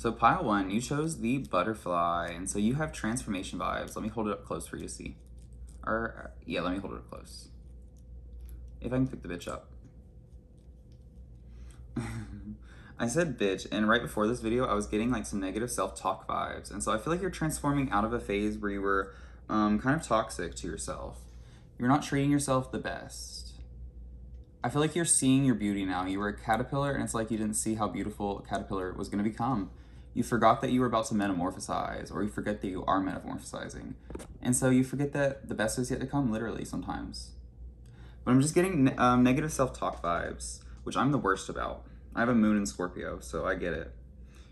So pile 1, you chose the butterfly, and so you have transformation vibes. Let me hold it up close for you to see. Or, yeah, let me hold it up close. If I can pick the bitch up. I said bitch, and right before this video, I was getting like some negative self-talk vibes. And so I feel like you're transforming out of a phase where you were kind of toxic to yourself. You're not treating yourself the best. I feel like you're seeing your beauty now. You were a caterpillar, and it's like you didn't see how beautiful a caterpillar was going to become. You forgot that you were about to metamorphosize, or you forget that you are metamorphosizing. And so you forget that the best is yet to come, literally, sometimes. But I'm just getting negative self-talk vibes, which I'm the worst about. I have a moon in Scorpio, so I get it.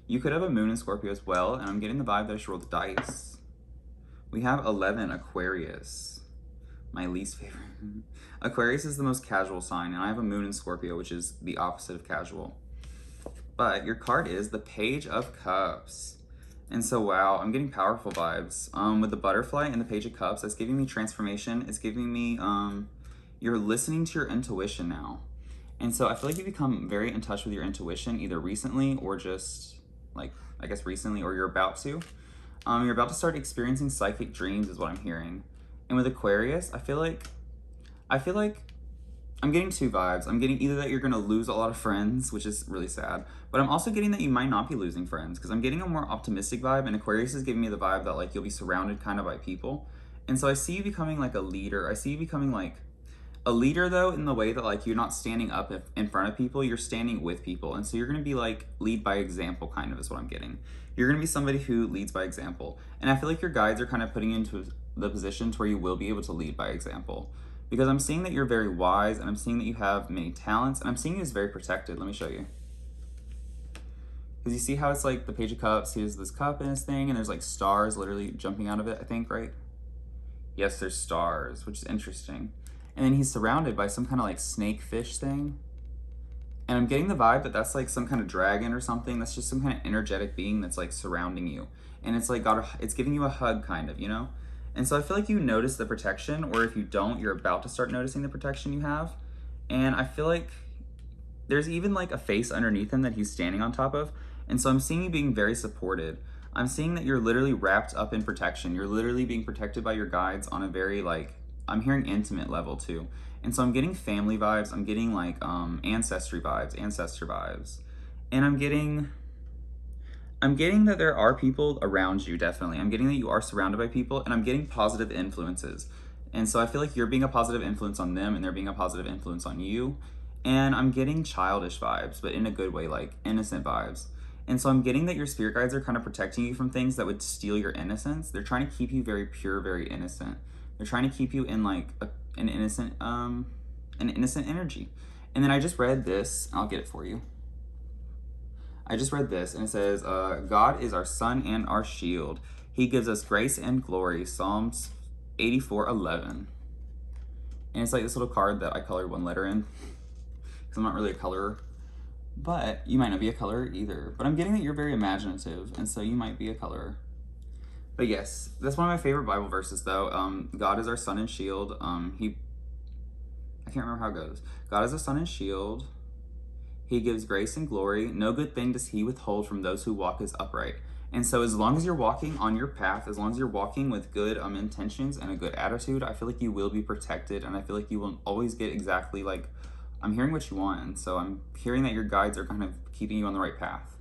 You could have a moon in Scorpio as well, and I'm getting the vibe that I should roll the dice. We have 11, Aquarius. My least favorite. Aquarius is the most casual sign, and I have a moon in Scorpio, which is the opposite of casual. But your card is the Page of Cups. And so, wow, I'm getting powerful vibes. With the butterfly and the Page of Cups, that's giving me transformation. It's giving me, you're listening to your intuition now. And so I feel like you've become very in touch with your intuition, either recently or just, like, I guess recently, or you're about to. You're about to start experiencing psychic dreams is what I'm hearing. And with Aquarius, I feel like I'm getting two vibes. I'm getting either that you're going to lose a lot of friends, which is really sad, but I'm also getting that you might not be losing friends, because I'm getting a more optimistic vibe, and Aquarius is giving me the vibe that like you'll be surrounded kind of by people. And so I see you becoming like a leader. I see you becoming like a leader, though, in the way that like you're not standing up in front of people, you're standing with people. And so you're going to be like lead by example, kind of is what I'm getting. You're going to be somebody who leads by example. And I feel like your guides are kind of putting you into the position to where you will be able to lead by example. Because I'm seeing that you're very wise, and I'm seeing that you have many talents, and I'm seeing you as very protected. Let me show you. Because you see how it's like the Page of Cups, he has this cup in his thing, and there's like stars literally jumping out of it, I think, right? Yes, there's stars, which is interesting. And then he's surrounded by some kind of like snake fish thing. And I'm getting the vibe that that's like some kind of dragon or something. That's just some kind of energetic being that's like surrounding you. And it's like it's giving you a hug, kind of, you know? And so I feel like you notice the protection, or if you don't, you're about to start noticing the protection you have. And I feel like there's even like a face underneath him that he's standing on top of. And so I'm seeing you being very supported. I'm seeing that you're literally wrapped up in protection. You're literally being protected by your guides on a very like, I'm hearing intimate level too. And so I'm getting family vibes. I'm getting like ancestor vibes. And I'm getting that there are people around you, definitely. I'm getting that you are surrounded by people, and I'm getting positive influences. And so I feel like you're being a positive influence on them, and they're being a positive influence on you. And I'm getting childish vibes, but in a good way, like innocent vibes. And so I'm getting that your spirit guides are kind of protecting you from things that would steal your innocence. They're trying to keep you very pure, very innocent. They're trying to keep you in like an innocent energy. And then I just read this, I'll get it for you. I just read this, and it says, God is our sun and our shield. He gives us grace and glory. Psalms 84:11. And it's like this little card that I colored one letter in, because I'm not really a colorer. But you might not be a colorer either. But I'm getting that you're very imaginative, and so you might be a colorer. But yes, that's one of my favorite Bible verses, though. God is our sun and shield. I can't remember how it goes. God is our sun and shield. He gives grace and glory. No good thing does he withhold from those who walk as upright. And so as long as you're walking on your path, as long as you're walking with good intentions and a good attitude, I feel like you will be protected, and I feel like you will always get exactly like, I'm hearing what you want. And so I'm hearing that your guides are kind of keeping you on the right path.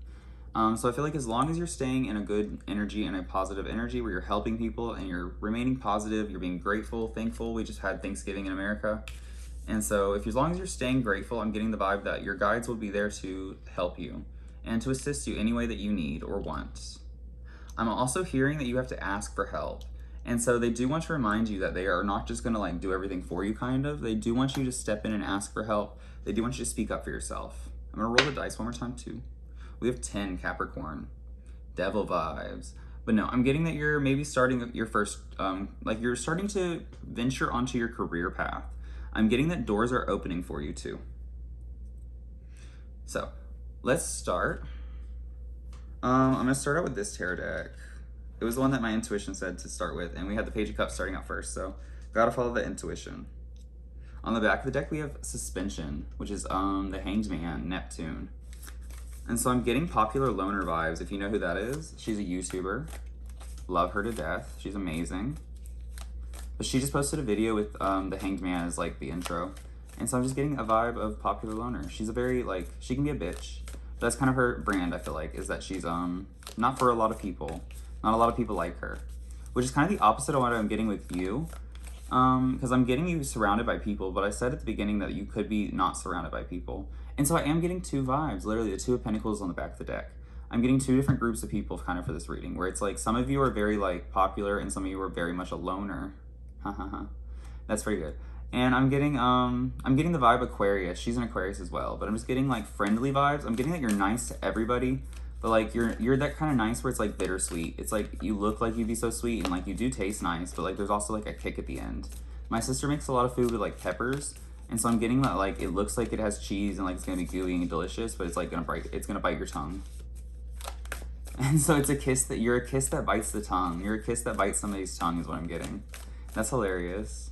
So I feel like as long as you're staying in a good energy and a positive energy where you're helping people and you're remaining positive, you're being grateful, thankful. We just had Thanksgiving in America. And so as long as you're staying grateful, I'm getting the vibe that your guides will be there to help you and to assist you any way that you need or want. I'm also hearing that you have to ask for help. And so they do want to remind you that they are not just going to like do everything for you, kind of. They do want you to step in and ask for help. They do want you to speak up for yourself. I'm going to roll the dice one more time too. We have 10, Capricorn. Devil vibes. But no, I'm getting that you're maybe starting your first, like you're starting to venture onto your career path. I'm getting that doors are opening for you too. So let's start. I'm going to start out with this tarot deck. It was the one that my intuition said to start with, and we had the Page of Cups starting out first, so gotta follow the intuition. On the back of the deck, we have Suspension, which is the Hanged Man, Neptune. And so I'm getting popular loner vibes, if you know who that is. She's a YouTuber. Love her to death. She's amazing. But she just posted a video with the Hanged Man as like the intro. And so I'm just getting a vibe of popular loner. She's a very like, she can be a bitch. But that's kind of her brand, I feel like, is that she's not for a lot of people. Not a lot of people like her. Which is kind of the opposite of what I'm getting with you. Because I'm getting you surrounded by people, but I said at the beginning that you could be not surrounded by people. And so I am getting two vibes, literally the Two of Pentacles on the back of the deck. I'm getting two different groups of people kind of for this reading, where it's like some of you are very like popular and some of you are very much a loner. That's pretty good. And I'm getting the vibe Aquarius. She's an Aquarius as well, but I'm just getting like friendly vibes. I'm getting that you're nice to everybody, but like you're that kind of nice where it's like bittersweet. It's like you look like you'd be so sweet and like you do taste nice, but like there's also like a kick at the end. My sister makes a lot of food with like peppers, and so I'm getting that like it looks like it has cheese and like it's gonna be gooey and delicious, but it's like gonna bite your tongue. And so it's a kiss that bites the tongue. You're a kiss that bites somebody's tongue is what I'm getting. That's hilarious.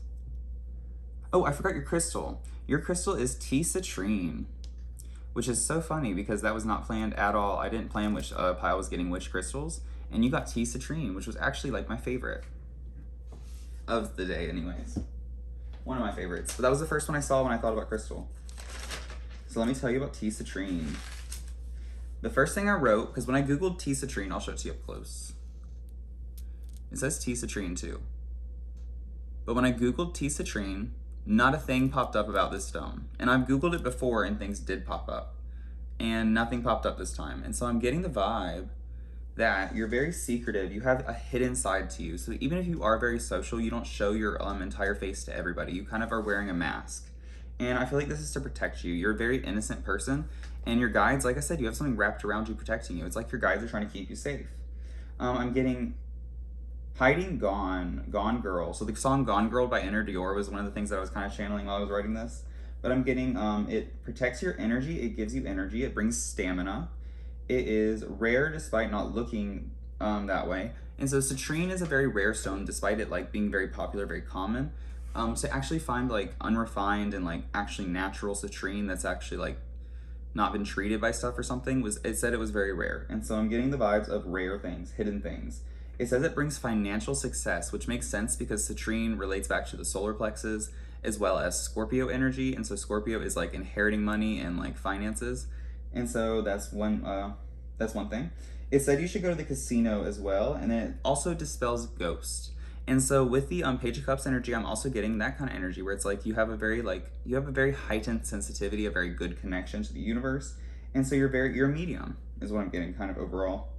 Oh, I forgot your crystal. Your crystal is tea citrine, which is so funny because that was not planned at all. I didn't plan which pile was getting which crystals, and you got tea citrine, which was actually like my favorite of the day anyways. One of my favorites. But that was the first one I saw when I thought about crystal. So let me tell you about tea citrine. The first thing I wrote, because when I Googled tea citrine, I'll show it to you up close. It says tea citrine too. But when I Googled tea citrine, not a thing popped up about this stone. And I've Googled it before and things did pop up. And nothing popped up this time. And so I'm getting the vibe that you're very secretive. You have a hidden side to you. So even if you are very social, you don't show your entire face to everybody. You kind of are wearing a mask. And I feel like this is to protect you. You're a very innocent person. And your guides, like I said, you have something wrapped around you protecting you. It's like your guides are trying to keep you safe. I'm getting Hiding Gone Girl. So the song Gone Girl by Inner Dior was one of the things that I was kind of channeling while I was writing this. But I'm getting, it protects your energy, it gives you energy, it brings stamina. It is rare despite not looking that way. And so citrine is a very rare stone despite it like being very popular, very common. To actually find like unrefined and like actually natural citrine that's actually like not been treated by stuff or something, it said it was very rare. And so I'm getting the vibes of rare things, hidden things. It says it brings financial success, which makes sense because citrine relates back to the solar plexus as well as Scorpio energy. And so Scorpio is like inheriting money and like finances. And so that's one thing. It said you should go to the casino as well. And then it also dispels ghosts. And so with the Page of Cups energy, I'm also getting that kind of energy where it's like you have a very heightened sensitivity, a very good connection to the universe. And so you're a medium is what I'm getting kind of overall.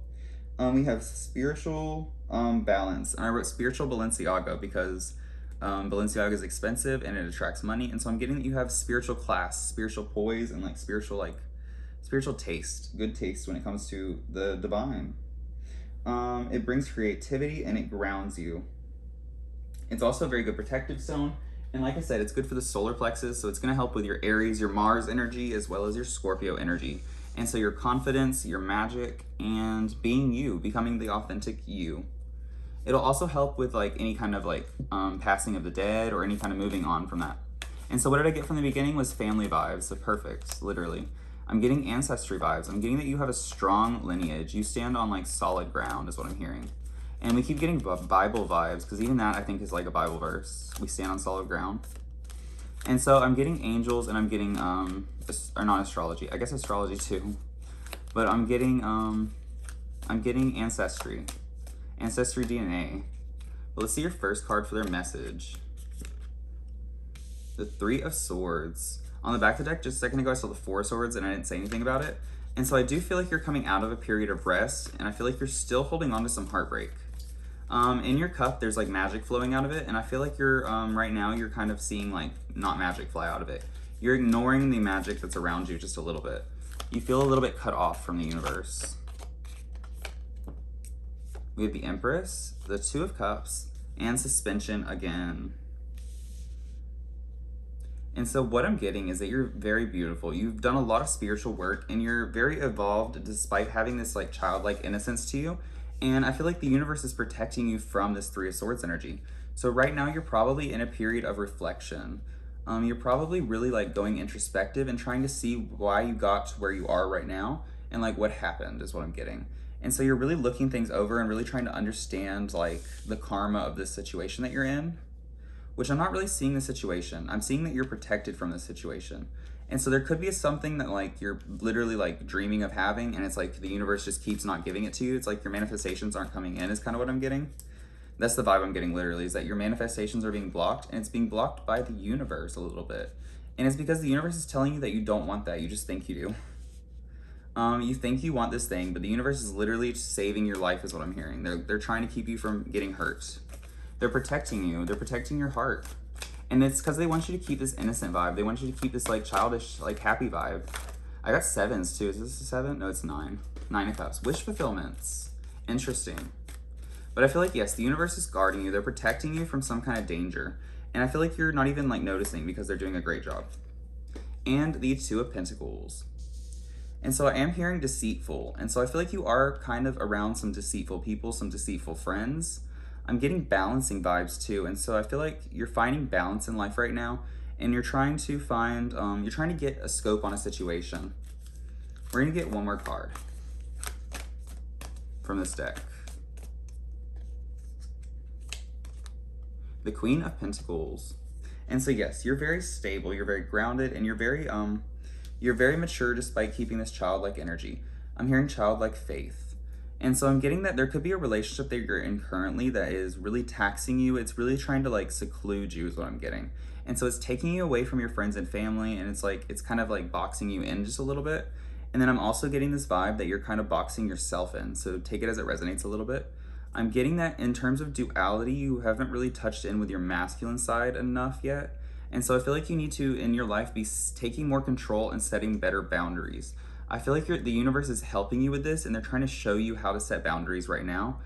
We have spiritual balance. And I wrote spiritual Balenciaga because Balenciaga is expensive and it attracts money. And so I'm getting that you have spiritual class, spiritual poise, and like spiritual taste, good taste when it comes to the divine. It brings creativity and it grounds you. It's also a very good protective stone. And like I said, it's good for the solar plexus. So it's going to help with your Aries, your Mars energy, as well as your Scorpio energy. And so your confidence, your magic, and being you, becoming the authentic you. It'll also help with like any kind of like passing of the dead or any kind of moving on from that. And so what did I get from the beginning was family vibes. So perfect, literally. I'm getting ancestry vibes. I'm getting that you have a strong lineage. You stand on like solid ground is what I'm hearing. And we keep getting Bible vibes because even that I think is like a Bible verse. We stand on solid ground. And so I'm getting angels and I'm getting, or not astrology, I guess astrology too. But I'm getting ancestry DNA. But let's see your first card for their message. The Three of Swords. On the back of the deck, just a second ago, I saw the Four of Swords and I didn't say anything about it. And so I do feel like you're coming out of a period of rest and I feel like you're still holding on to some heartbreak. In your cup, there's like magic flowing out of it. And I feel like you're, right now, you're kind of seeing like not magic fly out of it. You're ignoring the magic that's around you just a little bit. You feel a little bit cut off from the universe. We have the Empress, the Two of Cups, and Suspension again. And so what I'm getting is that you're very beautiful. You've done a lot of spiritual work and you're very evolved despite having this like childlike innocence to you. And I feel like the universe is protecting you from this Three of Swords energy. So right now you're probably in a period of reflection. You're probably really like going introspective and trying to see why you got to where you are right now and like what happened is what I'm getting. And so you're really looking things over and really trying to understand like the karma of this situation that you're in, which I'm not really seeing the situation. I'm seeing that you're protected from this situation. And so there could be something that like you're literally like dreaming of having, and it's like the universe just keeps not giving it to you. It's like your manifestations aren't coming in is kind of what I'm getting. That's the vibe I'm getting literally, is that your manifestations are being blocked, and it's being blocked by the universe a little bit. And it's because the universe is telling you that you don't want that, you just think you do. You think you want this thing, but the universe is literally saving your life is what I'm hearing. They're trying to keep you from getting hurt. They're protecting you. They're protecting your heart. And it's because they want you to keep this innocent vibe. They want you to keep this like childish, like happy vibe. I got 7s too. Is this a 7? No, it's 9. 9 of Cups. Wish fulfillments. Interesting. But I feel like, yes, the universe is guarding you. They're protecting you from some kind of danger. And I feel like you're not even like noticing because they're doing a great job. And the 2 of Pentacles. And so I am hearing deceitful. And so I feel like you are kind of around some deceitful people, some deceitful friends. I'm getting balancing vibes too. And so I feel like you're finding balance in life right now. And you're trying to find, you're trying to get a scope on a situation. We're going to get one more card from this deck. The Queen of Pentacles. And so yes, you're very stable, you're very grounded, and you're very mature despite keeping this childlike energy. I'm hearing childlike faith. And so I'm getting that there could be a relationship that you're in currently that is really taxing you. It's really trying to like seclude you is what I'm getting. And so it's taking you away from your friends and family, and it's kind of like boxing you in just a little bit. And then I'm also getting this vibe that you're kind of boxing yourself in. So take it as it resonates a little bit. I'm getting that in terms of duality, you haven't really touched in with your masculine side enough yet. And so I feel like you need to, in your life, be taking more control and setting better boundaries. I feel like the universe is helping you with this, and they're trying to show you how to set boundaries right now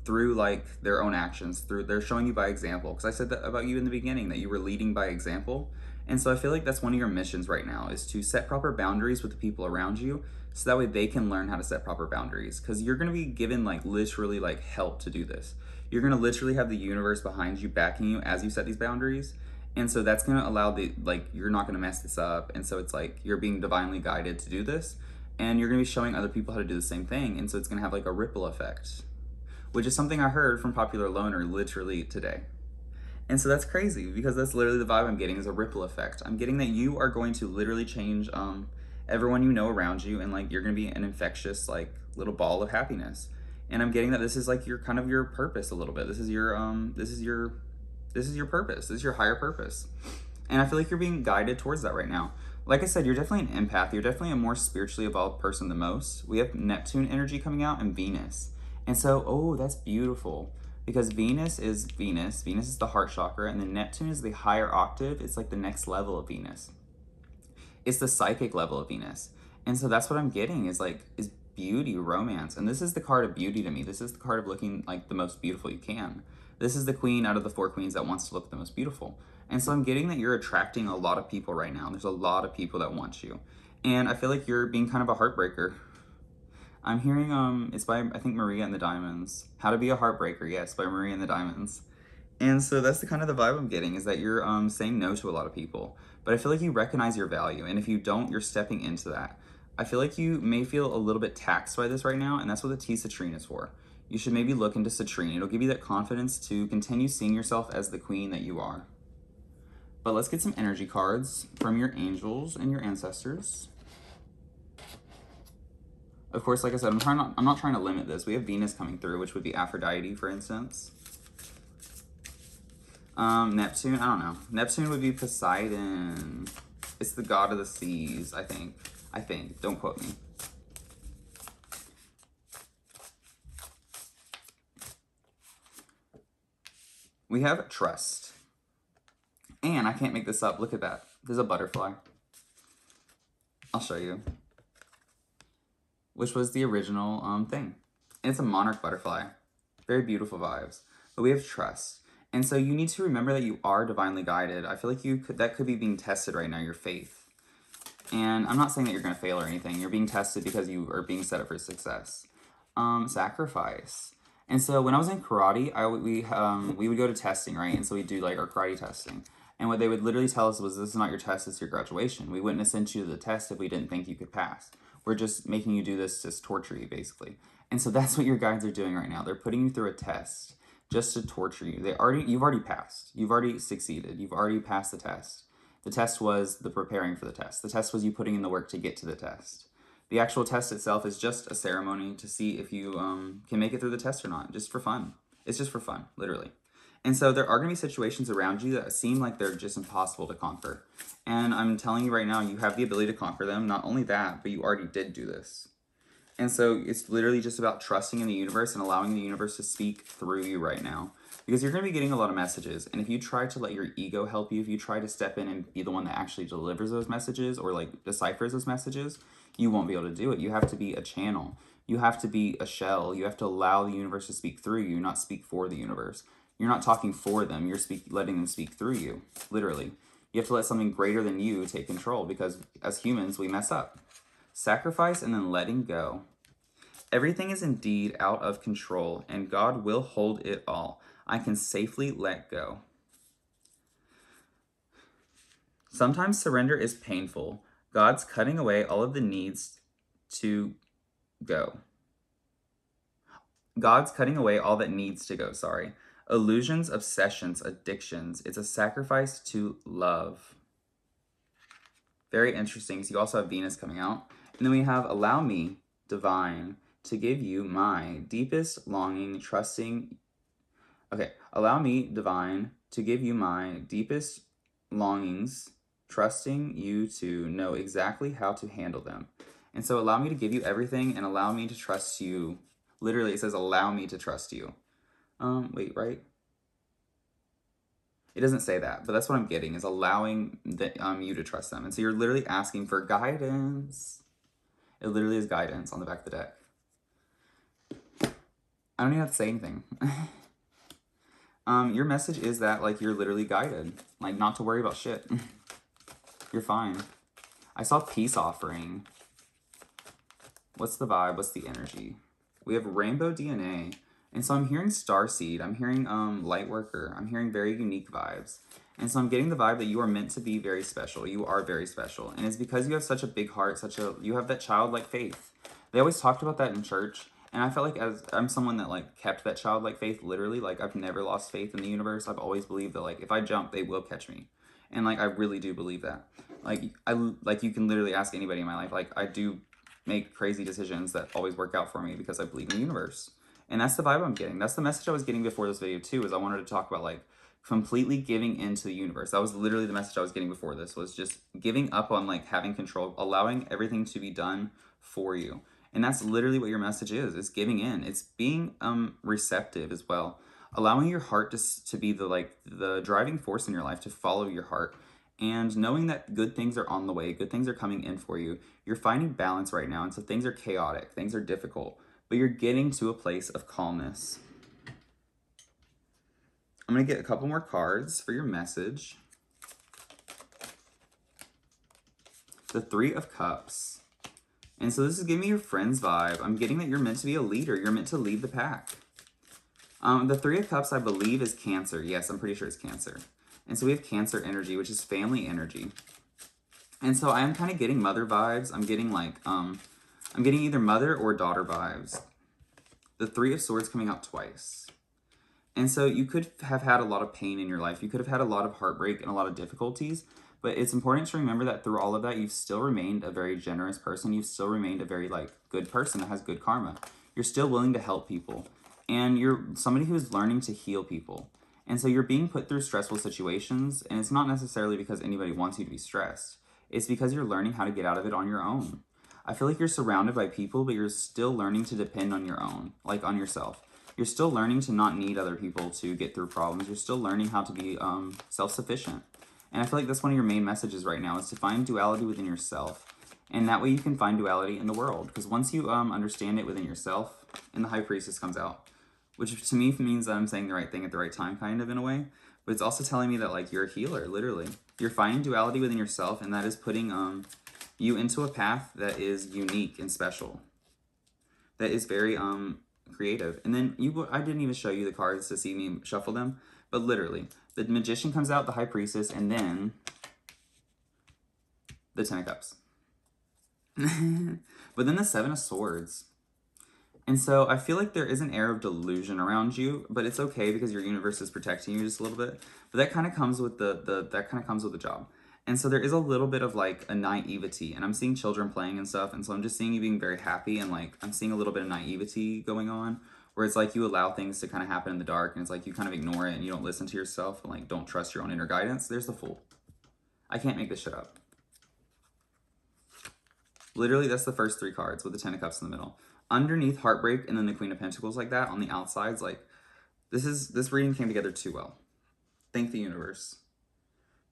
through like their own actions. They're showing you by example. Because I said that about you in the beginning, that you were leading by example. And so I feel like that's one of your missions right now, is to set proper boundaries with the people around you, so that way they can learn how to set proper boundaries. Because you're going to be given like literally like help to do this. You're going to literally have the universe behind you, backing you as you set these boundaries. And so that's going to allow you're not going to mess this up. And so it's like you're being divinely guided to do this, and you're going to be showing other people how to do the same thing. And so it's going to have like a ripple effect, which is something I heard from Popular Loner literally today. And so that's crazy, because that's literally the vibe I'm getting, is a ripple effect. I'm getting that you are going to literally change everyone you know around you, and like you're going to be an infectious like little ball of happiness. And I'm getting that this is like your kind of your purpose a little bit. This is your purpose. This is your higher purpose. And I feel like you're being guided towards that right now. Like I said, you're definitely an empath. You're definitely a more spiritually evolved person than most. We have Neptune energy coming out and Venus. And so, oh, that's beautiful. Because Venus is Venus. Venus is the heart chakra. And then Neptune is the higher octave. It's like the next level of Venus. It's the psychic level of Venus. And so that's what I'm getting is beauty, romance. And this is the card of beauty to me. This is the card of looking like the most beautiful you can. This is the queen out of the 4 queens that wants to look the most beautiful. And so I'm getting that you're attracting a lot of people right now. There's a lot of people that want you. And I feel like you're being kind of a heartbreaker. I'm hearing, it's by, I think, Maria and the Diamonds. How to Be a Heartbreaker, yes, by Maria and the Diamonds. And so that's the kind of the vibe I'm getting, is that you're saying no to a lot of people. But I feel like you recognize your value. And if you don't, you're stepping into that. I feel like you may feel a little bit taxed by this right now, and that's what the T citrine is for. You should maybe look into citrine. It'll give you that confidence to continue seeing yourself as the queen that you are. But let's get some energy cards from your angels and your ancestors. Of course, like I said, I'm not trying to limit this. We have Venus coming through, which would be Aphrodite, for instance. Neptune, I don't know. Neptune would be Poseidon. It's the god of the seas, I think. Don't quote me. We have trust. And I can't make this up. Look at that. There's a butterfly. I'll show you. Which was the original thing. And it's a monarch butterfly. Very beautiful vibes. But we have trust. And so you need to remember that you are divinely guided. I feel like that could be being tested right now, your faith. And I'm not saying that you're going to fail or anything. You're being tested because you are being set up for success. Sacrifice. And so when I was in karate, we would go to testing, right? And so we'd do like our karate testing. And what they would literally tell us was, this is not your test, it's your graduation. We wouldn't have sent you to the test if we didn't think you could pass. We're just making you do this to torture you, basically. And so that's what your guides are doing right now. They're putting you through a test just to torture you. You've already passed. You've already succeeded. You've already passed the test. The test was the preparing for the test. The test was you putting in the work to get to the test. The actual test itself is just a ceremony to see if you can make it through the test or not, just for fun. It's just for fun, literally. And so there are going to be situations around you that seem like they're just impossible to conquer. And I'm telling you right now, you have the ability to conquer them. Not only that, but you already did do this. And so it's literally just about trusting in the universe and allowing the universe to speak through you right now. Because you're going to be getting a lot of messages. And if you try to let your ego help you, if you try to step in and be the one that actually delivers those messages or like deciphers those messages, you won't be able to do it. You have to be a channel. You have to be a shell. You have to allow the universe to speak through you, not speak for the universe. You're not talking for them. You're letting them speak through you, literally. You have to let something greater than you take control because as humans, we mess up. Sacrifice and then letting go. Everything is indeed out of control, and God will hold it all. I can safely let go. Sometimes surrender is painful. God's cutting away all of the needs to go. God's cutting away all that needs to go, sorry. Illusions, obsessions, addictions. It's a sacrifice to love. Very interesting. So you also have Venus coming out. And then we have allow me, divine, to give you my deepest longing, trusting. Okay, allow me, divine, to give you my deepest longings, trusting you to know exactly how to handle them. And so allow me to give you everything and allow me to trust you. Literally, it says allow me to trust you. Wait, right? It doesn't say that, but that's what I'm getting, is allowing you to trust them. And so you're literally asking for guidance. It literally is guidance on the back of the deck. I don't even have to say anything. Your message is that, like, you're literally guided. Like, not to worry about shit. You're fine. I saw peace offering. What's the vibe? What's the energy? We have rainbow DNA. And so I'm hearing starseed. I'm hearing light worker. I'm hearing very unique vibes. And so I'm getting the vibe that you are meant to be very special. You are very special. And it's because you have such a big heart, you have that childlike faith. They always talked about that in church. And I felt like as I'm someone that like kept that childlike faith, literally, like I've never lost faith in the universe. I've always believed that like if I jump, they will catch me. And like I really do believe that. Like you can literally ask anybody in my life. Like I do make crazy decisions that always work out for me because I believe in the universe. And that's the vibe I'm getting. That's the message I was getting before this video too, is I wanted to talk about like completely giving into the universe. That was literally the message I was getting before this, was just giving up on like having control, allowing everything to be done for you. And that's literally what your message is. It's giving in. It's being receptive as well. Allowing your heart to be the driving force in your life, to follow your heart. And knowing that good things are on the way, good things are coming in for you. You're finding balance right now. And so things are chaotic, things are difficult, but you're getting to a place of calmness. I'm going to get a couple more cards for your message. The Three of Cups. And so this is giving me your friend's vibe. I'm getting that you're meant to be a leader. You're meant to lead the pack. The Three of Cups, I believe, is Cancer. Yes, I'm pretty sure it's Cancer. And so we have Cancer energy, which is family energy. And so I am kind of getting mother vibes. I'm getting like, I'm getting either mother or daughter vibes. The Three of Swords coming out twice. And so you could have had a lot of pain in your life. You could have had a lot of heartbreak and a lot of difficulties. But it's important to remember that through all of that, you've still remained a very generous person. You've still remained a very like good person that has good karma. You're still willing to help people. And you're somebody who is learning to heal people. And so you're being put through stressful situations. And it's not necessarily because anybody wants you to be stressed. It's because you're learning how to get out of it on your own. I feel like you're surrounded by people, but you're still learning to depend on your own, like on yourself. You're still learning to not need other people to get through problems. You're still learning how to be self-sufficient. And I feel like that's one of your main messages right now, is to find duality within yourself. And that way you can find duality in the world. Because once you understand it within yourself, and the High Priestess comes out, which to me means that I'm saying the right thing at the right time, kind of, in a way. But it's also telling me that like you're a healer, literally. You're finding duality within yourself, and that is putting you into a path that is unique and special. That is very creative. And then I didn't even show you the cards to see me shuffle them, but literally the Magician comes out, the High Priestess, and then the Ten of Cups. But then the Seven of Swords. And so I feel like there is an air of delusion around you, but it's okay because your universe is protecting you just a little bit. But that kind of comes with that kind of comes with the job. And so there is a little bit of like a naivety, and I'm seeing children playing and stuff, and so I'm just seeing you being very happy, and like I'm seeing a little bit of naivety going on, where it's like you allow things to kind of happen in the dark, and it's like you kind of ignore it and you don't listen to yourself and like don't trust your own inner guidance. There's the Fool. I can't make this shit up. Literally, that's the first three cards with the Ten of Cups in the middle. Underneath Heartbreak and then the Queen of Pentacles like that on the outsides, like this reading came together too well. Thank the universe.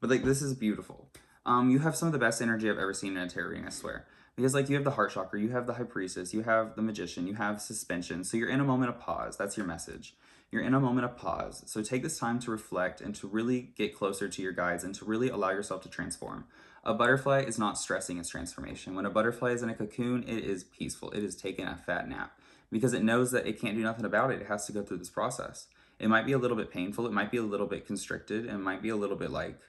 But like this is beautiful. You have some of the best energy I've ever seen in a tarot reading, I swear. Because like you have the Heart Chakra, you have the High Priestess, you have the Magician, you have Suspension. So you're in a moment of pause. That's your message. You're in a moment of pause. So take this time to reflect and to really get closer to your guides and to really allow yourself to transform. A butterfly is not stressing its transformation. When a butterfly is in a cocoon, it is peaceful. It is taking a fat nap because it knows that it can't do nothing about it. It has to go through this process. It might be a little bit painful. It might be a little bit constricted. It might be a little bit like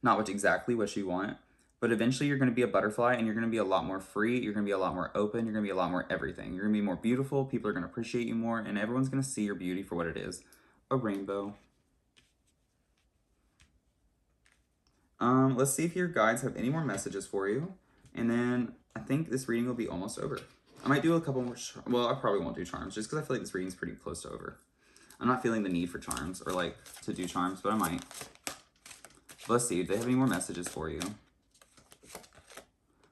not exactly what you want. But eventually you're going to be a butterfly and you're going to be a lot more free. You're going to be a lot more open. You're going to be a lot more everything. You're going to be more beautiful. People are going to appreciate you more. And everyone's going to see your beauty for what it is. A rainbow. Let's see if your guides have any more messages for you. And then I think this reading will be almost over. I might do a couple more. Well, I probably won't do charms just because I feel like this reading's pretty close to over. I'm not feeling the need for charms or like to do charms, but I might. Let's see if they have any more messages for you.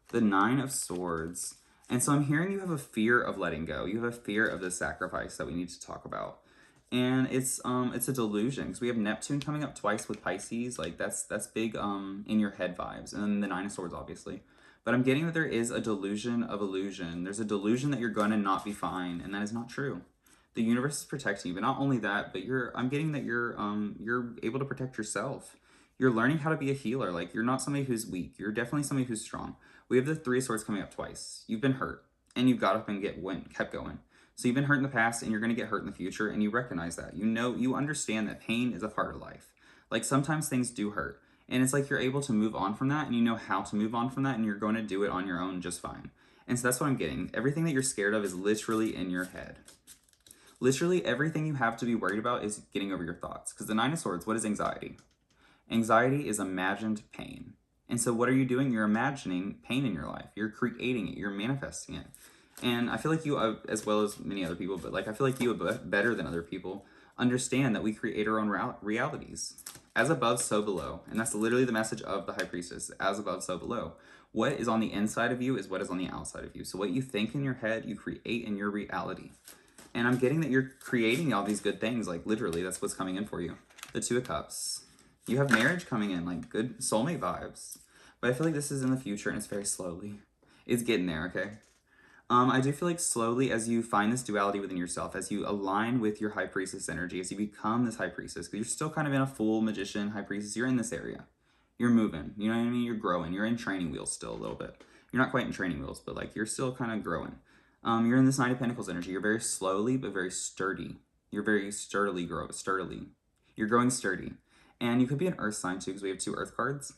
The Nine of Swords. And so I'm hearing you have a fear of letting go. You have a fear of the sacrifice that we need to talk about. And it's a delusion because we have Neptune coming up twice with Pisces. Like that's big in your head vibes. And then the Nine of Swords, obviously. But I'm getting that there is a delusion of illusion. There's a delusion that you're gonna not be fine, and that is not true. The universe is protecting you, but not only that, but I'm getting that you're able to protect yourself. You're learning how to be a healer. Like you're not somebody who's weak. You're definitely somebody who's strong. We have the Three of Swords coming up twice. You've been hurt, and you've got up and kept going. So you've been hurt in the past, and you're going to get hurt in the future, and you recognize that. You understand that pain is a part of life. Like sometimes things do hurt, and it's like you're able to move on from that, and you know how to move on from that, and you're going to do it on your own just fine. And so that's what I'm getting. Everything that you're scared of is literally in your head. Literally everything you have to be worried about is getting over your thoughts. Because the Nine of Swords, what is anxiety? Anxiety is imagined pain. And so what are you doing? You're imagining pain in your life. You're creating it. You're manifesting it. And I feel like you, as well as many other people, but like I feel like you, better than other people, understand that we create our own realities. As above, so below. And that's literally the message of the High Priestess. As above, so below. What is on the inside of you is what is on the outside of you. So what you think in your head, you create in your reality. And I'm getting that you're creating all these good things. Like literally, that's what's coming in for you. The Two of Cups. You have marriage coming in, like good soulmate vibes. But I feel like this is in the future and it's very slowly. It's getting there, okay? I do feel like slowly as you find this duality within yourself, as you align with your High Priestess energy, as you become this High Priestess, because you're still kind of in a Fool, Magician, High Priestess, you're in this area. You're moving, you know what I mean? You're growing. You're in training wheels still a little bit. You're not quite in training wheels, but like you're still kind of growing. You're in this Nine of Pentacles energy. You're very slowly, but very sturdy. You're very sturdily. You're growing sturdy. And you could be an earth sign too, because we have two earth cards.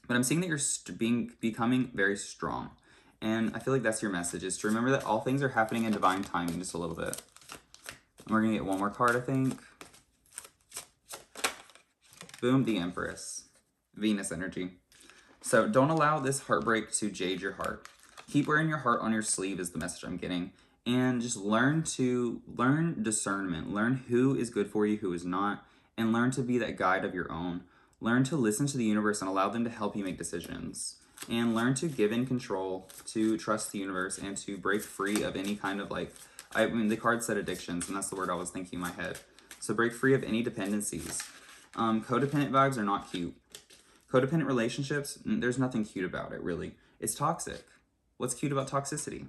But I'm seeing that you're becoming very strong. And I feel like that's your message, is to remember that all things are happening in divine timing just a little bit. And we're going to get one more card, I think. Boom, the Empress. Venus energy. So don't allow this heartbreak to jade your heart. Keep wearing your heart on your sleeve is the message I'm getting. And just learn discernment. Learn who is good for you, who is not. And learn to be that guide of your own. Learn to listen to the universe and allow them to help you make decisions. And learn to give in control, to trust the universe, and to break free of any kind of I mean, the card said addictions, and that's the word I was thinking in my head. So break free of any dependencies. Codependent vibes are not cute. Codependent relationships, there's nothing cute about it, really. It's toxic. What's cute about toxicity?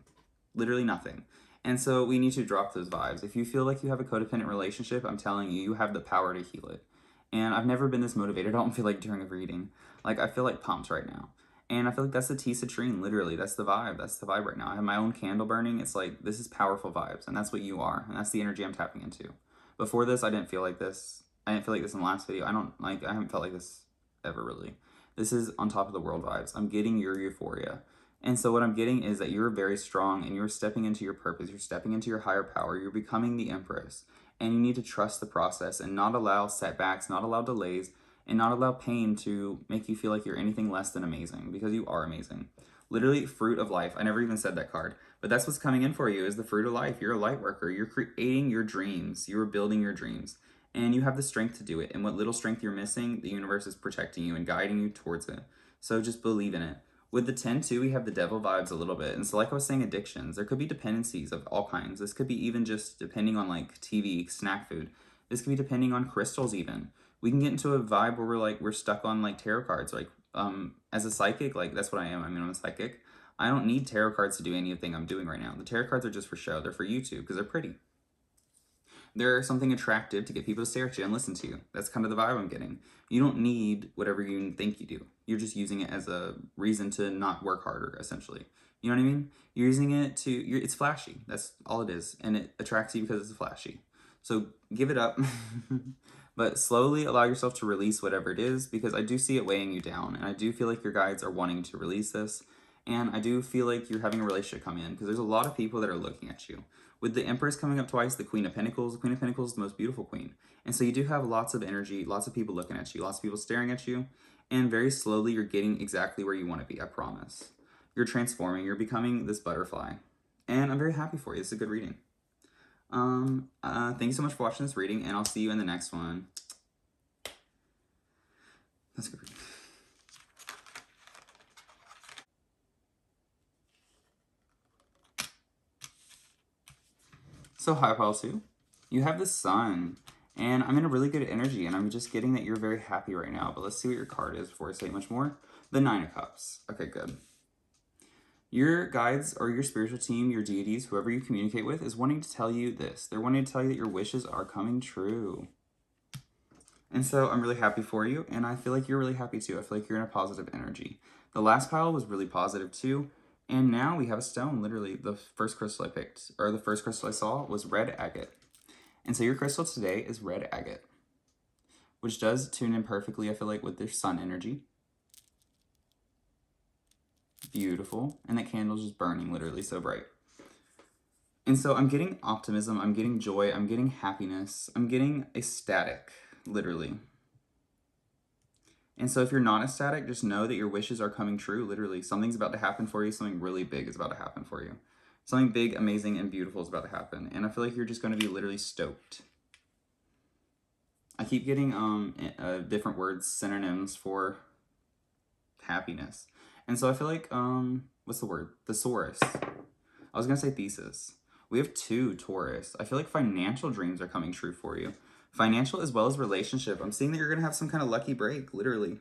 Literally nothing. And so we need to drop those vibes. If you feel like you have a codependent relationship, I'm telling you, you have the power to heal it. And I've never been this motivated. I don't feel like during a reading. Like, I feel like pumped right now. And I feel like that's the tea citrine, literally. That's the vibe. That's the vibe right now. I have my own candle burning. It's like, this is powerful vibes. And that's what you are. And that's the energy I'm tapping into. Before this, I didn't feel like this. I didn't feel like this in the last video. I haven't felt like this ever, really. This is on top of the world vibes. I'm getting your euphoria. And so what I'm getting is that you're very strong and you're stepping into your purpose. You're stepping into your higher power. You're becoming the Empress. And you need to trust the process and not allow setbacks, not allow delays, and not allow pain to make you feel like you're anything less than amazing, because you are amazing. Literally, fruit of life. I never even said that card, but that's what's coming in for you is the fruit of life. You're a light worker. You're creating your dreams. You're building your dreams. And you have the strength to do it. And what little strength you're missing, the universe is protecting you and guiding you towards it. So just believe in it. With the 10 too, we have the devil vibes a little bit. And so like I was saying, addictions. There could be dependencies of all kinds. This could be even just depending on like TV, snack food. This could be depending on crystals even. We can get into a vibe where we're stuck on like tarot cards. Like as a psychic, like that's what I am. I mean, I'm a psychic. I don't need tarot cards to do anything I'm doing right now. The tarot cards are just for show. They're for YouTube because they're pretty. They're something attractive to get people to stare at you and listen to you. That's kind of the vibe I'm getting. You don't need whatever you think you do. You're just using it as a reason to not work harder, essentially. You know what I mean? You're using it to, it's flashy. That's all it is. And it attracts you because it's flashy. So give it up. But slowly allow yourself to release whatever it is, because I do see it weighing you down. And I do feel like your guides are wanting to release this. And I do feel like you're having a relationship come in, because there's a lot of people that are looking at you. With the Empress coming up twice, the Queen of Pentacles is the most beautiful queen. And so you do have lots of energy, lots of people looking at you, lots of people staring at you. And very slowly you're getting exactly where you want to be, I promise. You're transforming, you're becoming this butterfly. And I'm very happy for you. It's a good reading. Thank you so much for watching this reading, and I'll see you in the next one. That's a good reading. So hi, pile 2. You have the Sun, and I'm in a really good energy, and I'm just getting that you're very happy right now. But let's see what your card is before I say much more. The 9 of Cups. Okay, good. Your guides or your spiritual team, your deities, whoever you communicate with, is wanting to tell you this. They're wanting to tell you that your wishes are coming true. And so I'm really happy for you, and I feel like you're really happy too. I feel like you're in a positive energy. The last pile was really positive too, and now we have a stone. Literally, the first crystal I picked, or the first crystal I saw, was red agate. And so your crystal today is red agate, which does tune in perfectly, I feel like, with their sun energy. Beautiful. And that candle's just burning, literally so bright. And so I'm getting optimism, I'm getting joy, I'm getting happiness, I'm getting ecstatic, literally. And so if you're not ecstatic, just know that your wishes are coming true, literally. Something's about to happen for you, something really big is about to happen for you. Something big, amazing, and beautiful is about to happen. And I feel like you're just going to be literally stoked. I keep getting different words, synonyms for happiness. And so I feel like, what's the word? Thesaurus. I was going to say thesis. We have 2 Taurus. I feel like financial dreams are coming true for you. Financial as well as relationship. I'm seeing that you're going to have some kind of lucky break, literally.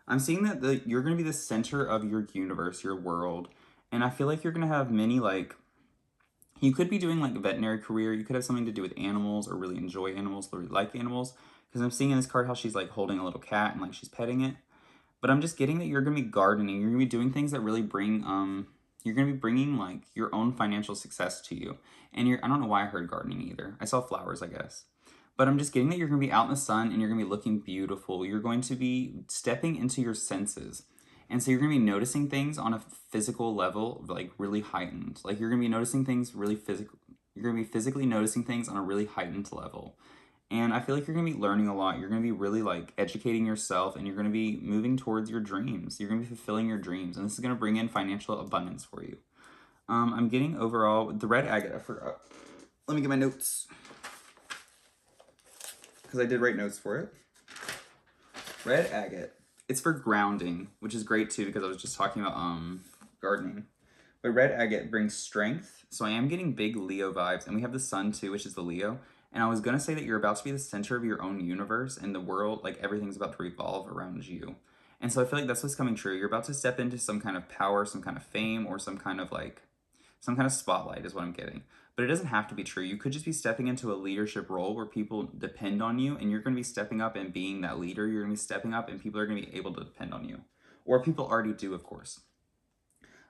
I'm seeing that you're going to be the center of your universe, your world. And I feel like you're going to have many, like, you could be doing like a veterinary career. You could have something to do with animals or really enjoy animals, or really like animals. Because I'm seeing in this card how she's like holding a little cat and like she's petting it. But I'm just getting that you're going to be gardening. You're going to be doing things that really bring, you're going to be bringing like your own financial success to you. And I don't know why I heard gardening either. I saw flowers, I guess. But I'm just getting that you're going to be out in the sun and you're going to be looking beautiful. You're going to be stepping into your senses. And so you're going to be noticing things on a physical level, like really heightened. Like you're going to be noticing things really physical. You're going to be physically noticing things on a really heightened level. And I feel like you're going to be learning a lot. You're going to be really like educating yourself, and you're going to be moving towards your dreams. You're going to be fulfilling your dreams. And this is going to bring in financial abundance for you. I'm getting overall, the red agate, I forgot. Let me get my notes, because I did write notes for it. Red agate. It's for grounding, which is great too, because I was just talking about gardening. But red agate brings strength. So I am getting big Leo vibes. And we have the sun too, which is the Leo. And I was going to say that you're about to be the center of your own universe, and the world, like everything's about to revolve around you. And so I feel like that's what's coming true. You're about to step into some kind of power, some kind of fame, or some kind of spotlight is what I'm getting. But it doesn't have to be true. You could just be stepping into a leadership role where people depend on you, and you're going to be stepping up and being that leader. You're going to be stepping up, and people are going to be able to depend on you. Or people already do, of course.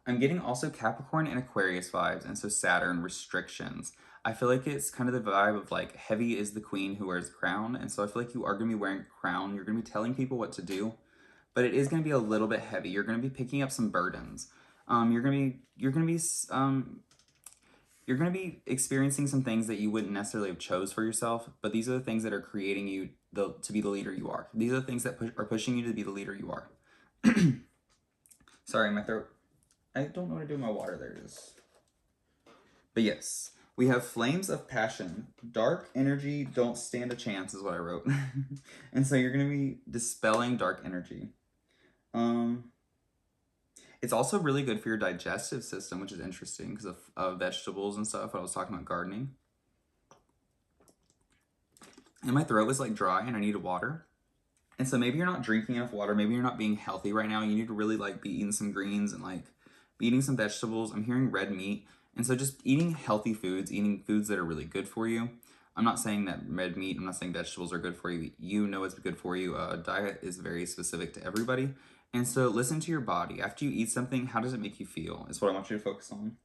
I'm getting also Capricorn and Aquarius vibes, and so Saturn, restrictions. I feel like it's kind of the vibe of like heavy is the queen who wears the crown. And so I feel like you are going to be wearing a crown. You're going to be telling people what to do, but it is going to be a little bit heavy. You're going to be picking up some burdens. You're gonna be experiencing some things that you wouldn't necessarily have chose for yourself, but these are the things that are creating you to be the leader you are. These are the things that are pushing you to be the leader you are. Sorry, my throat. I don't know what to do with my water. There it is. But yes, we have flames of passion. Dark energy don't stand a chance is what I wrote. And so you're going to be dispelling dark energy. It's also really good for your digestive system, which is interesting because of vegetables and stuff. I was talking about gardening. And my throat was like dry and I needed water. And so maybe you're not drinking enough water. Maybe you're not being healthy right now. You need to really like be eating some greens and like be eating some vegetables. I'm hearing red meat. And so just eating healthy foods, eating foods that are really good for you. I'm not saying that red meat, I'm not saying vegetables are good for you. You know it's good for you. Diet is very specific to everybody. And so listen to your body. After you eat something, how does it make you feel? Is what I want you to focus on.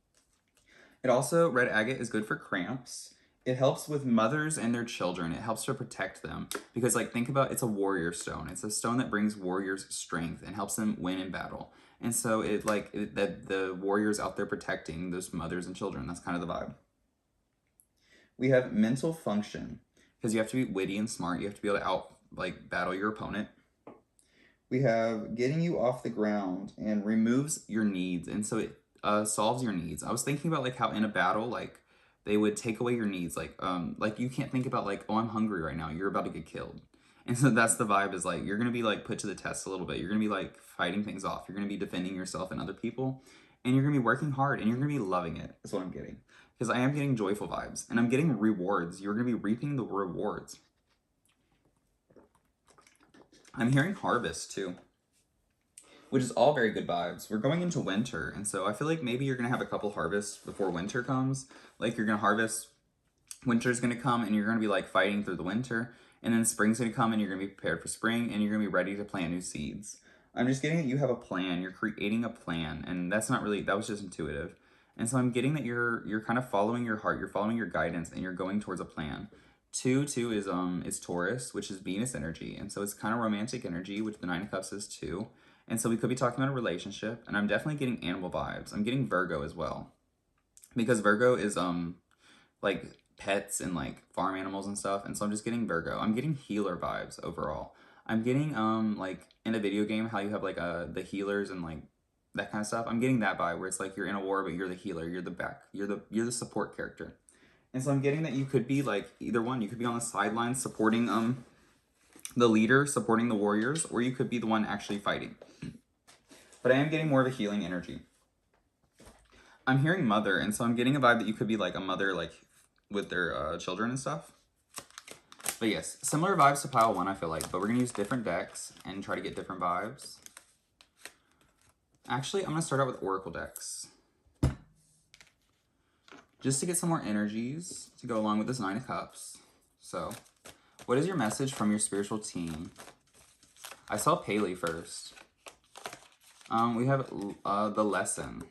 It also, red agate is good for cramps. It helps with mothers and their children. It helps to protect them because, like, think about it's a warrior stone. It's a stone that brings warriors strength and helps them win in battle. And so that the warriors out there protecting those mothers and children. That's kind of the vibe. We have mental function because you have to be witty and smart. You have to be able to battle your opponent. We have getting you off the ground and removes your needs, and so it solves your needs. I was thinking about like how in a battle, like they would take away your needs, like you can't think about like, oh, I'm hungry right now. You're about to get killed, and so that's the vibe. Is like you're gonna be like put to the test a little bit. You're gonna be like fighting things off. You're gonna be defending yourself and other people, and you're gonna be working hard, and you're gonna be loving it. That's what I'm getting, because I am getting joyful vibes, and I'm getting rewards. You're gonna be reaping the rewards. I'm hearing harvest too, which is all very good vibes. We're going into winter, and so I feel like maybe you're going to have a couple harvests before winter comes. Like you're going to harvest, winter's going to come, and you're going to be like fighting through the winter, and then spring's going to come, and you're going to be prepared for spring, and you're going to be ready to plant new seeds. I'm just getting that you have a plan. You're creating a plan, and that's not really, that was just intuitive. And so I'm getting that you're kind of following your heart, you're following your guidance, and you're going towards a plan. Two is Taurus, which is Venus energy, and so it's kind of romantic energy, which the Nine of Cups is too. And so we could be talking about a relationship, and I'm definitely getting animal vibes. I'm getting Virgo as well, because Virgo is like pets and like farm animals and stuff. And so I'm just getting Virgo. I'm getting healer vibes overall. I'm getting like in a video game how you have like the healers and like that kind of stuff. I'm getting that vibe where it's like you're in a war, but you're the healer. You're the support character. And so I'm getting that you could be like either one. You could be on the sidelines supporting the leader, supporting the warriors, or you could be the one actually fighting. But I am getting more of a healing energy. I'm hearing mother, and so I'm getting a vibe that you could be like a mother, like with their children and stuff. But yes, similar vibes to pile one, I feel like, but we're gonna use different decks and try to get different vibes. Actually, I'm gonna start out with Oracle decks, just to get some more energies to go along with this Nine of Cups. So, what is your message from your spiritual team? I saw Paley first. We have the lesson.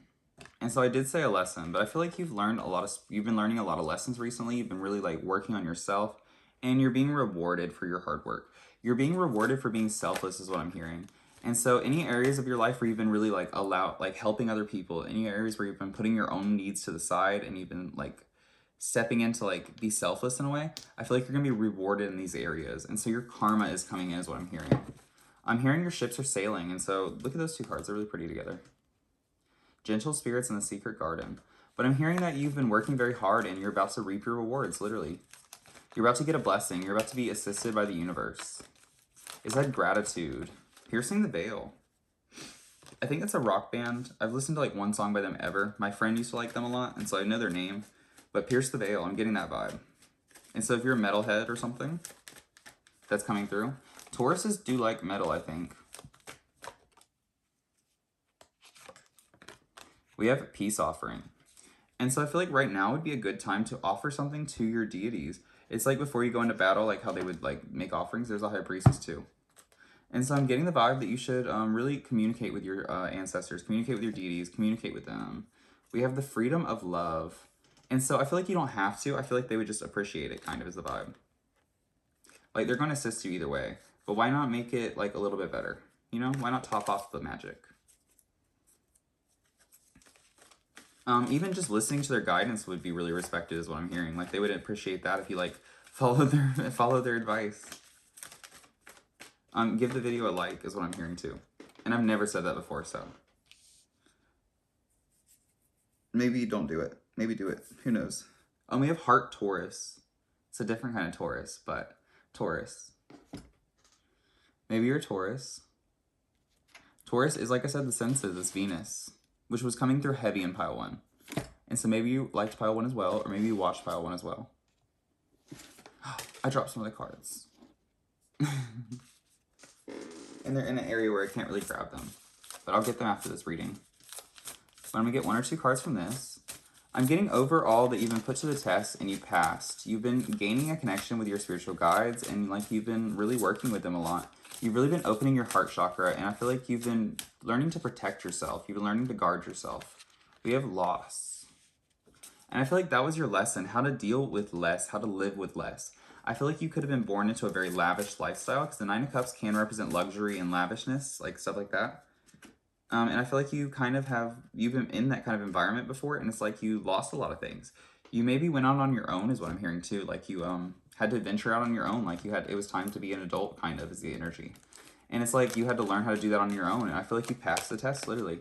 And so I did say a lesson, but I feel like you've been learning a lot of lessons recently. You've been really like working on yourself, and you're being rewarded for your hard work. You're being rewarded for being selfless is what I'm hearing. And so any areas of your life where you've been really like helping other people, any areas where you've been putting your own needs to the side and you've been like stepping in to like be selfless in a way, I feel like you're gonna be rewarded in these areas. And so your karma is coming in is what I'm hearing. I'm hearing your ships are sailing, and so look at those two cards, they're really pretty together. Gentle spirits in the secret garden. But I'm hearing that you've been working very hard and you're about to reap your rewards, literally. You're about to get a blessing. You're about to be assisted by the universe. Is that gratitude? Piercing the Veil. I think that's a rock band. I've listened to like one song by them ever. My friend used to like them a lot, and so I know their name. But Pierce the Veil, I'm getting that vibe. And so if you're a metalhead or something, that's coming through. Tauruses do like metal, I think. We have a peace offering. And so I feel like right now would be a good time to offer something to your deities. It's like before you go into battle, like how they would like make offerings. There's a high priestess too. And so I'm getting the vibe that you should really communicate with your ancestors, communicate with your deities, communicate with them. We have the freedom of love. And so I feel like you don't have to. I feel like they would just appreciate it, kind of, is the vibe. Like, they're going to assist you either way. But why not make it, like, a little bit better? You know? Why not top off the magic? Even just listening to their guidance would be really respected, is what I'm hearing. Like, they would appreciate that if you like follow their advice. Give the video a like, is what I'm hearing too. And I've never said that before, so maybe don't do it. Maybe do it. Who knows? We have Heart Taurus. It's a different kind of Taurus, but Taurus. Maybe you're Taurus. Taurus is, like I said, the senses. It's Venus, which was coming through heavy in pile 1. And so maybe you liked pile 1 as well, or maybe you watched pile 1 as well. I dropped some of the cards. And they're in an area where I can't really grab them. But I'll get them after this reading. But I'm going to get 1 or 2 cards from this. I'm getting overall that you've been put to the test and you passed. You've been gaining a connection with your spiritual guides, and like you've been really working with them a lot. You've really been opening your heart chakra, and I feel like you've been learning to protect yourself. You've been learning to guard yourself. We have loss. And I feel like that was your lesson, how to deal with less, how to live with less. I feel like you could have been born into a very lavish lifestyle, because the 9 of Cups can represent luxury and lavishness, like stuff like that. And I feel like you kind of you've been in that kind of environment before, and it's like you lost a lot of things. You maybe went out on your own, is what I'm hearing too. Like you had to venture out on your own. Like it was time to be an adult, kind of, is the energy. And it's like you had to learn how to do that on your own, and I feel like you passed the test, literally.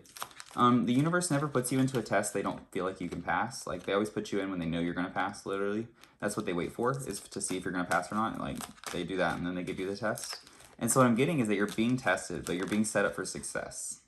The universe never puts you into a test they don't feel like you can pass. Like, they always put you in when they know you're going to pass, literally. That's what they wait for, is to see if you're going to pass or not. Like, they do that, and then they give you the test. And so what I'm getting is that you're being tested, but you're being set up for success.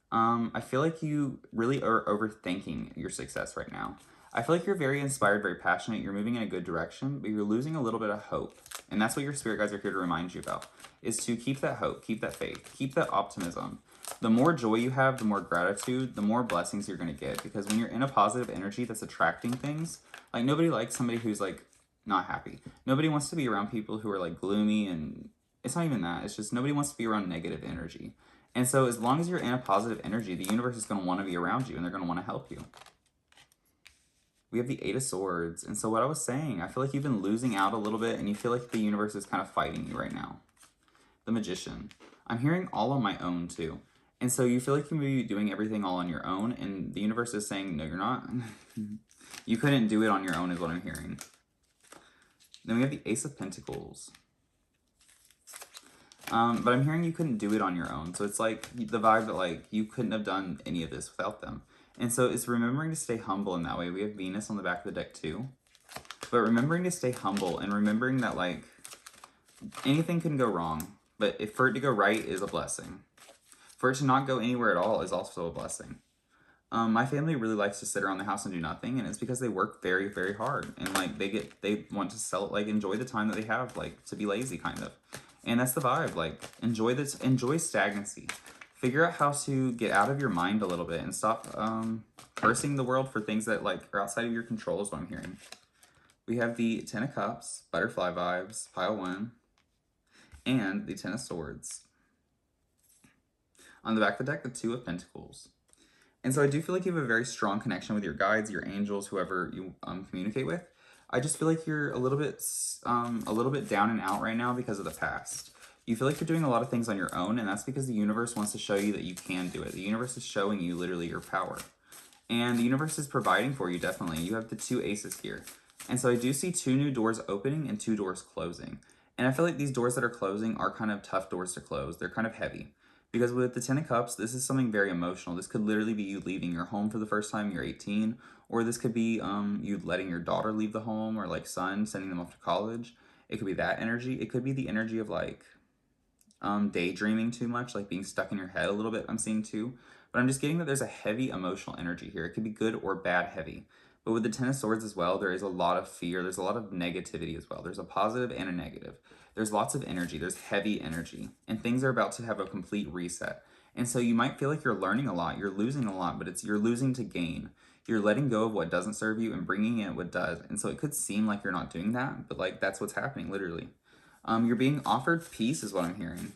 I feel like you really are overthinking your success right now. I feel like you're very inspired, very passionate. You're moving in a good direction, but you're losing a little bit of hope. And that's what your spirit guides are here to remind you about, is to keep that hope, keep that faith, keep that optimism. The more joy you have, the more gratitude, the more blessings you're going to get. Because when you're in a positive energy that's attracting things, like nobody likes somebody who's like not happy. Nobody wants to be around people who are like gloomy, and it's not even that. It's just nobody wants to be around negative energy. And so as long as you're in a positive energy, the universe is going to want to be around you, and they're going to want to help you. We have the 8 of Swords. And so what I was saying, I feel like you've been losing out a little bit, and you feel like the universe is kind of fighting you right now. The Magician. I'm hearing all on my own too. And so you feel like you may be doing everything all on your own, and the universe is saying, no, you're not. You couldn't do it on your own, is what I'm hearing. Then we have the Ace of Pentacles. But I'm hearing you couldn't do it on your own. So it's like the vibe that like you couldn't have done any of this without them. And so it's remembering to stay humble in that way. We have Venus on the back of the deck too. But remembering to stay humble, and remembering that like anything can go wrong, but for it to go right is a blessing. For it to not go anywhere at all is also a blessing. My family really likes to sit around the house and do nothing, and it's because they work very, very hard, and like they want to enjoy the time that they have, like to be lazy, kind of. And that's the vibe. Like enjoy stagnancy. Figure out how to get out of your mind a little bit and stop cursing the world for things that like are outside of your control, is what I'm hearing. We have the 10 of Cups, butterfly vibes, pile 1, and the 10 of Swords. On the back of the deck, the 2 of Pentacles. And so I do feel like you have a very strong connection with your guides, your angels, whoever you communicate with. I just feel like you're a little bit down and out right now because of the past. You feel like you're doing a lot of things on your own, and that's because the universe wants to show you that you can do it. The universe is showing you literally your power. And the universe is providing for you, definitely. You have the 2 aces here. And so I do see 2 new doors opening and 2 doors closing. And I feel like these doors that are closing are kind of tough doors to close. They're kind of heavy. Because with the 10 of Cups, this is something very emotional. This could literally be you leaving your home for the first time, you're 18. Or this could be you letting your daughter leave the home, or like son, sending them off to college. It could be that energy. It could be the energy of like daydreaming too much, like being stuck in your head a little bit, I'm seeing too. But I'm just getting that there's a heavy emotional energy here. It could be good or bad heavy. But with the 10 of Swords as well, there is a lot of fear. There's a lot of negativity as well. There's a positive and a negative. There's lots of energy. There's heavy energy. And things are about to have a complete reset. And so you might feel like you're learning a lot. You're losing a lot, but you're losing to gain. You're letting go of what doesn't serve you and bringing in what does. And so it could seem like you're not doing that, but like that's what's happening, literally. You're being offered peace, is what I'm hearing.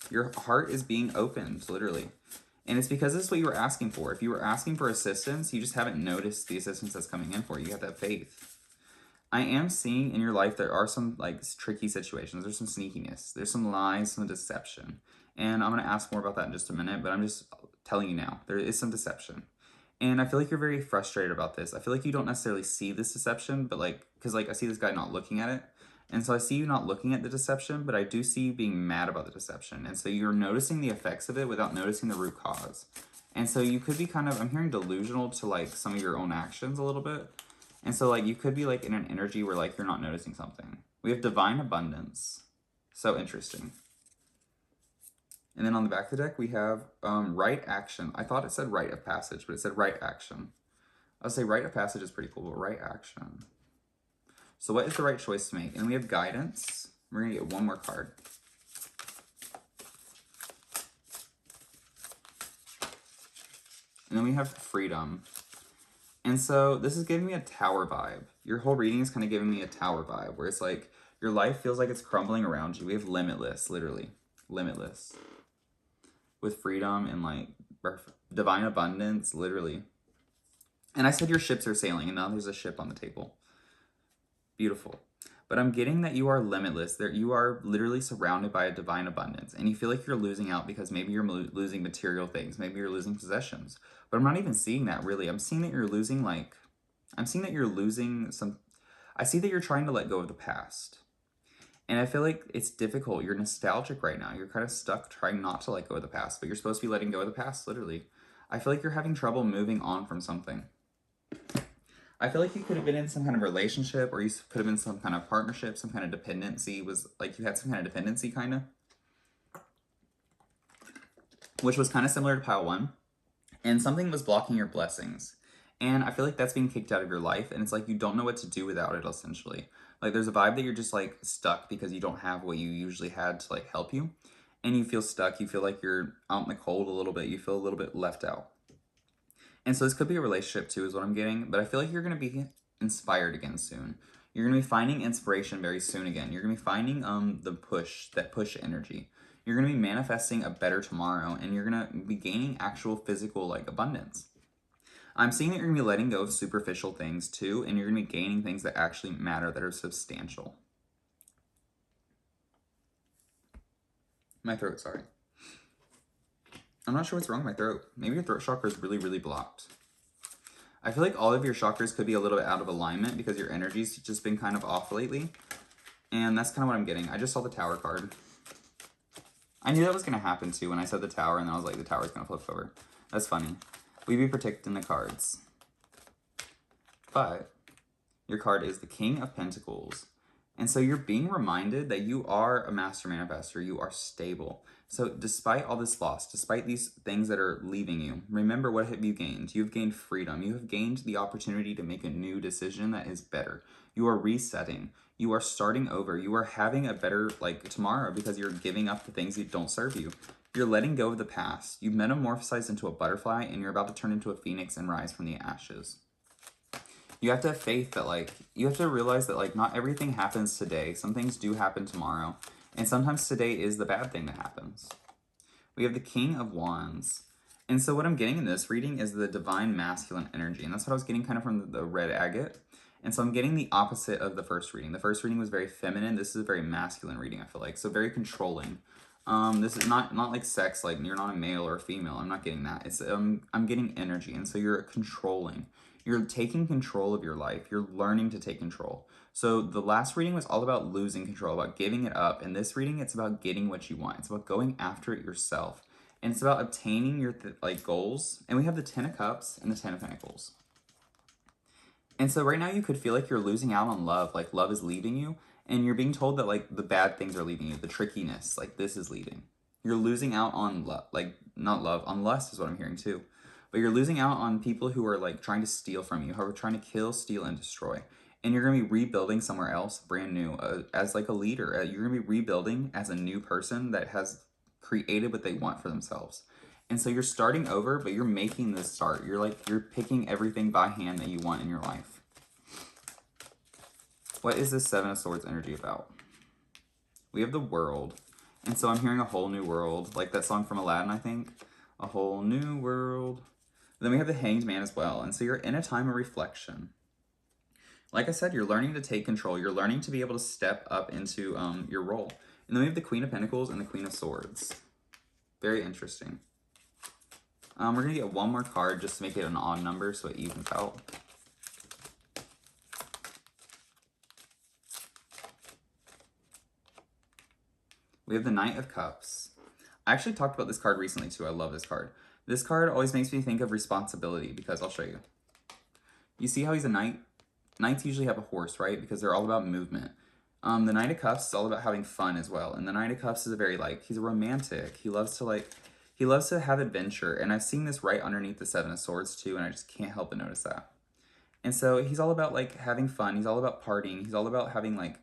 Your heart is being opened, literally. And it's because this is what you were asking for. If you were asking for assistance, you just haven't noticed the assistance that's coming in for you. You have that faith. I am seeing in your life there are some like tricky situations. There's some sneakiness. There's some lies, some deception. And I'm going to ask more about that in just a minute, but I'm just telling you now. There is some deception. And I feel like you're very frustrated about this. I feel like you don't necessarily see this deception, but like, because like I see this guy not looking at it. And so I see you not looking at the deception, but I do see you being mad about the deception. And so you're noticing the effects of it without noticing the root cause. And so you could be kind of, I'm hearing delusional to like some of your own actions a little bit. And so like you could be like in an energy where like you're not noticing something. We have divine abundance. So interesting. And then on the back of the deck, we have right action. I thought it said rite of passage, but it said right action. I would say rite of passage is pretty cool, but right action. So what is the right choice to make? And we have guidance. We're going to get one more card. And then we have freedom. And so this is giving me a tower vibe. Your whole reading is kind of giving me a tower vibe, where it's like your life feels like it's crumbling around you. We have limitless, literally. Limitless. With freedom and like divine abundance, literally. And I said your ships are sailing, and now there's a ship on the table. Beautiful. But I'm getting that you are limitless. There, you are literally surrounded by a divine abundance, and you feel like you're losing out because maybe you're losing material things, maybe you're losing possessions. But I'm not even seeing that really. I'm seeing that you're losing some. I see that you're trying to let go of the past. And I feel like it's difficult. You're nostalgic right now. You're kind of stuck trying not to let go of the past, but you're supposed to be letting go of the past, literally. I feel like you're having trouble moving on from something. I feel like you could have been in some kind of relationship, or you could have been in some kind of partnership, some kind of dependency. Was like you had some kind of dependency, kind of. Which was kind of similar to pile 1. And something was blocking your blessings. And I feel like that's being kicked out of your life, and it's like you don't know what to do without it, essentially. Like there's a vibe that you're just like stuck because you don't have what you usually had to like help you. And you feel stuck, you feel like you're out in the cold a little bit, you feel a little bit left out. And so this could be a relationship too, is what I'm getting. But I feel like you're going to be inspired again soon. You're going to be finding inspiration very soon again. You're going to be finding that push energy. You're going to be manifesting a better tomorrow, and you're going to be gaining actual physical like abundance. I'm seeing that you're going to be letting go of superficial things too, and you're going to be gaining things that actually matter, that are substantial. My throat, sorry. I'm not sure what's wrong with my throat. Maybe your throat chakra is really, really blocked. I feel like all of your chakras could be a little bit out of alignment because your energy's just been kind of off lately. And that's kind of what I'm getting. I just saw the Tower card. I knew that was going to happen too when I said the Tower, and then I was like, the Tower's going to flip over. That's funny. We be protecting the cards. But your card is the King of Pentacles. And so you're being reminded that you are a master manifestor. You are stable. So despite all this loss, despite these things that are leaving you, remember, what have you gained? You've gained freedom. You have gained the opportunity to make a new decision that is better. You are resetting. You are starting over. You are having a better like tomorrow because you're giving up the things that don't serve you. You're letting go of the past. You've metamorphosized into a butterfly, and you're about to turn into a phoenix and rise from the ashes. You have to have faith that like, you have to realize that like not everything happens today. Some things do happen tomorrow. And sometimes today is the bad thing that happens. We have the King of Wands. And so what I'm getting in this reading is the divine masculine energy. And that's what I was getting kind of from the red agate. And so I'm getting the opposite of the first reading. The first reading was very feminine. This is a very masculine reading, I feel like. So very controlling. This is not like sex, like you're not a male or a female. I'm not getting that. It's I'm getting energy. And so you're controlling. You're taking control of your life. You're learning to take control. So the last reading was all about losing control, about giving it up. In this reading, it's about getting what you want. It's about going after it yourself. And it's about obtaining your goals. And we have the 10 of Cups and the 10 of Pentacles. And so right now you could feel like you're losing out on love. Like love is leaving you. And you're being told that like the bad things are leaving you. The trickiness, like this is leaving. You're losing out on love, like not love, on lust is what I'm hearing too. But you're losing out on people who are like trying to steal from you, who are trying to kill, steal, and destroy. And you're going to be rebuilding somewhere else, brand new, as like a leader. You're going to be rebuilding as a new person that has created what they want for themselves. And so you're starting over, but you're making this start. You're picking everything by hand that you want in your life. What is this Seven of Swords energy about? We have the World. And so I'm hearing a whole new world, like that song from Aladdin, I think. A whole new world. Then we have the Hanged Man as well. And so you're in a time of reflection. Like I said, you're learning to take control. You're learning to be able to step up into your role. And then we have the Queen of Pentacles and the Queen of Swords. Very interesting. We're going to get one more card just to make it an odd number so it evens out. We have the Knight of Cups. I actually talked about this card recently too. I love this card. This card always makes me think of responsibility because I'll show you. You see how he's a knight? Knights usually have a horse, right? Because they're all about movement. The Knight of Cups is all about having fun as well. And the Knight of Cups is a very, he's a romantic. He loves to have adventure. And I've seen this right underneath the Seven of Swords too, and I just can't help but notice that. And so he's all about, having fun. He's all about partying. He's all about having,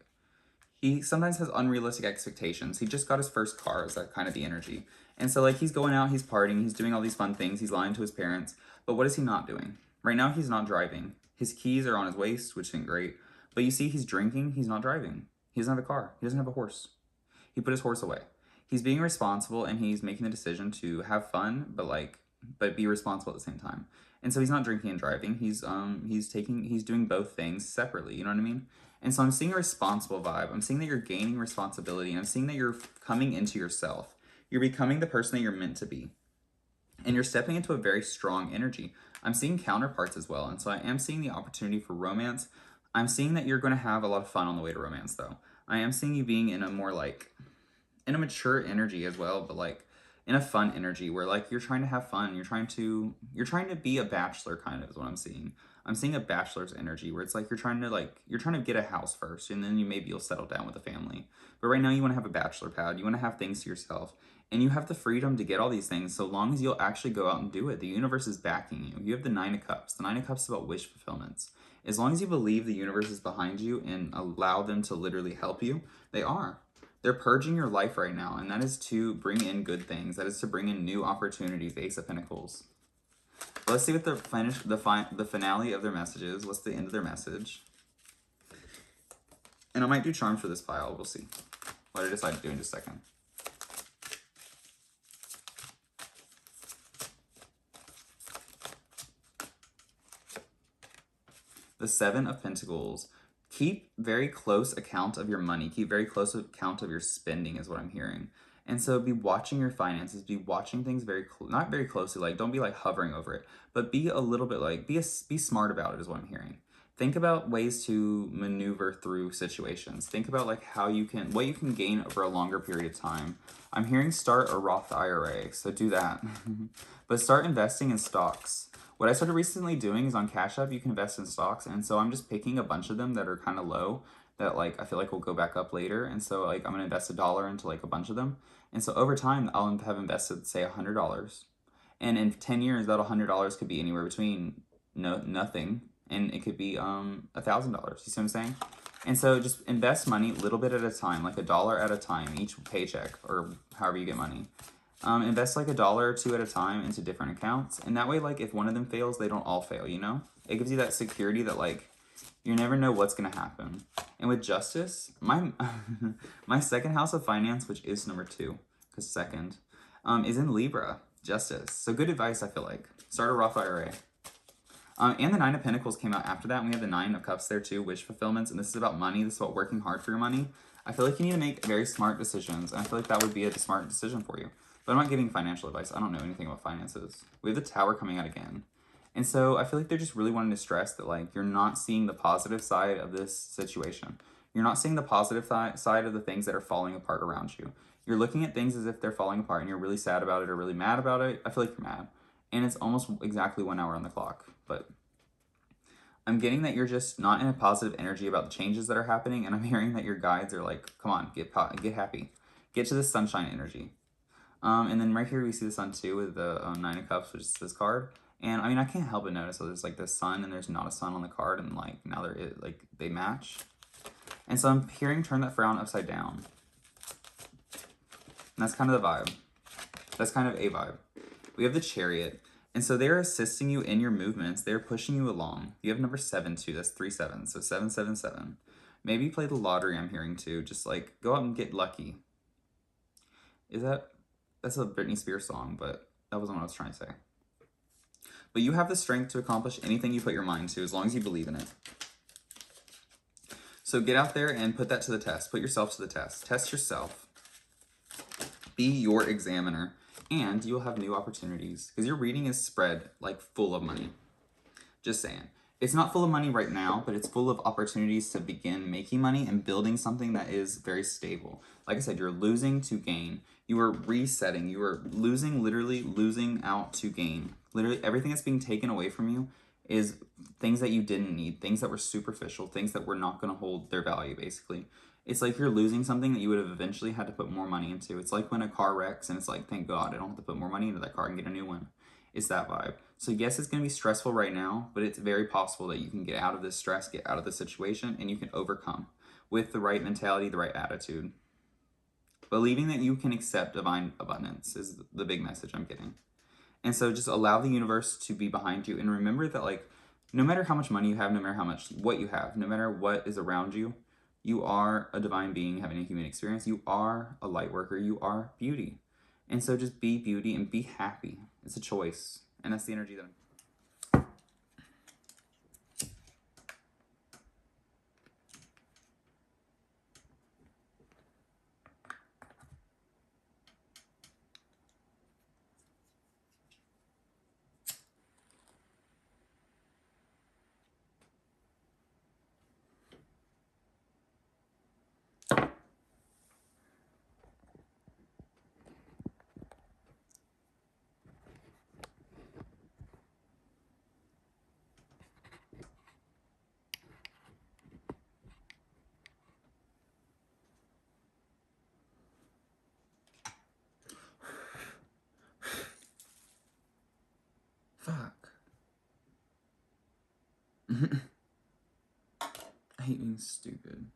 he sometimes has unrealistic expectations. He just got his first car, is that kind of the energy. And so, he's going out, he's partying, he's doing all these fun things, he's lying to his parents. But what is he not doing? Right now, he's not driving. His keys are on his waist, which isn't great. But you see, he's drinking, he's not driving. He doesn't have a car. He doesn't have a horse. He put his horse away. He's being responsible, and he's making the decision to have fun, but be responsible at the same time. And so he's not drinking and driving. He's doing both things separately. You know what I mean? And so I'm seeing a responsible vibe. I'm seeing that you're gaining responsibility, and I'm seeing that you're coming into yourself. You're becoming the person that you're meant to be. And you're stepping into a very strong energy. I'm seeing counterparts as well. And so I am seeing the opportunity for romance. I'm seeing that you're going to have a lot of fun on the way to romance, though. I am seeing you being in a more, in a mature energy as well, but, in a fun energy where, you're trying to have fun. You're trying to be a bachelor, kind of, is what I'm seeing. I'm seeing a bachelor's energy where it's you're trying to get a house first, and then you'll settle down with a family. But right now you want to have a bachelor pad. You want to have things to yourself. And you have the freedom to get all these things so long as you'll actually go out and do it. The universe is backing you. You have the Nine of Cups. The Nine of Cups is about wish fulfillments. As long as you believe the universe is behind you and allow them to literally help you, they are. They're purging your life right now, and that is to bring in good things. That is to bring in new opportunities, the Ace of Pentacles. But let's see what the finale of their message is. What's the end of their message? And I might do charms for this pile. We'll see what I decide to do in just a second. The Seven of Pentacles. Keep very close account of your money. Keep very close account of your spending is what I'm hearing. And so be watching your finances. Be watching things not very closely. Don't be hovering over it. But be a little bit be smart about it is what I'm hearing. Think about ways to maneuver through situations. Think about what you can gain over a longer period of time. I'm hearing start a Roth IRA, so do that. But start investing in stocks. What I started recently doing is on Cash App, you can invest in stocks. And so I'm just picking a bunch of them that are kind of low that I feel will go back up later. And so I'm going to invest $1 into a bunch of them. And so over time, I'll have invested, say, $100. And in 10 years, that $100 could be anywhere between nothing and it could be $1,000. You see what I'm saying? And so just invest money a little bit at a time, $1 at a time, each paycheck or however you get money. Invest $1 or $2 at a time into different accounts. And that way, if one of them fails, they don't all fail, you know? It gives you that security that, you never know what's going to happen. And with justice, my second house of finance, which is number 2, because second, is in Libra, justice. So good advice, I feel like. Start a Roth IRA. And the Nine of Pentacles came out after that. And we have the Nine of Cups there too, wish fulfillments. And this is about money. This is about working hard for your money. I feel like you need to make very smart decisions. And I feel like that would be a smart decision for you. But I'm not giving financial advice. I don't know anything about finances. We have the Tower coming out again. And so I feel like they're just really wanting to stress that you're not seeing the positive side of this situation. You're not seeing the positive side of the things that are falling apart around you. You're looking at things as if they're falling apart and you're really sad about it or really mad about it. I feel like you're mad. And it's almost exactly 1 hour on the clock. But I'm getting that you're just not in a positive energy about the changes that are happening. And I'm hearing that your guides are come on, get happy. Get to this sunshine energy. And then right here we see the sun too with the Nine of Cups, which is this card. And I can't help but notice that there's the sun and there's not a sun on the card, and now they match. And so I'm hearing turn that frown upside down. And that's kind of the vibe. That's kind of a vibe. We have the Chariot. And so they're assisting you in your movements. They're pushing you along. You have number 7 too. That's 3 7s. So 777. Maybe play the lottery, I'm hearing too. Just go out and get lucky. That's a Britney Spears song, but that wasn't what I was trying to say. But you have the strength to accomplish anything you put your mind to, as long as you believe in it. So get out there and put that to the test. Put yourself to the test. Test yourself. Be your examiner. And you'll have new opportunities because your reading is spread like full of money. Just saying. It's not full of money right now, but it's full of opportunities to begin making money and building something that is very stable. Like I said, you're losing to gain. You are resetting. You are losing, literally losing out to gain. Literally everything that's being taken away from you is things that you didn't need, things that were superficial, things that were not going to hold their value, basically. It's like you're losing something that you would have eventually had to put more money into. It's like when a car wrecks and it's like, thank God, I don't have to put more money into that car and get a new one. It's that vibe. So yes, it's going to be stressful right now, but it's very possible that you can get out of this stress, get out of this situation, and you can overcome with the right mentality, the right attitude. Believing that you can accept divine abundance is the big message I'm getting. And so just allow the universe to be behind you and remember that, like, no matter how much money you have, no matter how much what you have, no matter what is around you, you are a divine being having a human experience. You are a light worker. You are beauty. And so just be beauty and be happy. It's a choice. And that's the energy that I'm... Fuck. I hate being stupid.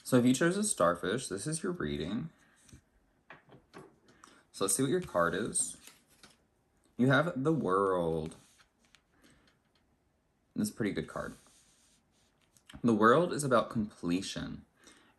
So if you chose a starfish, this is your reading. So let's see what your card is. You have the World. This is a pretty good card. The World is about completion.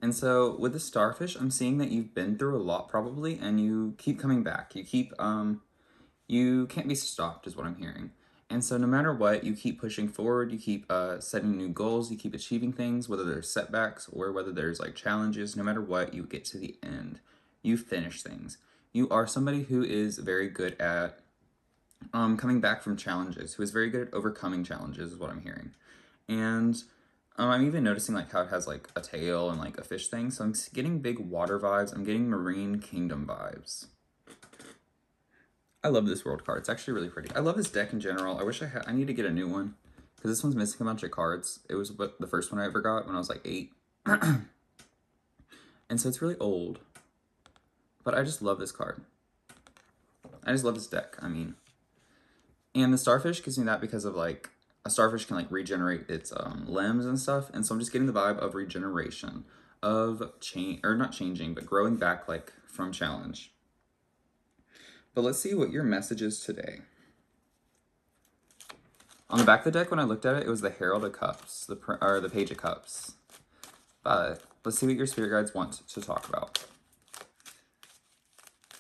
And so with the starfish, I'm seeing that you've been through a lot probably, and you keep coming back. You can't be stopped is what I'm hearing. And so no matter what, you keep pushing forward, you keep setting new goals, you keep achieving things, whether there's setbacks or whether there's like challenges, no matter what, you get to the end. You finish things. You are somebody who is very good at coming back from challenges, who is very good at overcoming challenges is what I'm hearing. And I'm even noticing like how it has like a tail and like a fish thing. So I'm getting big water vibes. I'm getting Marine Kingdom vibes. I love this World card. It's actually really pretty. I love this deck in general. I wish I need to get a new one because this one's missing a bunch of cards. It was the first one I ever got when I was like 8. And so it's really old. But I just love this card. I just love this deck. I mean, and the starfish gives me that because of like a starfish can like regenerate its limbs and stuff. And so I'm just getting the vibe of regeneration, of change, or not changing, but growing back like from challenge. But let's see what your message is today. On the back of the deck, when I looked at it, it was the Herald of Cups, the Page of Cups. But let's see what your spirit guides want to talk about.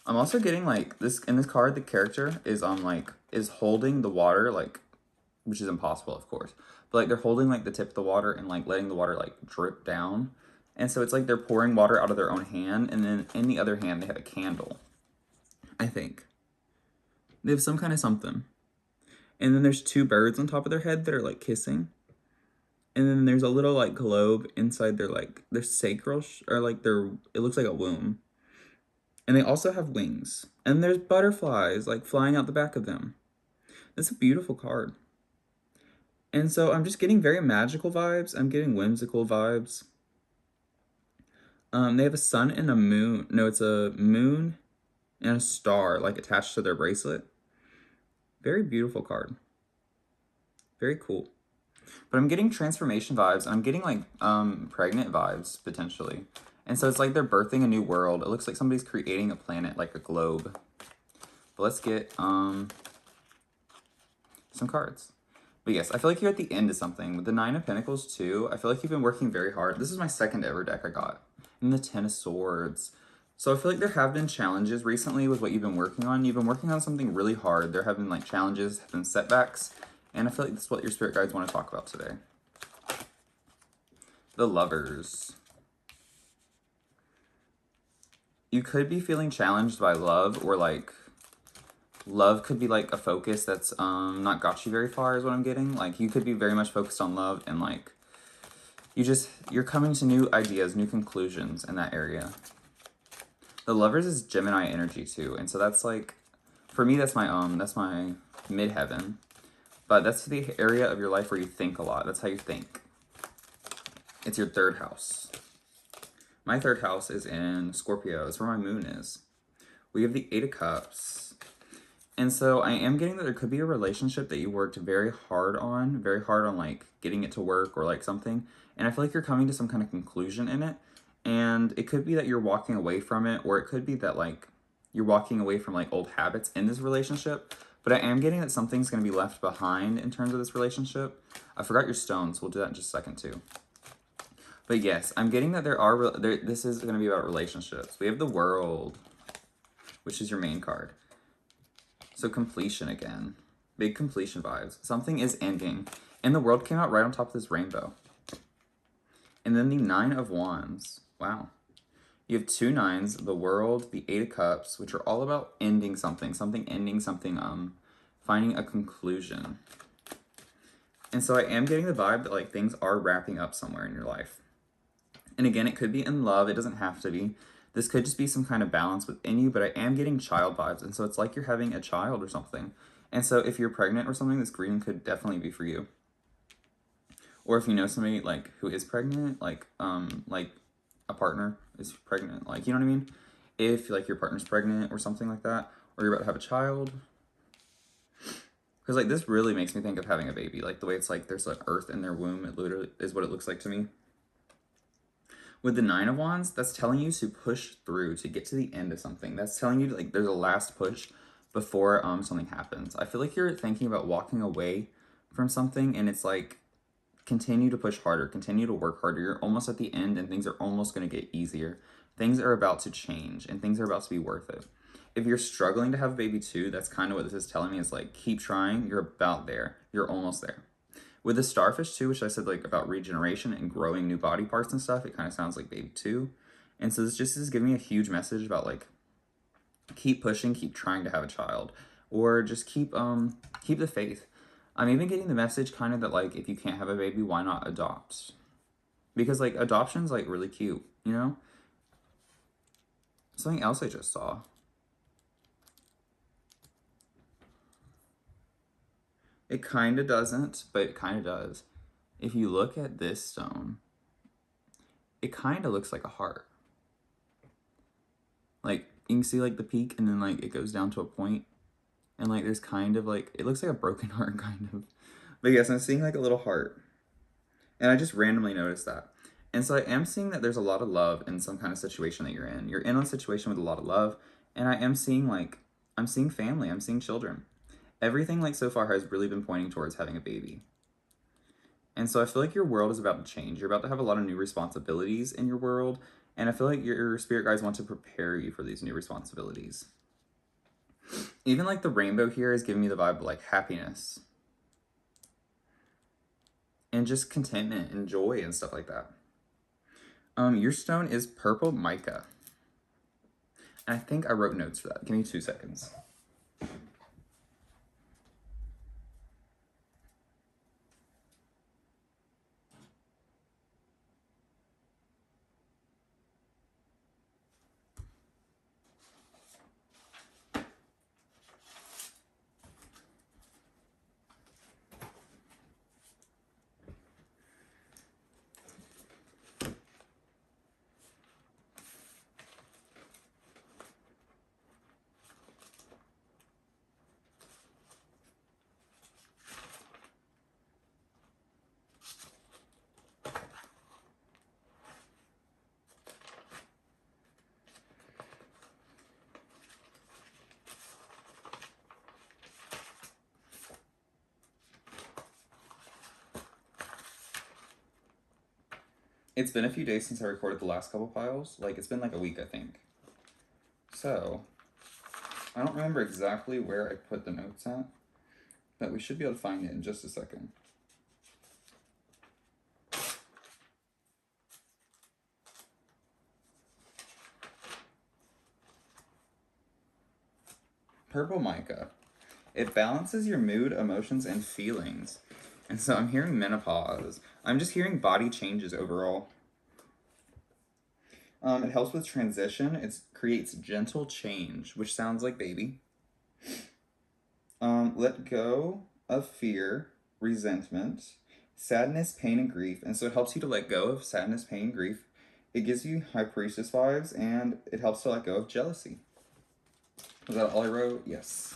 I'm also getting like this in this card. The character is is holding the water, like, which is impossible, of course. But like they're holding like the tip of the water and like letting the water like drip down. And so it's like they're pouring water out of their own hand, and then in the other hand they have a candle. I think. They have some kind of something. And then there's 2 birds on top of their head that are like kissing. And then there's a little like globe inside their sacral, or like it looks like a womb. And they also have wings. And there's butterflies like flying out the back of them. That's a beautiful card. And so I'm just getting very magical vibes. I'm getting whimsical vibes. They have a sun and a moon. No, it's a moon and a star like attached to their bracelet. Very beautiful card. Very cool. But I'm getting transformation vibes. I'm getting like pregnant vibes potentially. And so it's like they're birthing a new world. It looks like somebody's creating a planet, like a globe. But let's get some cards. But yes, I feel like you're at the end of something. With the Nine of Pentacles too, I feel like you've been working very hard. This is my second ever deck I got. And the Ten of Swords. So I feel like there have been challenges recently with what you've been working on. You've been working on something really hard. There have been like challenges, have been setbacks. And I feel like this is what your spirit guides want to talk about today. The Lovers. You could be feeling challenged by love, or like love could be like a focus that's not got you very far is what I'm getting. Like you could be very much focused on love, and like you're coming to new ideas, new conclusions in that area. The Lovers is Gemini energy too, and so that's like, for me that's my midheaven, but that's the area of your life where you think a lot. That's how you think. It's your third house. My third house is in Scorpio. It's where my moon is. We have the Eight of Cups. And so I am getting that there could be a relationship that you worked very hard on like getting it to work or like something. And I feel like you're coming to some kind of conclusion in it. And it could be that you're walking away from it, or it could be that like you're walking away from like old habits in this relationship. But I am getting that something's going to be left behind in terms of this relationship. I forgot your stones. We'll do that in just a second too. But yes, I'm getting that this is going to be about relationships. We have the World, which is your main card. So completion again. Big completion vibes. Something is ending. And the World came out right on top of this rainbow. And then the Nine of Wands. Wow. You have two nines, the World, the Eight of Cups, which are all about ending something. Finding a conclusion. And so I am getting the vibe that like things are wrapping up somewhere in your life. And again, it could be in love. It doesn't have to be. This could just be some kind of balance within you, but I am getting child vibes. And so it's like you're having a child or something. And so if you're pregnant or something, this reading could definitely be for you. Or if you know somebody like who is pregnant, like a partner is pregnant, like, you know what I mean? If like your partner's pregnant or something like that, or you're about to have a child. Because like this really makes me think of having a baby. Like the way it's like there's like earth in their womb, it literally is what it looks like to me. With the Nine of Wands, that's telling you to push through, to get to the end of something. That's telling you like there's a last push before something happens. I feel like you're thinking about walking away from something, and it's like continue to push harder, continue to work harder. You're almost at the end, and things are almost going to get easier. Things are about to change, and things are about to be worth it. If you're struggling to have a baby too, that's kind of what this is telling me, is like keep trying. You're about there. You're almost there. With the Starfish too, which I said like about regeneration and growing new body parts and stuff, it kind of sounds like baby too. And so this just is giving me a huge message about like keep pushing, keep trying to have a child, or just keep the faith. I'm even getting the message kind of that like if you can't have a baby, why not adopt? Because like adoption's like really cute, you know? Something else I just saw. It kind of doesn't, but it kind of does. If you look at this stone, it kind of looks like a heart. Like, you can see, like, the peak, and then, like, it goes down to a point, and, like, there's kind of, like, it looks like a broken heart, kind of. But, yes, I'm seeing, like, a little heart. And I just randomly noticed that. And so I am seeing that there's a lot of love in some kind of situation that you're in. You're in a situation with a lot of love, and I am seeing, like, I'm seeing family, I'm seeing children. Everything, like, so far has really been pointing towards having a baby. And so I feel like your world is about to change. You're about to have a lot of new responsibilities in your world. And I feel like your spirit guides want to prepare you for these new responsibilities. Even like the rainbow here is giving me the vibe of like happiness. And just contentment and joy and stuff like that. Your stone is purple mica. And I think I wrote notes for that. Give me 2 seconds. It's been a few days since I recorded the last couple piles. Like, it's been like a week, I think. So, I don't remember exactly where I put the notes at, but we should be able to find it in just a second. Purple mica. It balances your mood, emotions, and feelings. And so I'm hearing menopause. I'm just hearing body changes overall. It helps with transition. It creates gentle change, which sounds like baby. Let go of fear, resentment, sadness, pain, and grief. And so it helps you to let go of sadness, pain, and grief. It gives you High Priestess vibes, and it helps to let go of jealousy. Was that all I wrote? Yes.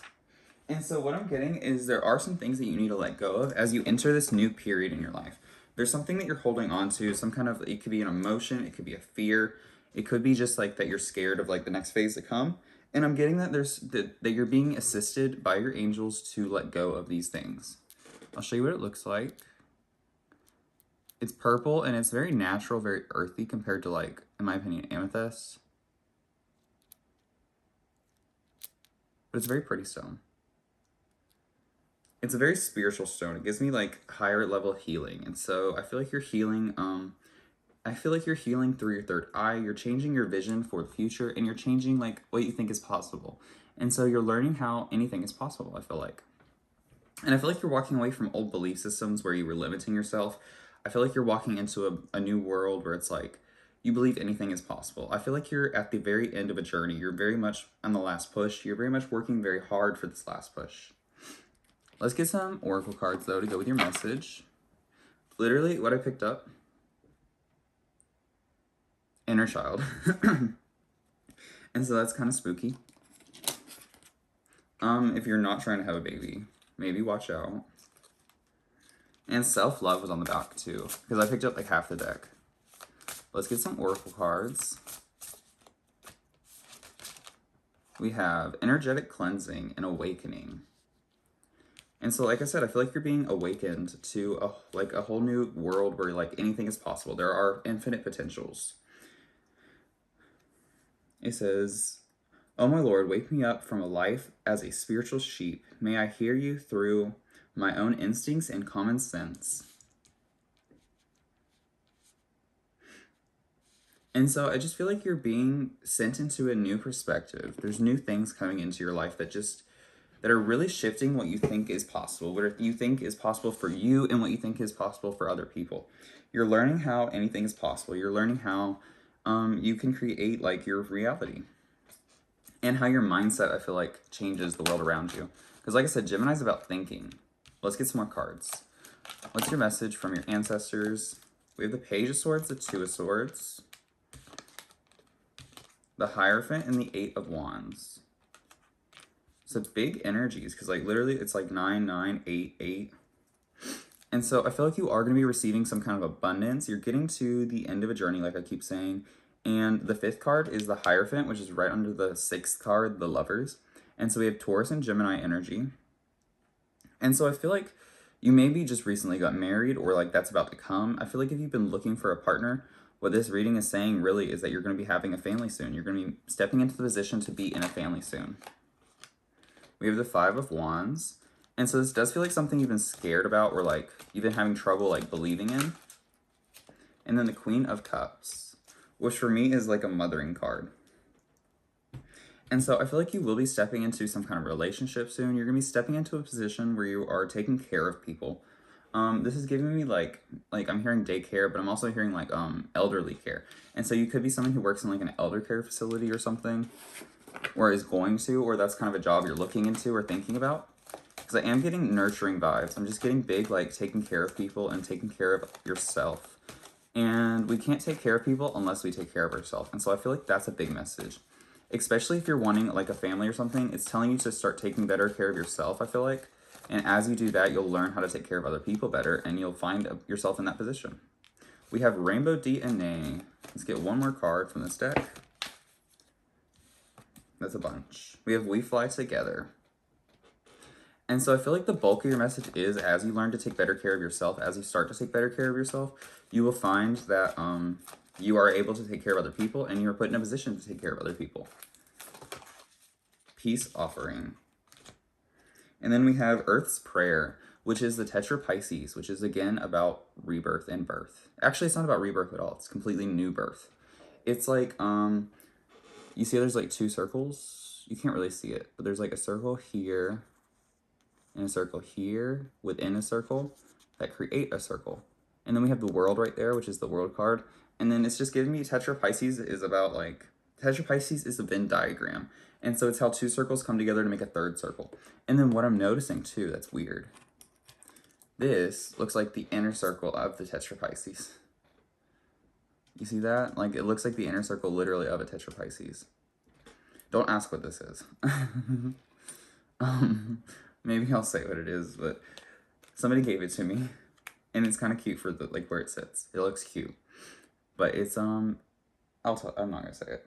And so what I'm getting is there are some things that you need to let go of as you enter this new period in your life. There's something that you're holding on to, some kind of, it could be an emotion, it could be a fear, it could be just like that you're scared of like the next phase to come. And I'm getting that that you're being assisted by your angels to let go of these things. I'll show you what it looks like. It's purple and it's very natural, very earthy compared to, like, in my opinion, amethyst. But it's a very pretty stone. It's a very spiritual stone. It gives me like higher level healing. And so I feel like you're healing, through your third eye. You're changing your vision for the future, and you're changing like what you think is possible. And so you're learning how anything is possible, I feel like. And I feel like you're walking away from old belief systems where you were limiting yourself. I feel like you're walking into a new world where it's like you believe anything is possible. I feel like you're at the very end of a journey. You're very much on the last push. You're very much working very hard for this last push. Let's get some oracle cards, though, to go with your message. Literally, what I picked up, inner child. And so that's kind of spooky. If you're not trying to have a baby, maybe watch out. And self-love was on the back, too, because I picked up like half the deck. Let's get some oracle cards. We have energetic cleansing and awakening. And so, like I said, I feel like you're being awakened to a whole new world where like anything is possible. There are infinite potentials. It says, "Oh my Lord, wake me up from a life as a spiritual sheep. May I hear you through my own instincts and common sense." And so I just feel like you're being sent into a new perspective. There's new things coming into your life that are really shifting what you think is possible, what you think is possible for you and what you think is possible for other people. You're learning how anything is possible. You're learning how you can create like your reality, and how your mindset, I feel like, changes the world around you. Because like I said, Gemini's about thinking. Let's get some more cards. What's your message from your ancestors? We have the Page of Swords, the Two of Swords, the Hierophant, and the Eight of Wands. So big energies, because like literally it's like 9, 9, 8, 8. And so I feel like you are going to be receiving some kind of abundance. You're getting to the end of a journey, like I keep saying. And the 5th card is the Hierophant, which is right under the 6th card, the Lovers. And so we have Taurus and Gemini energy. And so I feel like you maybe just recently got married, or like that's about to come. I feel like if you've been looking for a partner, what this reading is saying really is that you're going to be having a family soon. You're going to be stepping into the position to be in a family soon. We have the 5 of Wands. And so this does feel like something you've been scared about, or like you've been having trouble like believing in. And then the Queen of Cups, which for me is like a mothering card. And so I feel like you will be stepping into some kind of relationship soon. You're going to be stepping into a position where you are taking care of people. This is giving me like I'm hearing daycare, but I'm also hearing like elderly care. And so you could be someone who works in like an elder care facility or something, or is going to, or that's kind of a job you're looking into or thinking about. Because I am getting nurturing vibes. I'm just getting big, like taking care of people and taking care of yourself. And we can't take care of people unless we take care of ourselves. And so I feel like that's a big message. Especially if you're wanting like a family or something, it's telling you to start taking better care of yourself, I feel like. And as you do that, you'll learn how to take care of other people better, and you'll find yourself in that position. We have Rainbow DNA. Let's get one more card from this deck. That's a bunch. We have We Fly Together. And so I feel like the bulk of your message is, as you learn to take better care of yourself, as you start to take better care of yourself, you will find that you are able to take care of other people, and you are put in a position to take care of other people. Peace offering. And then we have Earth's Prayer, which is the Tetra Pisces, which is again about rebirth and birth. Actually, it's not about rebirth at all. It's completely new birth. It's like, you see there's like two circles. You can't really see it, but there's like a circle here and a circle here within a circle that create a circle. And then we have the world right there, which is the world card. And then it's just giving me Tetra Pisces is about like, Tetra Pisces is a Venn diagram. And so it's how two circles come together to make a third circle. And then what I'm noticing too, that's weird. This looks like the inner circle of the Tetra Pisces. You see that? Like, it looks like the inner circle literally of a Tetra Pisces. Don't ask what this is. Maybe I'll say what it is, but somebody gave it to me. And it's kind of cute for the, like, where it sits. It looks cute. But it's, I'm not going to say it.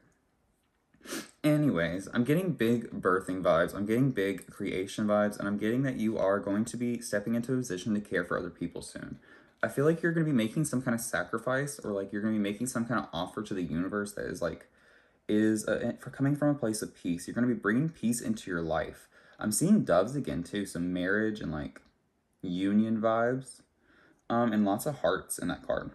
Anyways, I'm getting big birthing vibes. I'm getting big creation vibes. And I'm getting that you are going to be stepping into a position to care for other people soon. I feel like you're going to be making some kind of sacrifice, or like you're going to be making some kind of offer to the universe that is like, for coming from a place of peace. You're going to be bringing peace into your life. I'm seeing doves again too, some marriage and like union vibes, and lots of hearts in that card.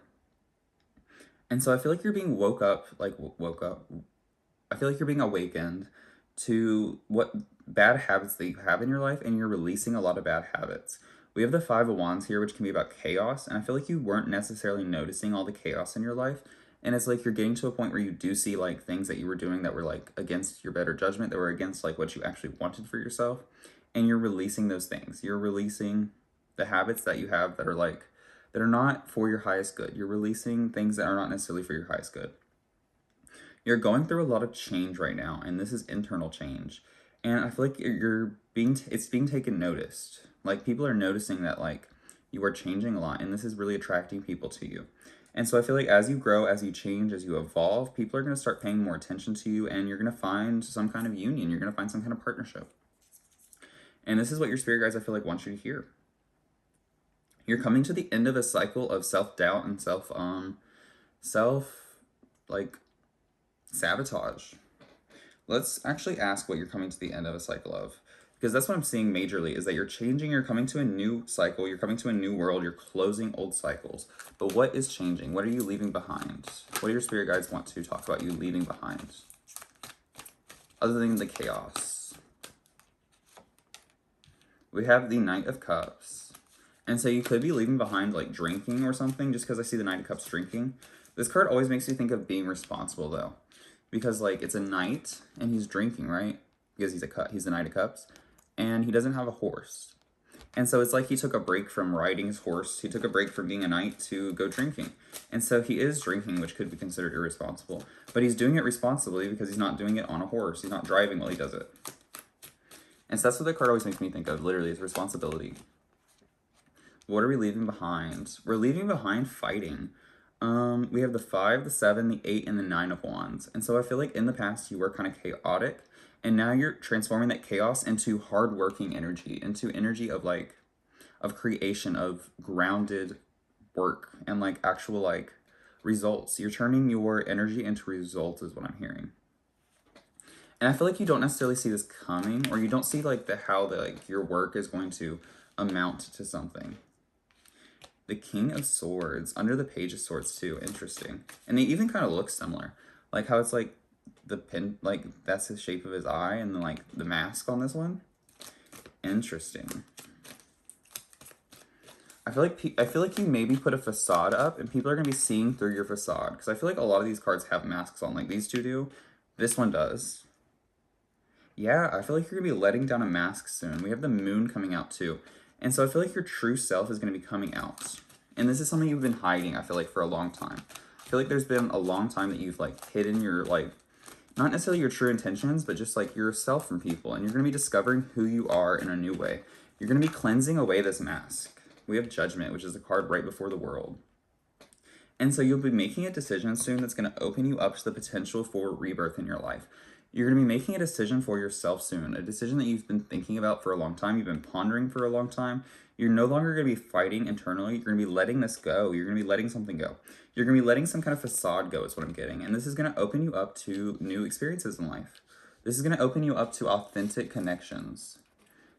And so I feel like you're being woke up. I feel like you're being awakened to what bad habits that you have in your life, and you're releasing a lot of bad habits. We have the Five of Wands here, which can be about chaos, and I feel like you weren't necessarily noticing all the chaos in your life. And it's like you're getting to a point where you do see like things that you were doing that were like against your better judgment, that were against like what you actually wanted for yourself. And you're releasing those things. You're releasing the habits that you have that are like, that are not for your highest good. You're releasing things that are not necessarily for your highest good. You're going through a lot of change right now, and this is internal change. And I feel like it's being taken noticed. Like, people are noticing that like you are changing a lot, and this is really attracting people to you. And so I feel like as you grow, as you change, as you evolve, people are going to start paying more attention to you, and you're going to find some kind of union. You're going to find some kind of partnership. And this is what your spirit guides, I feel like, want you to hear. You're coming to the end of a cycle of self-doubt and sabotage. Let's actually ask what you're coming to the end of a cycle of. Because that's what I'm seeing majorly, is that you're changing, you're coming to a new cycle, you're coming to a new world, you're closing old cycles. But what is changing? What are you leaving behind? What do your spirit guides want to talk about you leaving behind? Other than the chaos. We have the Knight of Cups. And so you could be leaving behind like drinking or something, just because I see the Knight of Cups drinking. This card always makes you think of being responsible though. Because like it's a knight and he's drinking, right? Because he's the Knight of Cups. And he doesn't have a horse. And so it's like he took a break from riding his horse. He took a break from being a knight to go drinking. And so he is drinking, which could be considered irresponsible. But he's doing it responsibly because he's not doing it on a horse. He's not driving while he does it. And so that's what the card always makes me think of, literally, is responsibility. What are we leaving behind? We're leaving behind fighting. We have the 5, the 7, the 8, and the 9 of Wands. And so I feel like in the past you were kind of chaotic. And now you're transforming that chaos into hardworking energy, into energy of like, of creation, of grounded work, and like actual like results. You're turning your energy into results is what I'm hearing. And I feel like you don't necessarily see this coming, or you don't see like how your work is going to amount to something. The King of Swords, under the Page of Swords too, interesting. And they even kind of look similar. Like how it's like, the pin, like that's the shape of his eye, and then like the mask on this one. Interesting. I feel like you maybe put a facade up, and people are gonna be seeing through your facade, because I feel like a lot of these cards have masks on, like these two do. This one does. Yeah, I feel like you're gonna be letting down a mask soon. We have the Moon coming out too, and so I feel like your true self is gonna be coming out, and this is something you've been hiding. I feel like for a long time. I feel like there's been a long time that you've like hidden your like, not necessarily your true intentions, but just like yourself from people. And you're going to be discovering who you are in a new way. You're going to be cleansing away this mask. We have Judgment, which is the card right before the World. And so you'll be making a decision soon that's going to open you up to the potential for rebirth in your life. You're going to be making a decision for yourself soon, a decision that you've been thinking about for a long time, you've been pondering for a long time. You're no longer going to be fighting internally. You're going to be letting this go. You're going to be letting something go. You're going to be letting some kind of facade go is what I'm getting. And this is going to open you up to new experiences in life. This is going to open you up to authentic connections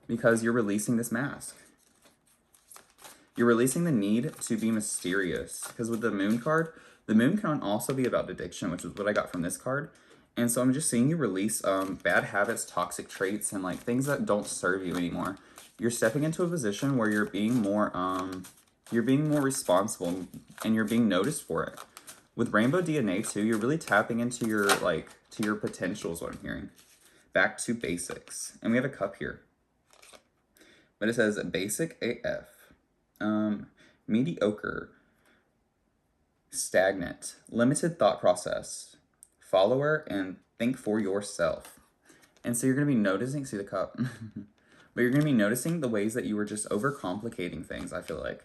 because you're releasing this mask. You're releasing the need to be mysterious because with the moon card, the moon can also be about addiction, which is what I got from this card. And so I'm just seeing you release bad habits, toxic traits, and like things that don't serve you anymore. You're stepping into a position where you're being more responsible and you're being noticed for it. With rainbow DNA too, you're really tapping into your to your potential is what I'm hearing. Back to basics. And we have a cup here. But it says basic AF. Mediocre. Stagnant. Limited thought process. Follower and think for yourself. And so you're going to be noticing, see the cup, but you're going to be noticing the ways that you were just overcomplicating things, I feel like.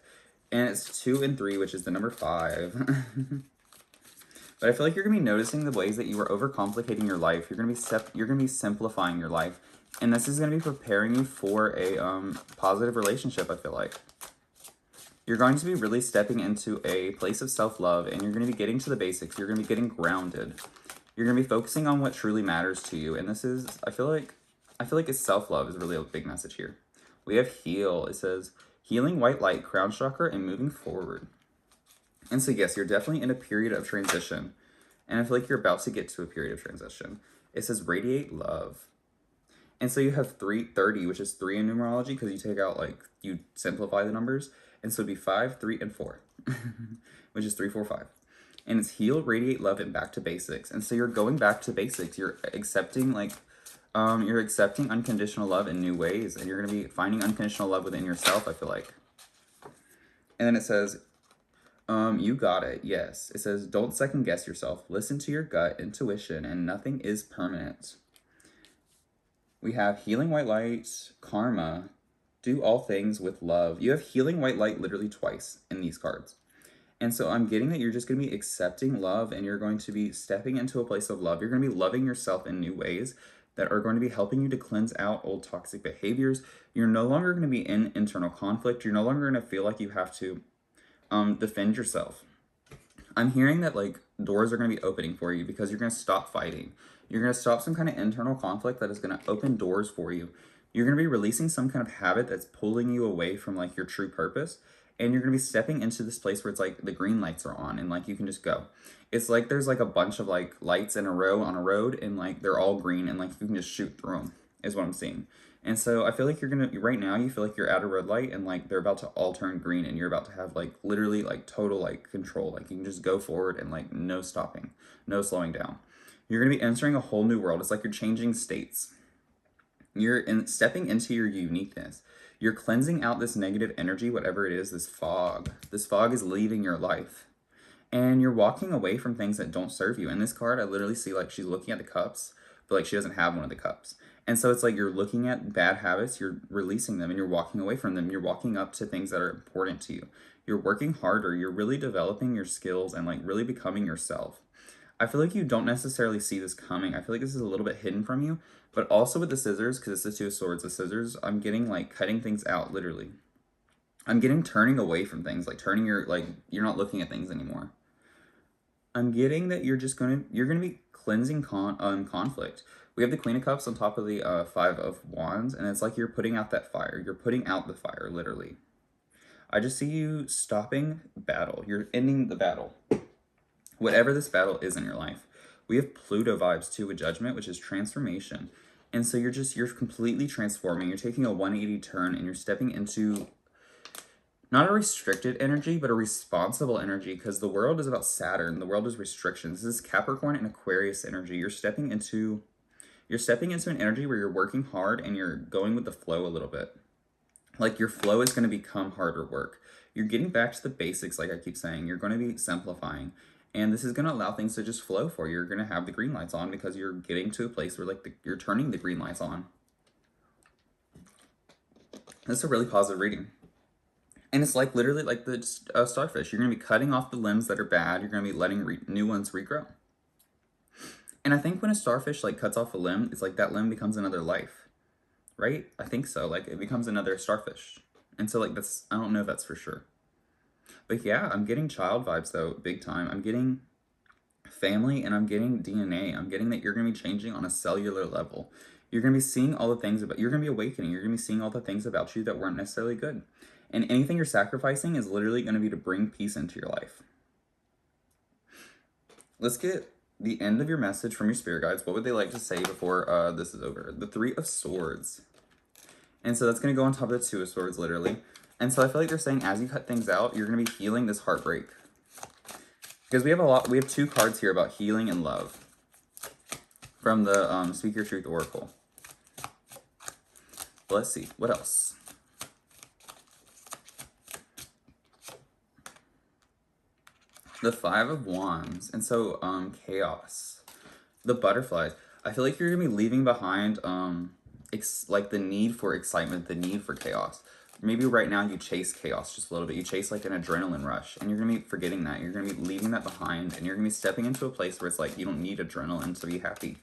And it's 2 and 3, which is the number 5. But I feel like you're going to be noticing the ways that you were overcomplicating your life. You're going to be simplifying your life. And this is going to be preparing you for a positive relationship, I feel like. You're going to be really stepping into a place of self-love, and you're going to be getting to the basics. You're going to be getting grounded. You're going to be focusing on what truly matters to you. And this is, I feel like it's self-love is really a big message here. We have heal. It says, healing white light, crown chakra, and moving forward. And so, yes, you're definitely in a period of transition. And I feel like you're about to get to a period of transition. It says, radiate love. And so you have 30, which is 3 in numerology, because you take out, you simplify the numbers. And so it'd be 5, 3, and 4, which is 3, 4, 5. And it's heal, radiate love, and back to basics. And so you're going back to basics. You're accepting, you're accepting unconditional love in new ways. And you're going to be finding unconditional love within yourself, I feel like. And then it says, you got it, yes. It says, don't second guess yourself. Listen to your gut, intuition, and nothing is permanent. We have healing white light, karma, do all things with love. You have healing white light literally twice in these cards. And so I'm getting that you're just going to be accepting love and you're going to be stepping into a place of love. You're going to be loving yourself in new ways that are going to be helping you to cleanse out old toxic behaviors. You're no longer going to be in internal conflict. You're no longer going to feel like you have to defend yourself. I'm hearing that doors are going to be opening for you because you're going to stop fighting. You're going to stop some kind of internal conflict that is going to open doors for you. You're going to be releasing some kind of habit that's pulling you away from your true purpose. And you're going to be stepping into this place where it's the green lights are on and you can just go. It's there's a bunch of lights in a row on a road and they're all green and you can just shoot through them is what I'm seeing. And so I feel like you're going to, right now you feel like you're at a red light and they're about to all turn green and you're about to have literally total control. You can just go forward and no stopping, no slowing down. You're going to be entering a whole new world. It's you're changing states. You're stepping into your uniqueness. You're cleansing out this negative energy, whatever it is, this fog. This fog is leaving your life. And you're walking away from things that don't serve you. In this card, I literally see she's looking at the cups, but she doesn't have one of the cups. And so it's you're looking at bad habits, you're releasing them, and you're walking away from them. You're walking up to things that are important to you. You're working harder. You're really developing your skills and really becoming yourself. I feel like you don't necessarily see this coming. I feel like this is a little bit hidden from you. But also with the scissors, because it's the 2 of swords, the scissors, I'm getting cutting things out, literally. I'm getting turning away from things, turning your, you're not looking at things anymore. I'm getting that you're going to be cleansing conflict. We have the Queen of Cups on top of the 5 of Wands, and it's you're putting out that fire. You're putting out the fire, literally. I just see you stopping battle. You're ending the battle. Whatever this battle is in your life. We have Pluto vibes too with Judgment, which is transformation. And so you're completely transforming. You're taking a 180 turn and you're stepping into not a restricted energy, but a responsible energy because the world is about Saturn. The world is restrictions. This is Capricorn and Aquarius energy. You're stepping into an energy where you're working hard and you're going with the flow a little bit. Your flow is going to become harder work. You're getting back to the basics, like I keep saying. You're going to be simplifying. And this is going to allow things to just flow for you. You're going to have the green lights on because you're getting to a place where you're turning the green lights on. This is a really positive reading. And it's literally the starfish. You're going to be cutting off the limbs that are bad. You're going to be letting new ones regrow. And I think when a starfish like cuts off a limb, it's like that limb becomes another life, right? I think so. Like it becomes another starfish. And so like that's, I don't know if that's for sure. But yeah, I'm getting child vibes though, big time. I'm getting family and I'm getting DNA. I'm getting that you're going to be changing on a cellular level. You're going to be seeing all the things about, you're going to be awakening. You're going to be seeing all the things about you that weren't necessarily good. And anything you're sacrificing is literally going to be to bring peace into your life. Let's get the end of your message from your spirit guides. What would they like to say before this is over? The Three of Swords. And so that's going to go on top of the Two of Swords, literally. And so I feel like they're saying as you cut things out, you're going to be healing this heartbreak. Because we have two cards here about healing and love from the Speak Your Truth Oracle. Let's see, what else? The Five of Wands, and so chaos. The butterflies. I feel like you're gonna be leaving behind like the need for excitement, the need for chaos. Maybe right now you chase chaos just a little bit. You chase like an adrenaline rush, and you're gonna be forgetting that. You're gonna be leaving that behind, and you're gonna be stepping into a place where it's like you don't need adrenaline to be happy.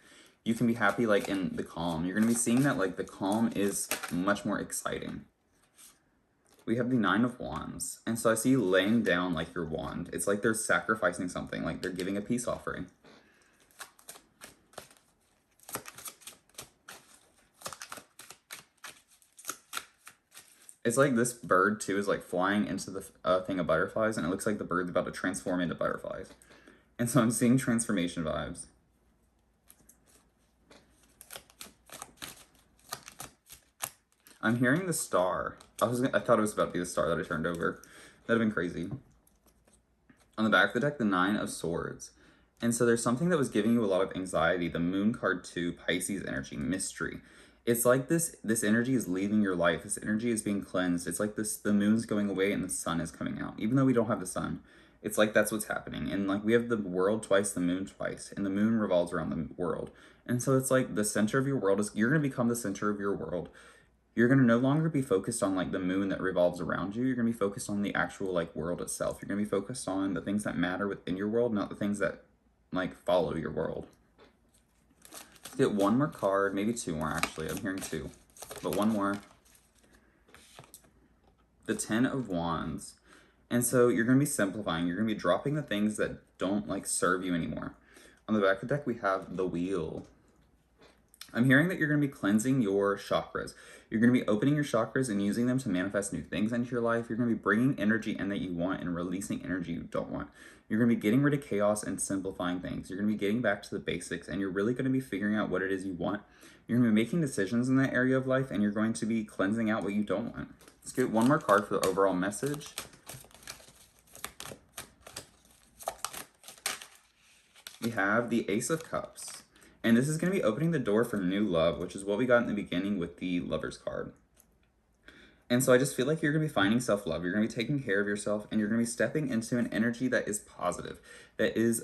You can be happy like in the calm. You're gonna be seeing that like the calm is much more exciting. We have the Nine of Wands, and so I see you laying down like your wand. It's like they're sacrificing something, like they're giving a peace offering. It's like this bird, too, is like flying into the thing of butterflies, and it looks like the bird's about to transform into butterflies. And so I'm seeing transformation vibes. I'm hearing the star. I thought it was about to be the star that I turned over. That'd have been crazy. On the back of the deck, the Nine of Swords. And so there's something that was giving you a lot of anxiety. The Moon card 2, Pisces energy, mystery. It's like this energy is leaving your life. This energy is being cleansed. It's like the moon's going away and the sun is coming out. Even though we don't have the sun, it's like that's what's happening. And like we have the world twice, the moon twice, and the moon revolves around the world. And so it's like the center of your world is, you're going to become the center of your world. You're going to no longer be focused on like the moon that revolves around you. You're going to be focused on the actual like world itself. You're going to be focused on the things that matter within your world, not the things that like follow your world. Let's get one more card, maybe two more actually. I'm hearing two, but one more. The Ten of Wands. And so you're going to be simplifying. You're going to be dropping the things that don't like serve you anymore. On the back of the deck, we have the Wheel. I'm hearing that you're going to be cleansing your chakras. You're going to be opening your chakras and using them to manifest new things into your life. You're going to be bringing energy in that you want and releasing energy you don't want. You're going to be getting rid of chaos and simplifying things. You're going to be getting back to the basics, and you're really going to be figuring out what it is you want. You're going to be making decisions in that area of life, and you're going to be cleansing out what you don't want. Let's get one more card for the overall message. We have the Ace of Cups. And this is going to be opening the door for new love, which is what we got in the beginning with the Lover's card. And so I just feel like you're going to be finding self-love. You're going to be taking care of yourself, and you're going to be stepping into an energy that is positive, that is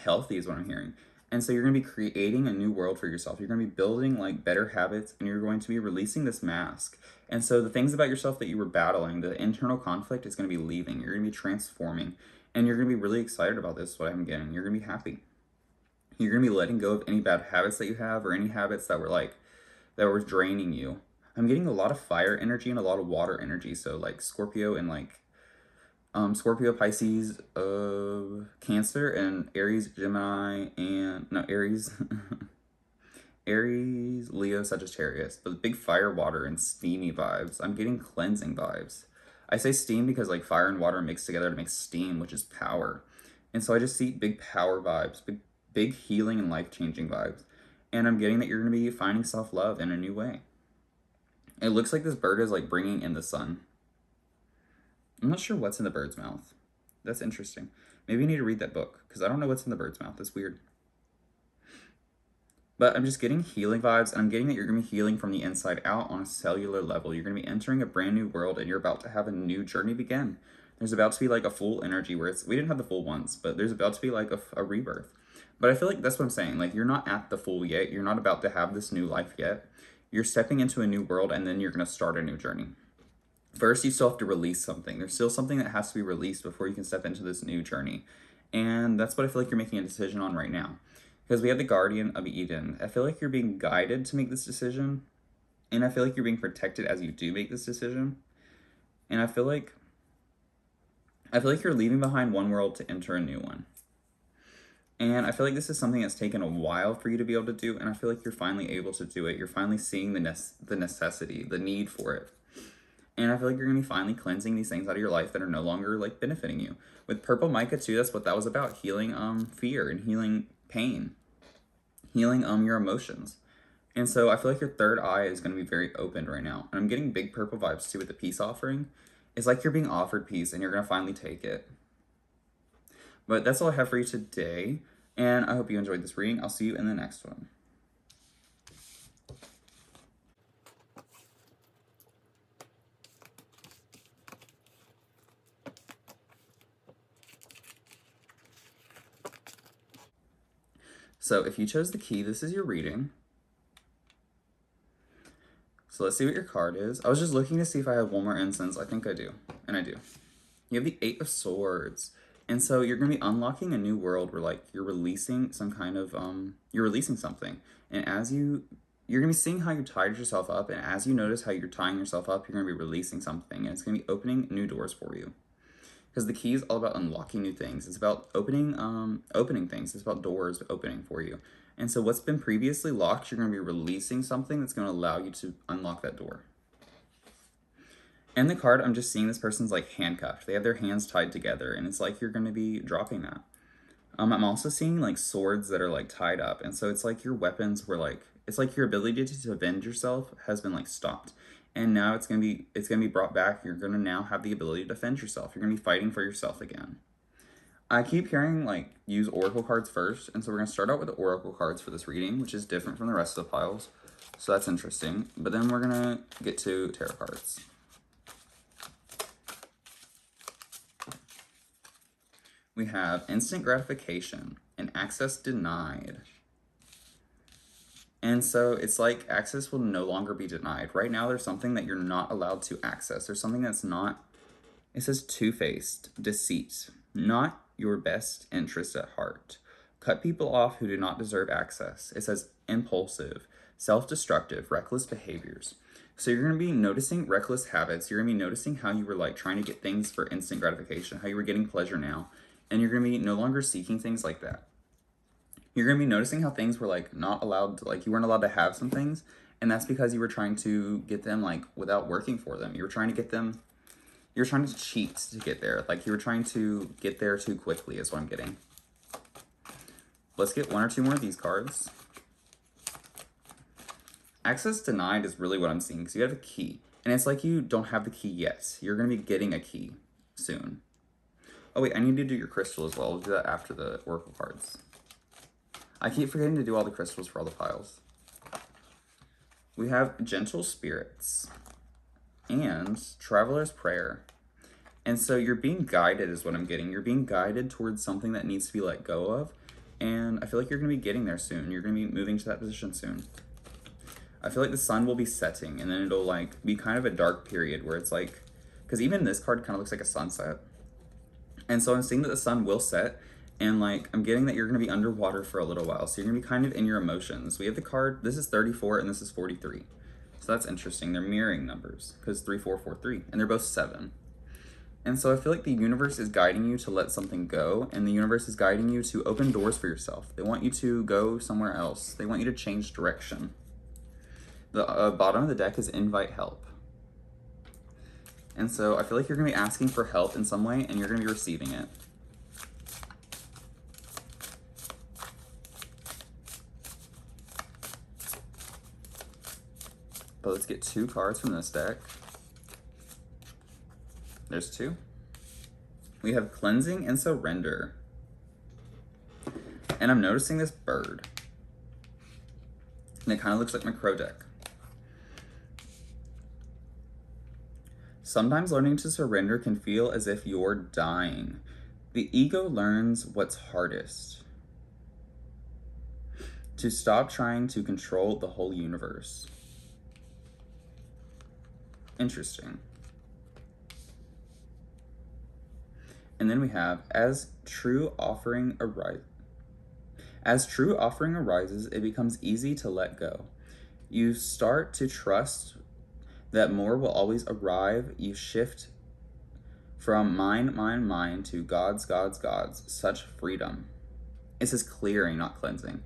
healthy is what I'm hearing. And so you're going to be creating a new world for yourself. You're going to be building like better habits, and you're going to be releasing this mask. And so the things about yourself that you were battling, the internal conflict is going to be leaving. You're going to be transforming, and you're going to be really excited about this, what I'm getting. You're going to be happy. You're going to be letting go of any bad habits that you have, or any habits that were draining you. I'm getting a lot of fire energy and a lot of water energy. So like Scorpio and like Scorpio, Pisces, Cancer, and Aries, Gemini, and no, Aries, Aries, Leo, Sagittarius. But big fire, water, and steamy vibes. I'm getting cleansing vibes. I say steam because like fire and water mixed together to make steam, which is power. And so I just see big power vibes, big healing and life-changing vibes. And I'm getting that you're going to be finding self-love in a new way. It looks like this bird is like bringing in the sun. I'm not sure what's in the bird's mouth. That's interesting. Maybe you need to read that book, because I don't know what's in the bird's mouth. It's weird. But I'm just getting healing vibes, and I'm getting that you're going to be healing from the inside out on a cellular level. You're going to be entering a brand new world, and you're about to have a new journey begin. There's about to be like a full energy where we didn't have the full once, but there's about to be like a rebirth. But I feel like that's what I'm saying. Like, you're not at the full yet. You're not about to have this new life yet. You're stepping into a new world, and then you're going to start a new journey. First, you still have to release something. There's still something that has to be released before you can step into this new journey. And that's what I feel like you're making a decision on right now. Because we have the Guardian of Eden. I feel like you're being guided to make this decision. And I feel like you're being protected as you do make this decision. And I feel like you're leaving behind one world to enter a new one. And I feel like this is something that's taken a while for you to be able to do, and I feel like you're finally able to do it. You're finally seeing the necessity, the need for it. And I feel like you're going to be finally cleansing these things out of your life that are no longer like benefiting you. With Purple Mica too, that's what that was about, healing fear and healing pain, healing your emotions. And so I feel like your third eye is going to be very open right now. And I'm getting big purple vibes too with the peace offering. It's like you're being offered peace and you're going to finally take it. But that's all I have for you today. And I hope you enjoyed this reading. I'll see you in the next one. So if you chose the key, this is your reading. So let's see what your card is. I was just looking to see if I had one more incense. I think I do. And I do. You have the Eight of Swords. And so you're going to be unlocking a new world where like you're releasing some kind of, you're releasing something. And as you're going to be seeing how you tied yourself up. And as you notice how you're tying yourself up, you're going to be releasing something. And it's going to be opening new doors for you. Because the key is all about unlocking new things. It's about opening things. It's about doors opening for you. And so what's been previously locked, you're going to be releasing something that's going to allow you to unlock that door. And the card, I'm just seeing this person's like handcuffed. They have their hands tied together, and it's like you're going to be dropping that. I'm also seeing like swords that are like tied up. And so it's like your weapons were like, it's like your ability to avenge yourself has been like stopped. And now it's gonna be brought back. You're gonna now have the ability to defend yourself. You're gonna be fighting for yourself again. I keep hearing like use oracle cards first, and so we're gonna start out with the oracle cards for this reading, which is different from the rest of the piles. So that's interesting. But then we're gonna get to tarot cards. We have instant gratification and access denied. And so it's like access will no longer be denied. Right now, there's something that you're not allowed to access. There's something that's not, it says two-faced, deceit, not your best interest at heart. Cut people off who do not deserve access. It says impulsive, self-destructive, reckless behaviors. So you're going to be noticing reckless habits. You're going to be noticing how you were like trying to get things for instant gratification, how you were getting pleasure now. And you're going to be no longer seeking things like that. You're going to be noticing how things were like not allowed to, like you weren't allowed to have some things. And that's because you were trying to get them like without working for them. You were trying to get them, you're trying to cheat to get there. Like you were trying to get there too quickly is what I'm getting. Let's get one or two more of these cards. Access denied is really what I'm seeing because you have a key. And it's like you don't have the key yet. You're going to be getting a key soon. Oh wait, I need to do your crystal as well. We'll do that after the oracle cards. I keep forgetting to do all the crystals for all the piles. We have Gentle Spirits and Traveler's Prayer. And so you're being guided is what I'm getting. You're being guided towards something that needs to be let go of. And I feel like you're going to be getting there soon. You're going to be moving to that position soon. I feel like the sun will be setting and then it'll like be kind of a dark period where it's like, because even this card kind of looks like a sunset. And so I'm seeing that the sun will set. And like, I'm getting that you're going to be underwater for a little while. So you're going to be kind of in your emotions. We have the card, this is 34 and this is 43. So that's interesting. They're mirroring numbers because 3, 4, 4, 3. And they're both 7. And so I feel like the universe is guiding you to let something go. And the universe is guiding you to open doors for yourself. They want you to go somewhere else. They want you to change direction. The bottom of the deck is invite help. And so I feel like you're going to be asking for help in some way and you're going to be receiving it. But let's get 2 cards from this deck. There's 2. We have Cleansing and Surrender. And I'm noticing this bird. And it kind of looks like my crow deck. Sometimes learning to surrender can feel as if you're dying. The ego learns what's hardest. To stop trying to control the whole universe. Interesting. And then we have, as true offering As true offering arises, it becomes easy to let go. You start to trust that more will always arrive. You shift from mine to God's, such freedom. It says clearing, not cleansing.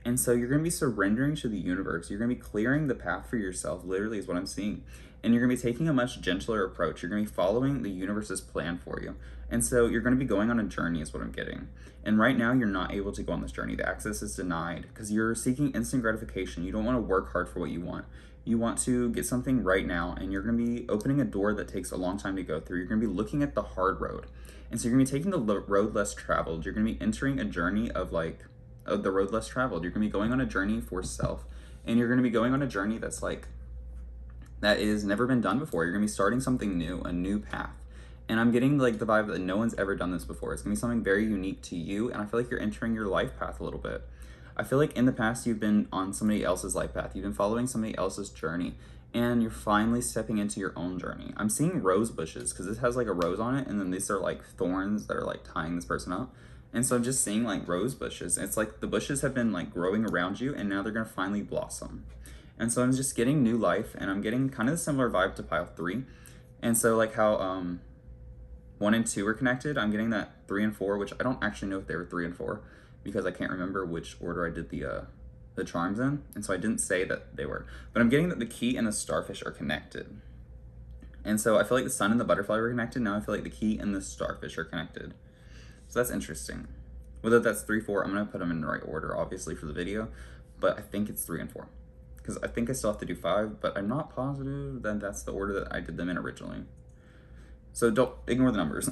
And so you're going to be surrendering to the universe. You're going to be clearing the path for yourself, literally, is what I'm seeing. And you're going to be taking a much gentler approach. You're going to be following the universe's plan for you. And so you're going to be going on a journey, is what I'm getting. And right now, you're not able to go on this journey. The access is denied because you're seeking instant gratification. You don't want to work hard for what you want. You want to get something right now, and you're going to be opening a door that takes a long time to go through. You're going to be looking at the hard road. And so you're going to be taking the road less traveled. You're going to be entering a journey of the road less traveled. You're going to be going on a journey for self. And you're going to be going on a journey that is never been done before. You're going to be starting something new, a new path. And I'm getting the vibe that no one's ever done this before. It's going to be something very unique to you. And I feel like you're entering your life path a little bit. I feel like in the past, you've been on somebody else's life path. You've been following somebody else's journey. And you're finally stepping into your own journey. I'm seeing rose bushes because this has a rose on it. And then these are thorns that are tying this person up. And so I'm just seeing rose bushes. It's the bushes have been growing around you, and now they're going to finally blossom. And so I'm just getting new life, and I'm getting kind of a similar vibe to pile 3. And so how 1 and 2 are connected, I'm getting that 3 and 4, which I don't actually know if they were 3 and 4 because I can't remember which order I did the charms in. And so I didn't say that they were. But I'm getting that the key and the starfish are connected. And so I feel like the sun and the butterfly were connected. Now I feel like the key and the starfish are connected. So that's interesting. Whether that's 3, 4, I'm going to put them in the right order, obviously, for the video. But I think it's 3 and 4. Because I think I still have to do 5, but I'm not positive that that's the order that I did them in originally. So don't ignore the numbers.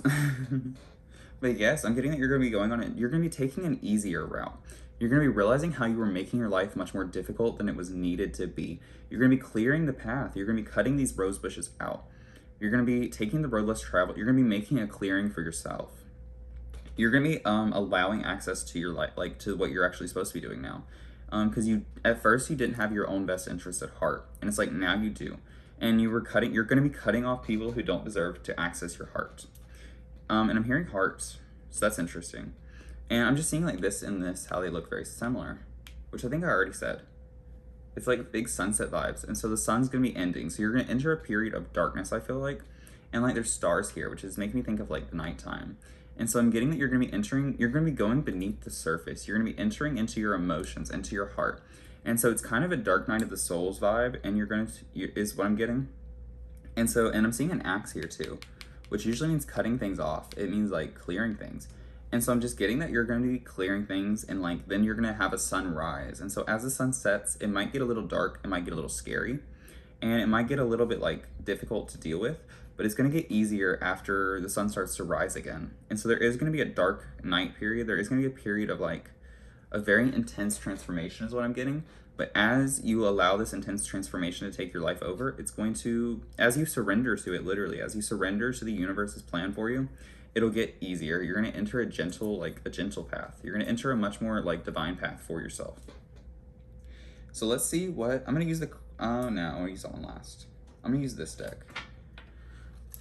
But yes, I'm getting that you're going to be going on it. You're going to be taking an easier route. You're going to be realizing how you were making your life much more difficult than it was needed to be. You're going to be clearing the path. You're going to be cutting these rose bushes out. You're going to be taking the road less traveled. You're going to be making a clearing for yourself. You're going to be allowing access to your life, to what you're actually supposed to be doing now. Because at first you didn't have your own best interests at heart. And it's now you do. And you're going to be cutting off people who don't deserve to access your heart. And I'm hearing hearts, so that's interesting. And I'm just seeing this and this, how they look very similar, which I think I already said. It's big sunset vibes. And so the sun's going to be ending. So you're going to enter a period of darkness, I feel like. And there's stars here, which is making me think of the nighttime. And so I'm getting that you're going to be going beneath the surface. You're going to be entering into your emotions, into your heart. And so it's kind of a dark night of the souls vibe, and is what I'm getting. And I'm seeing an axe here too, which usually means cutting things off. It means clearing things. And so I'm just getting that you're going to be clearing things, and then you're going to have a sunrise. And so as the sun sets, it might get a little dark, it might get a little scary, and it might get a little bit difficult to deal with, but it's going to get easier after the sun starts to rise again. And so there is going to be a dark night period. There is going to be a period of a very intense transformation is what I'm getting. But as you allow this intense transformation to take your life over, it's going to, as you surrender to it, literally, as you surrender to the universe's plan for you, it'll get easier. You're going to enter a gentle path. You're going to enter a much more divine path for yourself. So let's see what, I'm going to use no, I'll use that one last. I'm going to use this deck.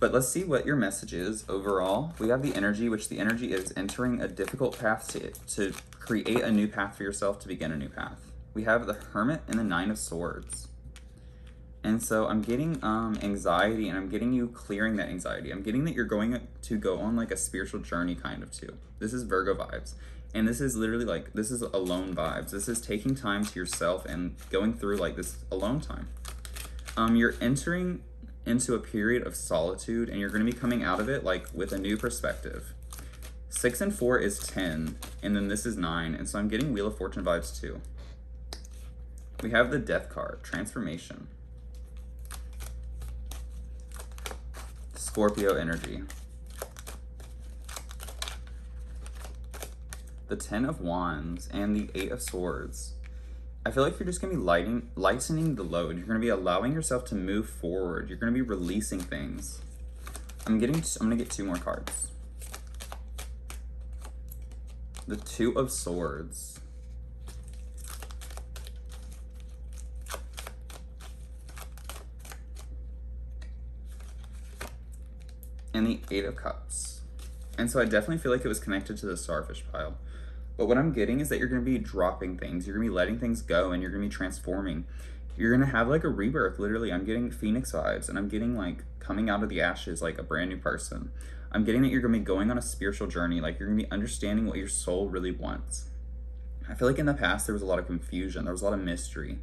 But let's see what your message is overall. We have the energy, which the energy is entering a difficult path to create a new path for yourself, to begin a new path. We have the Hermit and the 9 of Swords. And so I'm getting anxiety, and I'm getting you clearing that anxiety. I'm getting that you're going to go on a spiritual journey kind of too. This is Virgo vibes. And this is literally this is alone vibes. This is taking time to yourself and going through this alone time. You're entering into a period of solitude, and you're going to be coming out of it with a new perspective. 6 and 4 is 10, and then this is 9, and so I'm getting Wheel of Fortune vibes too. We have the Death card, transformation. Scorpio energy. The 10 of Wands and the 8 of Swords. I feel like you're just going to be lightening the load. You're going to be allowing yourself to move forward. You're going to be releasing things. I'm going to get 2 more cards. The 2 of Swords. And the 8 of Cups. And so I definitely feel like it was connected to the Starfish pile. But what I'm getting is that you're going to be dropping things, you're going to be letting things go, and you're going to be transforming. You're going to have like a rebirth, literally. I'm getting Phoenix vibes, and I'm getting like coming out of the ashes like a brand new person. I'm getting that you're going to be going on a spiritual journey, like you're going to be understanding what your soul really wants. I feel like in the past there was a lot of confusion, there was a lot of mystery.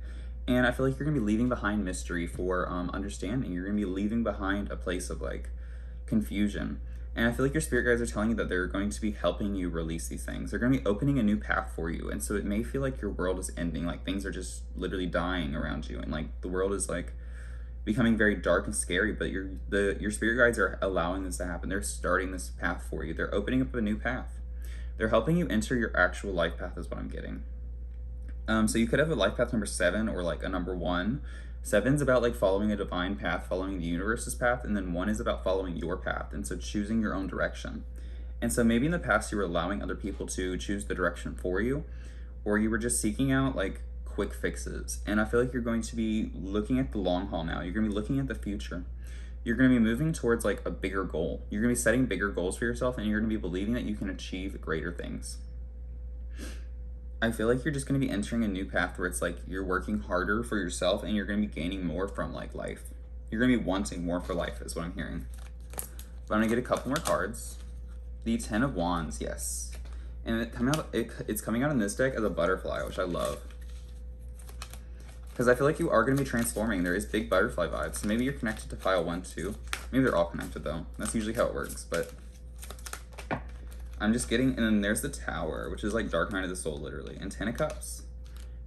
And I feel like you're going to be leaving behind mystery for understanding. You're going to be leaving behind a place of like confusion. And I feel like your spirit guides are telling you that they're going to be helping you release these things. They're going to be opening a new path for you. And so it may feel like your world is ending, like things are just literally dying around you. And like the world is like becoming very dark and scary, but your spirit guides are allowing this to happen. They're starting this path for you. They're opening up a new path. They're helping you enter your actual life path is what I'm getting. So you could have a life path number 7 or like a number 1. 7's about like following a divine path, following the universe's path, and then 1 is about following your path, and so choosing your own direction. And so maybe in the past you were allowing other people to choose the direction for you, or you were just seeking out like quick fixes. And I feel like you're going to be looking at the long haul now. You're going to be looking at the future. You're going to be moving towards like a bigger goal. You're going to be setting bigger goals for yourself, and you're going to be believing that you can achieve greater things. I feel like you're just going to be entering a new path where it's like you're working harder for yourself, and you're going to be gaining more from like life. You're going to be wanting more for life is what I'm hearing. But I'm going to get a couple more cards. The 10 of Wands, yes. And it's coming out in this deck as a butterfly, which I love. Because I feel like you are going to be transforming. There is big butterfly vibes. So maybe you're connected to file 1, 2. Maybe they're all connected though. That's usually how it works, but I'm just getting, and then there's the Tower, which is like Dark Night of the Soul, literally, and 10 of Cups.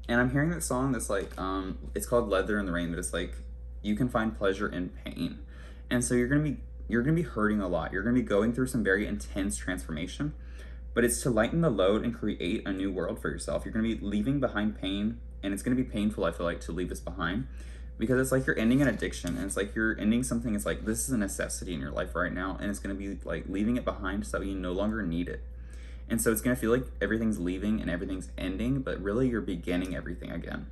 And I'm hearing that song that's like, it's called Leather in the Rain, but it's like, you can find pleasure in pain. And so you're gonna be hurting a lot. You're gonna be going through some very intense transformation, but it's to lighten the load and create a new world for yourself. You're gonna be leaving behind pain, and it's gonna be painful, I feel like, to leave this behind. Because it's like you're ending an addiction, and it's like you're ending something. It's like this is a necessity in your life right now, and it's going to be like leaving it behind so you no longer need it. And so it's going to feel like everything's leaving and everything's ending, but really you're beginning everything again.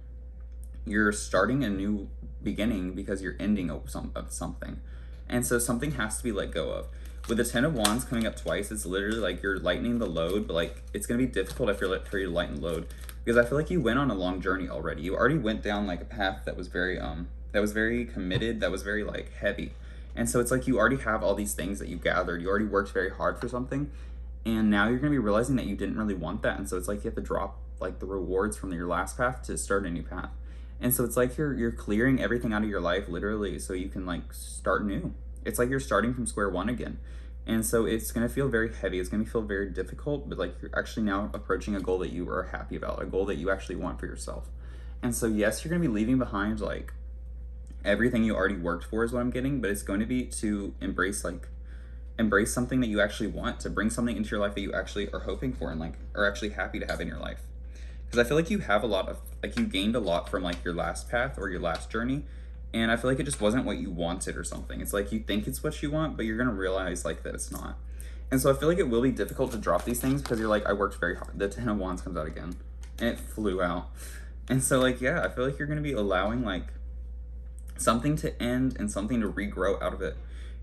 You're starting a new beginning because you're ending of something. And so something has to be let go of. With the 10 of Wands coming up twice, it's literally like you're lightening the load, but like it's going to be difficult for you to lighten the load. Because I feel like you went on a long journey already. You already went down like a path that was very committed, that was very like heavy. And so it's like you already have all these things that you gathered. You already worked very hard for something. And now you're going to be realizing that you didn't really want that. And so it's like you have to drop like the rewards from your last path to start a new path. And so it's like you're clearing everything out of your life literally so you can like start new. It's like you're starting from square one again. And so it's going to feel very heavy. It's going to feel very difficult, but like you're actually now approaching a goal that you are happy about, a goal that you actually want for yourself. And so yes, you're going to be leaving behind like everything you already worked for is what I'm getting, but it's going to be to embrace something that you actually want, to bring something into your life that you actually are hoping for and like are actually happy to have in your life. Because I feel like you have a lot of, like you gained a lot from like your last path or your last journey. And I feel like it just wasn't what you wanted or something. It's like you think it's what you want, but you're gonna realize like that it's not. And so I feel like it will be difficult to drop these things because you're like, I worked very hard. The 10 of Wands comes out again and it flew out. And so like, yeah, I feel like you're gonna be allowing like something to end and something to regrow out of it.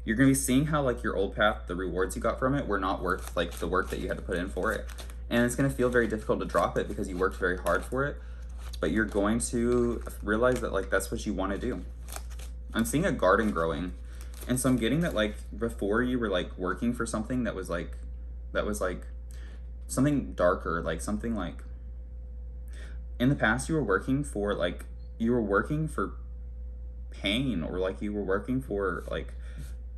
You're gonna be seeing how like your old path, the rewards you got from it were not worth like the work that you had to put in for it. And it's gonna feel very difficult to drop it because you worked very hard for it, but you're going to realize that like that's what you wanna do. I'm seeing a garden growing. And so I'm getting that like before you were like working for something that was like something darker, like something like in the past you were working for pain, or like you were working for like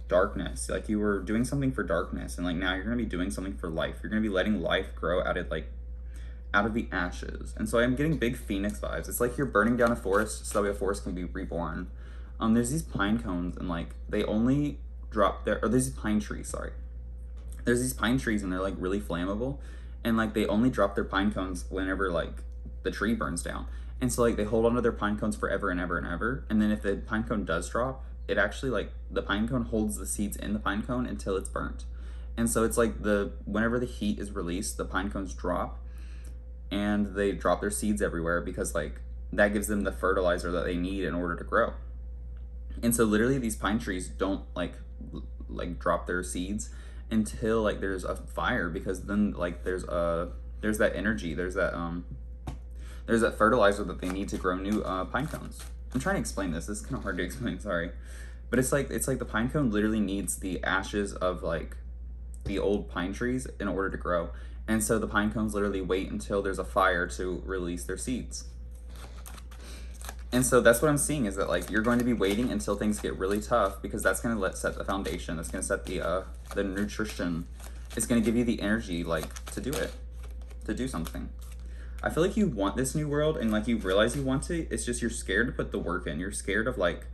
darkness, like you were doing something for darkness, and like now you're gonna be doing something for life. You're gonna be letting life grow out of the ashes. And so I'm getting big phoenix vibes. It's like you're burning down a forest so that a forest can be reborn. There's these pine cones, and like they only drop their, or there's these pine trees, sorry. There's these pine trees and they're like really flammable, and like they only drop their pine cones whenever like the tree burns down. And so like they hold onto their pine cones forever and ever and ever. And then if the pine cone does drop, it actually like the pine cone holds the seeds in the pine cone until it's burnt. And so it's like whenever the heat is released, the pine cones drop and they drop their seeds everywhere because like that gives them the fertilizer that they need in order to grow. And so literally these pine trees don't like drop their seeds until like there's a fire, because then like there's a There's that energy. There's that fertilizer that they need to grow new pine cones. I'm trying to explain this. This is kind of hard to explain. Sorry, but it's like the pine cone literally needs the ashes of like the old pine trees in order to grow, and so the pine cones literally wait until there's a fire to release their seeds. And so that's what I'm seeing, is that like you're going to be waiting until things get really tough, because that's going to set the foundation. That's going to set the nutrition. It's going to give you the energy like to do it, to do something. I feel like you want this new world, and like you realize you want it. It's just you're scared to put the work in. You're scared of like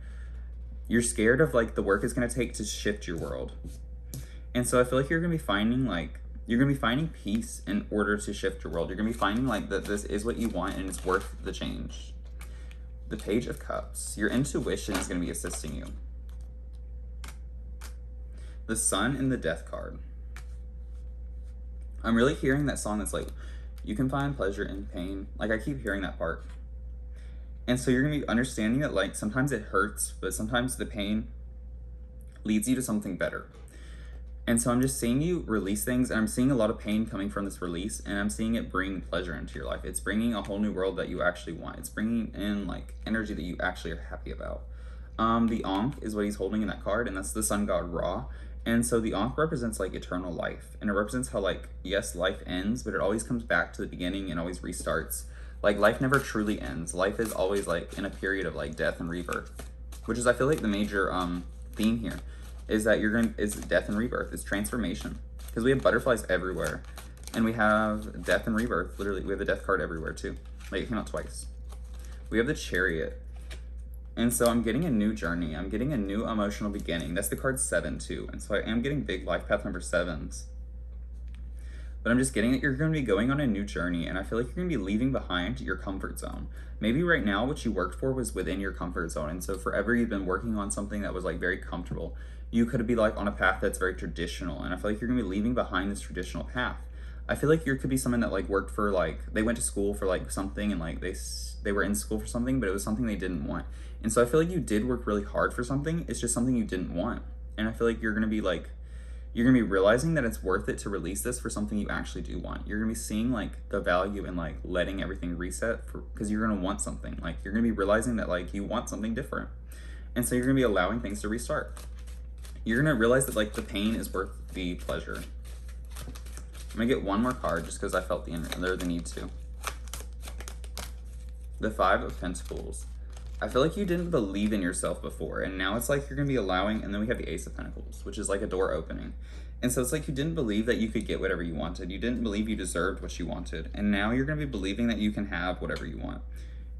the work it's going to take to shift your world. And so I feel like you're going to be finding peace in order to shift your world. You're going to be finding like that this is what you want and it's worth the change. The Page of Cups. Your intuition is going to be assisting you. The Sun and the Death card. I'm really hearing that song that's like, you can find pleasure in pain. Like, I keep hearing that part. And so you're going to be understanding that like sometimes it hurts, but sometimes the pain leads you to something better. And so I'm just seeing you release things, and I'm seeing a lot of pain coming from this release, and I'm seeing it bring pleasure into your life. It's bringing a whole new world that you actually want. It's bringing in like energy that you actually are happy about. The Ankh is what he's holding in that card, and that's the sun god Ra. And so the Ankh represents like eternal life, and it represents how like, yes, life ends, but it always comes back to the beginning and always restarts. Like life never truly ends. Life is always like in a period of like death and rebirth, which is I feel like the major theme here. Is that is death and rebirth, it's transformation. Because we have butterflies everywhere, and we have death and rebirth. Literally, we have the death card everywhere too. Like, it came out twice. We have the Chariot. And so I'm getting a new journey. I'm getting a new emotional beginning. That's the card 7 too. And so I am getting big life path number 7s. But I'm just getting that you're going to be going on a new journey, and I feel like you're going to be leaving behind your comfort zone. Maybe right now what you worked for was within your comfort zone, and so forever you've been working on something that was like very comfortable. You could be like on a path that's very traditional, and I feel like you're going to be leaving behind this traditional path. I feel like you could be someone that like worked for like, they went to school for like something, and like they were in school for something, but it was something they didn't want. And so I feel like you did work really hard for something. It's just something you didn't want. And I feel like you're going to be realizing that it's worth it to release this for something you actually do want. You're going to be seeing like the value in like letting everything reset, because you're going to want something. Like, you're going to be realizing that like you want something different. And so you're going to be allowing things to restart. You're going to realize that like the pain is worth the pleasure. I'm going to get one more card just because I felt the need to. The 5 of Pentacles. I feel like you didn't believe in yourself before, and now it's like you're going to be allowing, and then we have the Ace of Pentacles, which is like a door opening. And so it's like you didn't believe that you could get whatever you wanted. You didn't believe you deserved what you wanted. And now you're going to be believing that you can have whatever you want.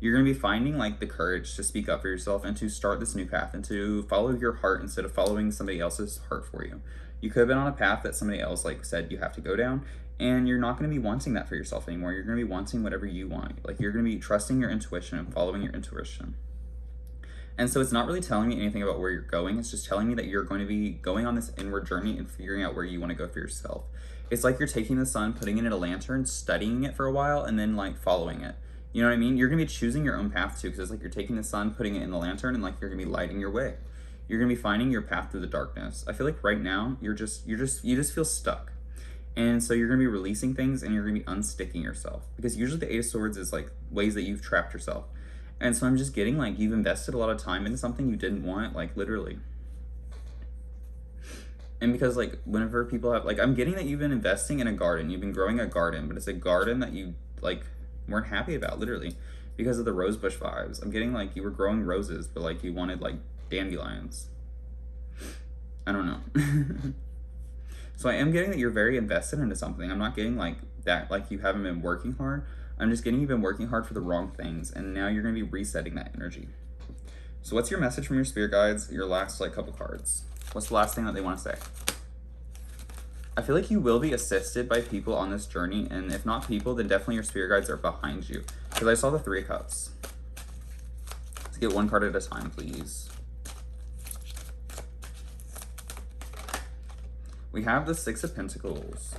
You're going to be finding like the courage to speak up for yourself and to start this new path and to follow your heart instead of following somebody else's heart for you. You could have been on a path that somebody else like said you have to go down, and you're not going to be wanting that for yourself anymore. You're going to be wanting whatever you want. Like, you're going to be trusting your intuition and following your intuition. And so it's not really telling me anything about where you're going. It's just telling me that you're going to be going on this inward journey and figuring out where you want to go for yourself. It's like you're taking the sun, putting it in a lantern, studying it for a while, and then like following it. You know what I mean? You're going to be choosing your own path too, because it's like you're taking the sun, putting it in the lantern, and like you're going to be lighting your way. You're going to be finding your path through the darkness. I feel like right now you just feel stuck. And so you're going to be releasing things, and you're going to be unsticking yourself, because usually the 8 of Swords is like ways that you've trapped yourself. And so I'm just getting like you've invested a lot of time into something you didn't want, like literally. And because like whenever people have, like, I'm getting that you've been investing in a garden, you've been growing a garden, but it's a garden that you like weren't happy about, literally, because of the rosebush vibes. I'm getting like you were growing roses, but like you wanted like dandelions. I don't know. So I am getting that you're very invested into something. I'm not getting like that, like you haven't been working hard. I'm just getting you've been working hard for the wrong things, and now you're going to be resetting that energy. So what's your message from your spirit guides, your last like couple cards? What's the last thing that they want to say? I feel like you will be assisted by people on this journey, and if not people, then definitely your spirit guides are behind you, because I saw the 3 of Cups. Let's get one card at a time, please. We have the 6 of Pentacles.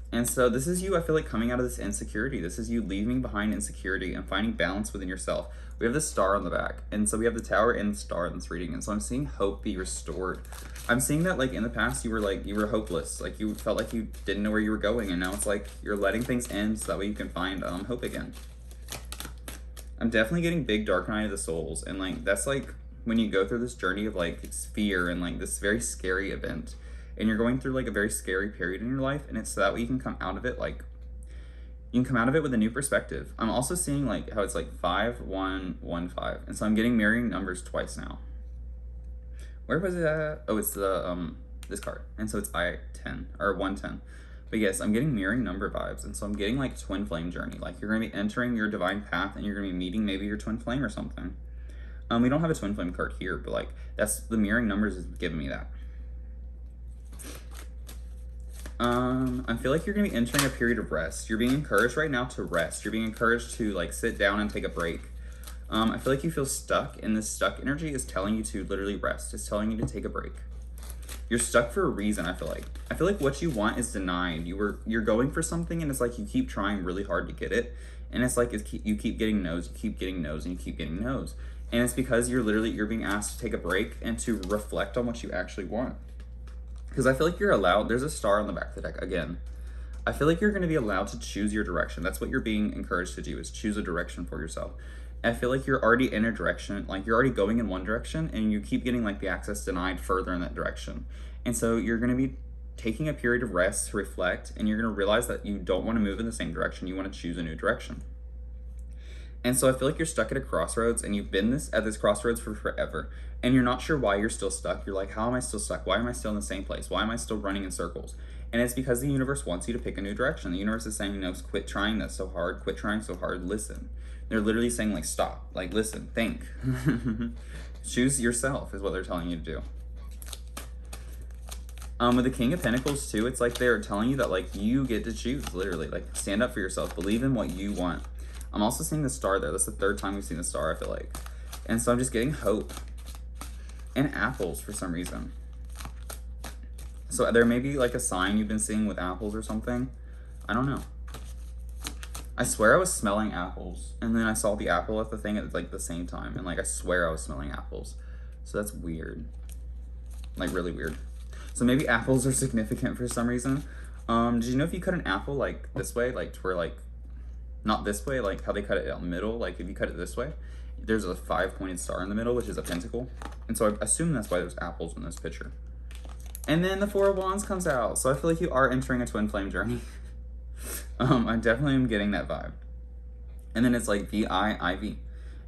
And so this is you, I feel like, coming out of this insecurity. This is you leaving behind insecurity and finding balance within yourself. We have the star on the back. And so we have the tower and the star in this reading. And so I'm seeing hope be restored. I'm seeing that, like, in the past you were hopeless. Like, you felt like you didn't know where you were going. And now it's like you're letting things end so that way you can find hope again. I'm definitely getting big dark night of the souls. And, like, that's, like, when you go through this journey of, like, fear and, like, this very scary event. And you're going through, like, a very scary period in your life, and it's so that way you can come out of it, like, you can come out of it with a new perspective. I'm also seeing, like, how it's, like, 5, 1, 1, 5, and so I'm getting mirroring numbers twice now. Where was it at? Oh, it's the, this card, and so it's I-10, or 110. But yes, I'm getting mirroring number vibes, and so I'm getting, like, twin flame journey. Like, you're going to be entering your divine path, and you're going to be meeting maybe your twin flame or something. We don't have a twin flame card here, but, like, that's, the mirroring numbers is giving me that. I feel like you're going to be entering a period of rest. You're being encouraged right now to rest. You're being encouraged to, like, sit down and take a break. I feel like you feel stuck, and this stuck energy is telling you to literally rest. It's telling you to take a break. You're stuck for a reason, I feel like. I feel like what you want is denied. You're going for something, and it's like you keep trying really hard to get it, and it's like you keep getting no's, you keep getting no's, and you keep getting no's. And it's because you're being asked to take a break and to reflect on what you actually want. Because I feel like you're allowed, there's a star on the back of the deck again. I feel like you're going to be allowed to choose your direction. That's what you're being encouraged to do, is choose a direction for yourself. And I feel like you're already in a direction, like you're already going in one direction, and you keep getting, like, the access denied further in that direction. And so you're going to be taking a period of rest to reflect, and you're going to realize that you don't want to move in the same direction. You want to choose a new direction. And so I feel like you're stuck at a crossroads, and you've been at this crossroads for forever, and you're not sure why you're still stuck. You're like, how am I still stuck? Why am I still in the same place? Why am I still running in circles? And it's because the universe wants you to pick a new direction. The universe is saying, no, quit trying this so hard. Quit trying so hard. Listen. They're literally saying, like, stop. Like, listen. Think. Choose yourself is what they're telling you to do. With the King of Pentacles, too, it's like they're telling you that, like, you get to choose, literally. Like, stand up for yourself. Believe in what you want. I'm also seeing the star there. That's the third time we've seen the star, I feel like. And so I'm just getting hope. And apples for some reason. So there may be, like, a sign you've been seeing with apples or something. I don't know. I swear I was smelling apples. And then I saw the apple at the thing at, like, the same time. And, like, I swear I was smelling apples. So that's weird. Like, really weird. So maybe apples are significant for some reason. Did you know if you cut an apple, like, this way, like, to where, like, not this way, like how they cut it out in the middle, like if you cut it this way, there's a 5-pointed star in the middle, which is a pentacle. And so I assume that's why there's apples in this picture. And then the 4 of Wands comes out. So I feel like you are entering a twin flame journey. I definitely am getting that vibe. And then it's like V-I-I-V.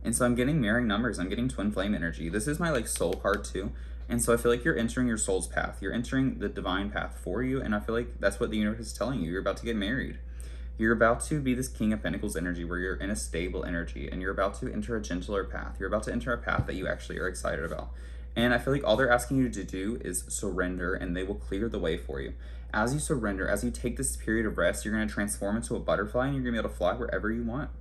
And so I'm getting mirroring numbers. I'm getting twin flame energy. This is my, like, soul card too. And so I feel like you're entering your soul's path. You're entering the divine path for you. And I feel like that's what the universe is telling you. You're about to get married. You're about to be this King of Pentacles energy where you're in a stable energy, and you're about to enter a gentler path. You're about to enter a path that you actually are excited about. And I feel like all they're asking you to do is surrender, and they will clear the way for you. As you surrender, as you take this period of rest, you're going to transform into a butterfly, and you're going to be able to fly wherever you want.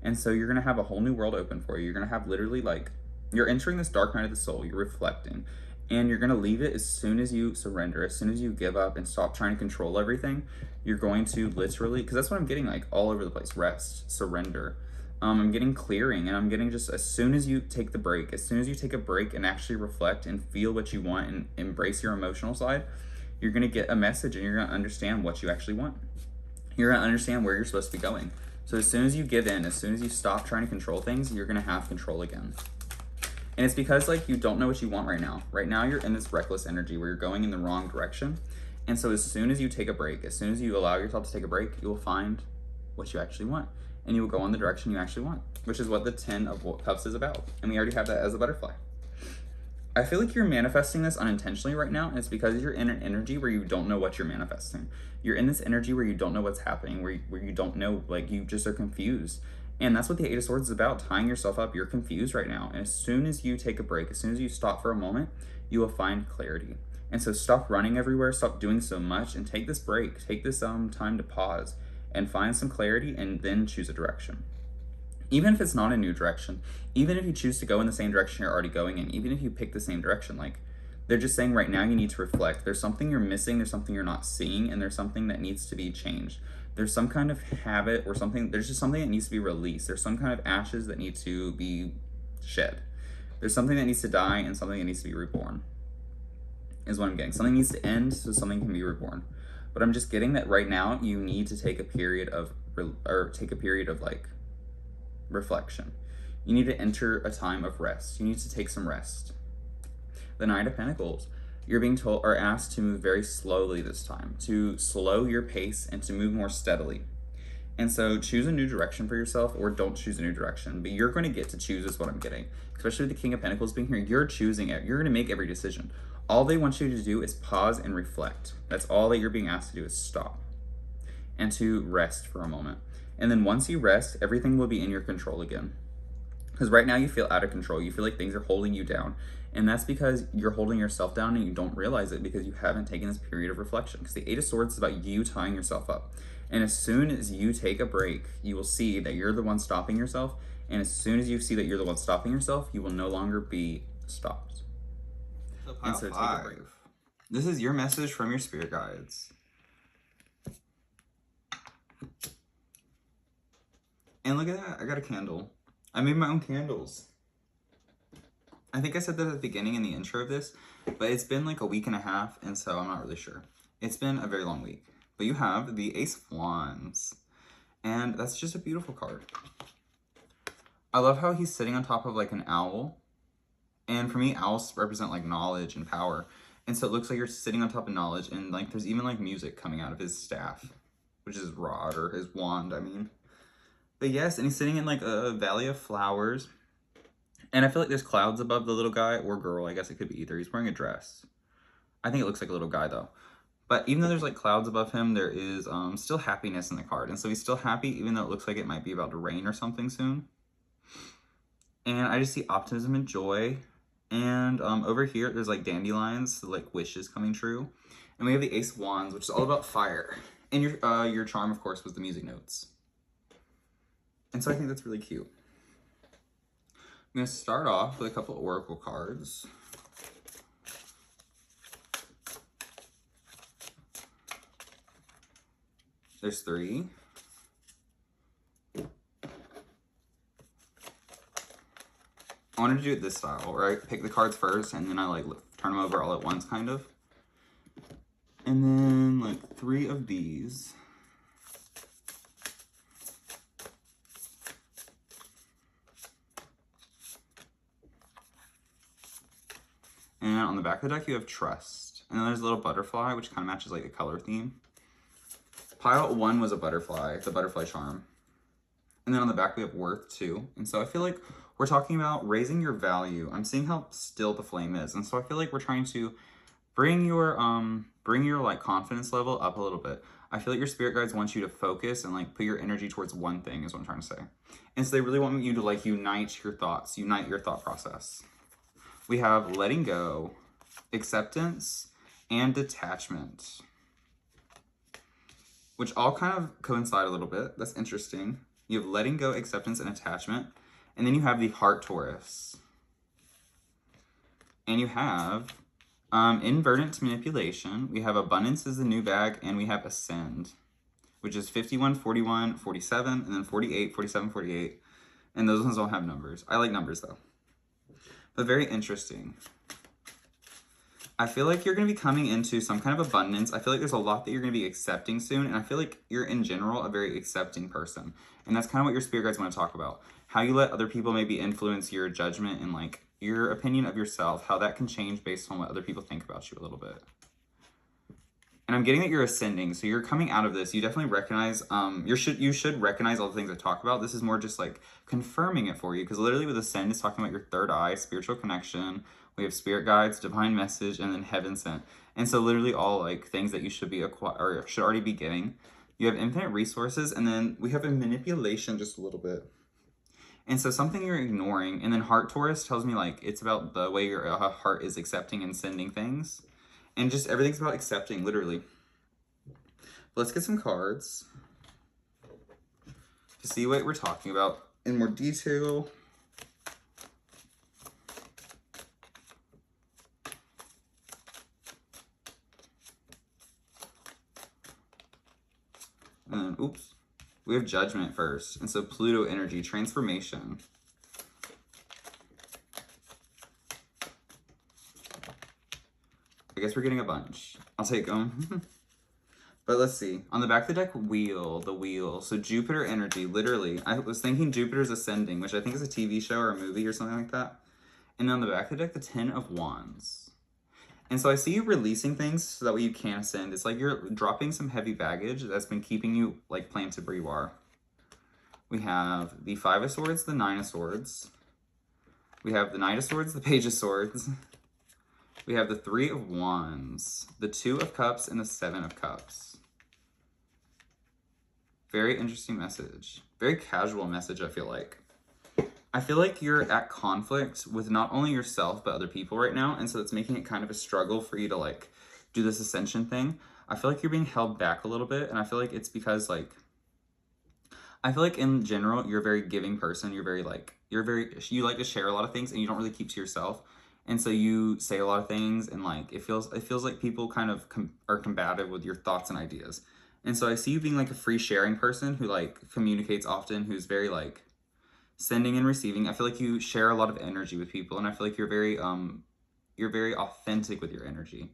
And so you're going to have a whole new world open for you. You're going to have literally, like, you're entering this dark night of the soul. You're reflecting. And you're going to leave it as soon as you surrender, as soon as you give up and stop trying to control everything. You're going to literally, because that's what I'm getting, like, all over the place. Rest, surrender. I'm getting clearing, and I'm getting just as soon as you take the break, as soon as you take a break and actually reflect and feel what you want and embrace your emotional side, you're going to get a message, and you're going to understand what you actually want. You're going to understand where you're supposed to be going. So as soon as you give in, as soon as you stop trying to control things, you're going to have control again. And it's because, like, you don't know what you want right now. Right now, you're in this reckless energy where you're going in the wrong direction. And so as soon as you take a break, as soon as you allow yourself to take a break, you will find what you actually want. And you will go in the direction you actually want, which is what the 10 of Cups is about. And we already have that as a butterfly. I feel like you're manifesting this unintentionally right now. And it's because you're in an energy where you don't know what you're manifesting. You're in this energy where you don't know what's happening, where you don't know, like, you just are confused. And that's what the 8 of Swords is about, tying yourself up. You're confused right now. And as soon as you take a break, as soon as you stop for a moment, you will find clarity. And so stop running everywhere, stop doing so much, and take this break. Take this time to pause and find some clarity, and then choose a direction. Even if it's not a new direction, even if you choose to go in the same direction you're already going in, even if you pick the same direction, like, They're just saying right now you need to reflect. There's something you're missing, there's something you're not seeing, and there's something that needs to be changed. There's some kind of habit or something, there's just something that needs to be released. There's some kind of ashes that need to be shed. There's something that needs to die and something that needs to be reborn, is what I'm getting. Something needs to end so something can be reborn. But I'm just getting that right now you need to take a period of, like reflection. You need to enter a time of rest. You need to take some rest. The Knight of Pentacles, you're being told or asked to move very slowly this time, to slow your pace and to move more steadily. And so choose a new direction for yourself, or don't choose a new direction, but you're going to get to choose is what I'm getting. Especially with the King of Pentacles being here, you're choosing it. You're going to make every decision. All they want you to do is pause and reflect. That's all that you're being asked to do, is stop and to rest for a moment. And then once you rest, everything will be in your control again. Because right now you feel out of control. You feel like things are holding you down. And that's because you're holding yourself down and you don't realize it because you haven't taken this period of reflection. Because the Eight of Swords is about you tying yourself up. And as soon as you take a break, you will see that you're the one stopping yourself. And as soon as you see that you're the one stopping yourself, you will no longer be stopped. And so take a break. This is your message from your spirit guides. And look at that, I got a candle. I made my own candles. I think I said that at the beginning in the intro of this, but it's been like a week and a half, and so I'm not really sure. It's been a very long week. But you have the Ace of Wands, and that's just a beautiful card. I love how he's sitting on top of like an owl, and for me, owls represent like knowledge and power, and so it looks like you're sitting on top of knowledge, and like there's even like music coming out of his staff, which is his rod, or his wand, I mean. But yes, and he's sitting in like a valley of flowers. And I feel like there's clouds above the little guy or girl. I guess it could be either. He's wearing a dress. I think it looks like a little guy though. But even though there's like clouds above him, there is still happiness in the card. And so he's still happy even though it looks like it might be about to rain or something soon. And I just see optimism and joy. And over here, there's like dandelions, so like wishes coming true. And we have the Ace of Wands, which is all about fire. And your charm, of course, was the music notes. And so I think that's really cute. I'm going to start off with a couple oracle cards. There's 3. I wanted to do it this style, where I pick the cards first and then I like turn them over all at once, kind of. And then like 3 of these. And on the back of the deck, you have Trust. And then there's a little butterfly, which kind of matches like the color theme. Pile 1 was a butterfly, the butterfly charm. And then on the back, we have Worth 2. And so I feel like we're talking about raising your value. I'm seeing how still the flame is. And so I feel like we're trying to bring your like confidence level up a little bit. I feel like your spirit guides want you to focus and like put your energy towards one thing, is what I'm trying to say. And so they really want you to like unite your thoughts, unite your thought process. We have letting go, acceptance, and detachment, which all kind of coincide a little bit. That's interesting. You have letting go, acceptance, and attachment. And then you have the Heart Taurus. And you have invertent manipulation. We have abundance is the new bag, and we have ascend, which is 51, 41, 47, and then 48, 47, 48. And those ones don't have numbers. I like numbers though. But very interesting. I feel like you're going to be coming into some kind of abundance. I feel like there's a lot that you're going to be accepting soon. And I feel like you're, in general, a very accepting person. And that's kind of what your spirit guides want to talk about. How you let other people maybe influence your judgment and like your opinion of yourself. How that can change based on what other people think about you a little bit. And I'm getting that you're ascending. So you're coming out of this. You definitely recognize, you should recognize all the things I talk about. This is more just like confirming it for you. Because literally with ascend, it's talking about your third eye, spiritual connection. We have spirit guides, divine message, and then heaven sent. And so literally all like things that you should be or should already be getting. You have infinite resources, and then we have a manipulation just a little bit. And so something you're ignoring. And then Heart Taurus tells me like it's about the way your heart is accepting and sending things. And just everything's about accepting, literally. Let's get some cards to see what we're talking about in more detail. We have Judgment first. And so Pluto energy, transformation. I guess we're getting a bunch. I'll take them. But let's see. On the back of the deck, wheel, the wheel. So Jupiter energy, literally. I was thinking Jupiter's ascending, which I think is a TV show or a movie or something like that. And on the back of the deck, the 10 of Wands. And so I see you releasing things so that way you can ascend. It's like you're dropping some heavy baggage that's been keeping you like planted where you are. We have the 5 of Swords, the 9 of Swords. We have the Knight of Swords, the Page of Swords. We have the 3 of Wands, the 2 of Cups, and the 7 of Cups. Very interesting message. Very casual message, I feel like. I feel like you're at conflict with not only yourself, but other people right now. And so it's making it kind of a struggle for you to like do this ascension thing. I feel like you're being held back a little bit. And I feel like it's because like, I feel like in general, you're a very giving person. You like to share a lot of things and you don't really keep to yourself. And so you say a lot of things and like, it feels like people kind of are combative with your thoughts and ideas. And so I see you being like a free sharing person who like communicates often, who's very like sending and receiving. I feel like you share a lot of energy with people, and I feel like you're very authentic with your energy.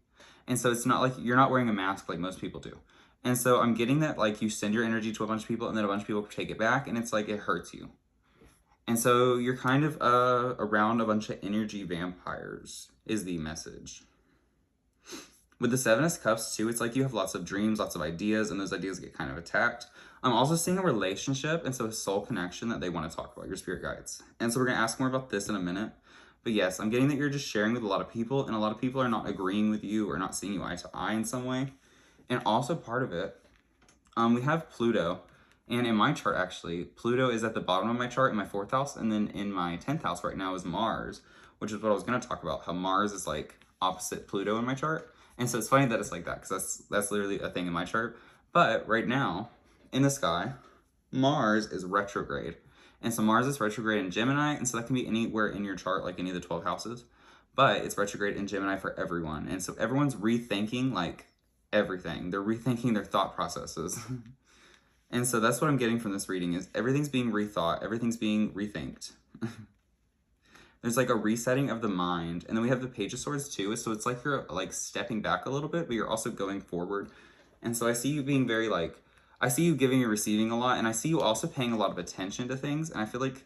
And so it's not like you're not wearing a mask like most people do. And so I'm getting that like you send your energy to a bunch of people and then a bunch of people take it back, and it's like it hurts you. And so you're kind of around a bunch of energy vampires is the message. With the 7 of Cups too, it's like you have lots of dreams, lots of ideas, and those ideas get kind of attacked. I'm also seeing a relationship, and so a soul connection that they want to talk about, your spirit guides. And so we're going to ask more about this in a minute. But yes, I'm getting that you're just sharing with a lot of people, and a lot of people are not agreeing with you or not seeing you eye to eye in some way. And also part of it, we have Pluto. And in my chart, actually, Pluto is at the bottom of my chart in my 4th house, and then in my 10th house right now is Mars, which is what I was going to talk about, how Mars is like opposite Pluto in my chart. And so it's funny that it's like that, because that's literally a thing in my chart. But right now, in the sky, Mars is retrograde. And so Mars is retrograde in Gemini, and so that can be anywhere in your chart, like any of the 12 houses. But it's retrograde in Gemini for everyone. And so everyone's rethinking like everything. They're rethinking their thought processes. And so that's what I'm getting from this reading is everything's being rethought, everything's being rethinked. There's like a resetting of the mind. And then we have the Page of Swords too. So it's like you're like stepping back a little bit, but you're also going forward. And so I see you being very like, I see you giving and receiving a lot. And I see you also paying a lot of attention to things. And I feel like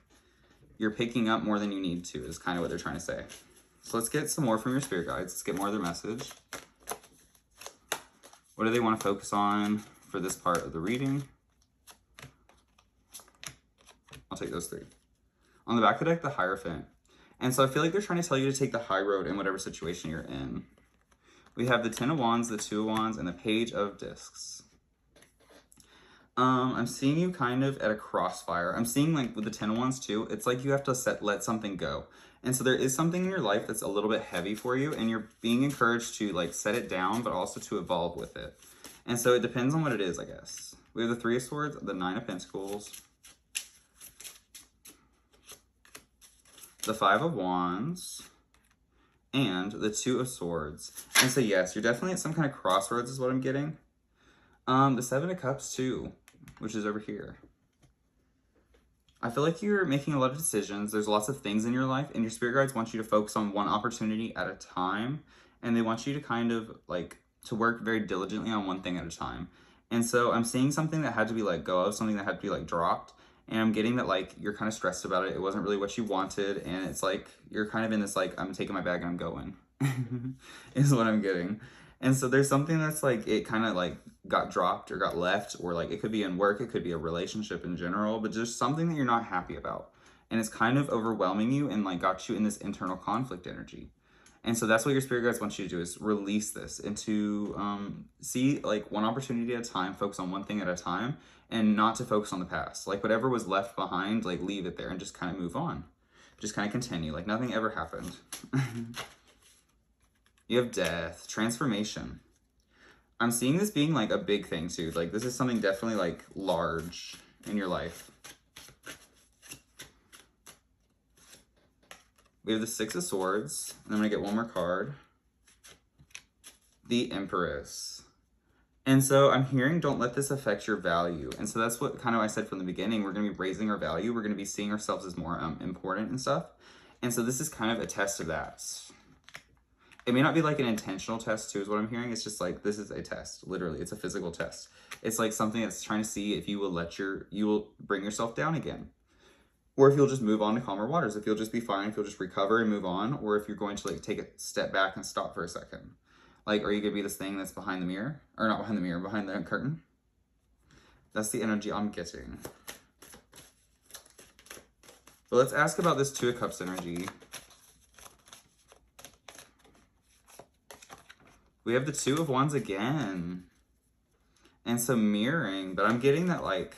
you're picking up more than you need to is kind of what they're trying to say. So let's get some more from your spirit guides. Let's get more of their message. What do they want to focus on for this part of the reading? I'll take those 3. On the back of the deck, the Hierophant. And so I feel like they're trying to tell you to take the high road in whatever situation you're in. We have the 10 of Wands, the 2 of Wands, and the Page of Discs. I'm seeing you kind of at a crossfire. I'm seeing like with the 10 of Wands too, it's like you have to let something go. And so there is something in your life that's a little bit heavy for you, and you're being encouraged to like set it down, but also to evolve with it. And so it depends on what it is, I guess. We have the 3 of Swords, the 9 of Pentacles, the 5 of Wands, and the 2 of Swords. And so yes, you're definitely at some kind of crossroads is what I'm getting. The 7 of Cups too, which is over here. I feel like you're making a lot of decisions. There's lots of things in your life, and your spirit guides want you to focus on one opportunity at a time. And they want you to kind of like to work very diligently on one thing at a time. And so I'm seeing something that had to be let go of, something that had to be like dropped. And I'm getting that like you're kind of stressed about it. It wasn't really what you wanted. And it's like you're kind of in this like, I'm taking my bag and I'm going is what I'm getting. And so there's something that's like it kind of like got dropped or got left, or like it could be in work, it could be a relationship in general, but just something that you're not happy about. And it's kind of overwhelming you and like got you in this internal conflict energy. And so that's what your spirit guides want you to do is release this and to see like one opportunity at a time, focus on one thing at a time, and not to focus on the past. Like whatever was left behind, like leave it there and just kind of move on. Just kind of continue like nothing ever happened. You have Death, transformation. I'm seeing this being like a big thing too. Like this is something definitely like large in your life. We have the 6 of Swords, and I'm gonna get one more card. The Empress. And so I'm hearing, don't let this affect your value. And so that's what kind of I said from the beginning. We're going to be raising our value. We're going to be seeing ourselves as more important and stuff. And so this is kind of a test of that. It may not be like an intentional test too, is what I'm hearing. It's just like, this is a test. Literally, it's a physical test. It's like something that's trying to see if you will you will bring yourself down again. Or if you'll just move on to calmer waters. If you'll just be fine, if you'll just recover and move on. Or if you're going to like take a step back and stop for a second. Like, are you going to be this thing that's behind the mirror? Or not behind the mirror, behind the curtain? That's the energy I'm getting. But let's ask about this Two of Cups energy. We have the Two of Wands again. And some mirroring. But I'm getting that, like,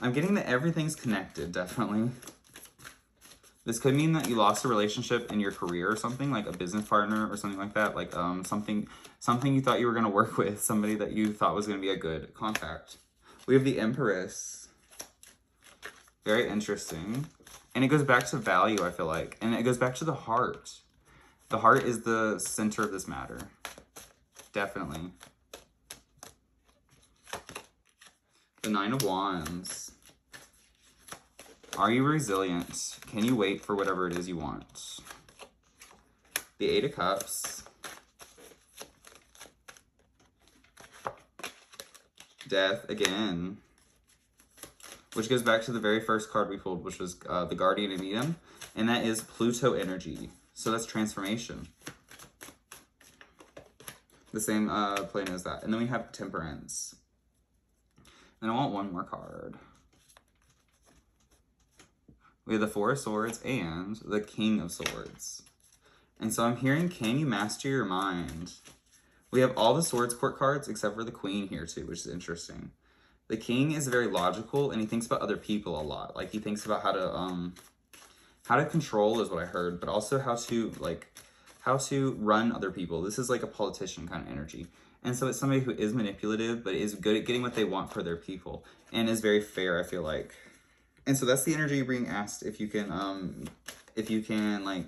I'm getting that everything's connected, definitely. This could mean that you lost a relationship in your career or something, like a business partner or something like that. Like something you thought you were going to work with, somebody that you thought was going to be a good contact. We have the Empress. Very interesting. And it goes back to value, I feel like. And it goes back to the heart. The heart is the center of this matter. Definitely. The Nine of Wands. Are you resilient? Can you wait for whatever it is you want? The Eight of Cups. Death again. Which goes back to the very first card we pulled, which was the Guardian of Eden. And that is Pluto energy. So that's transformation. The same plane as that. And then we have Temperance. And I want one more card. We have the Four of Swords and the King of Swords. And so I'm hearing, can you master your mind? We have all the Swords court cards except for the Queen here too, which is interesting. The King is very logical and he thinks about other people a lot. Like he thinks about how to control is what I heard, but also how to run other people. This is like a politician kind of energy. And so it's somebody who is manipulative, but is good at getting what they want for their people and is very fair, I feel like. And so that's the energy you're being asked if you can like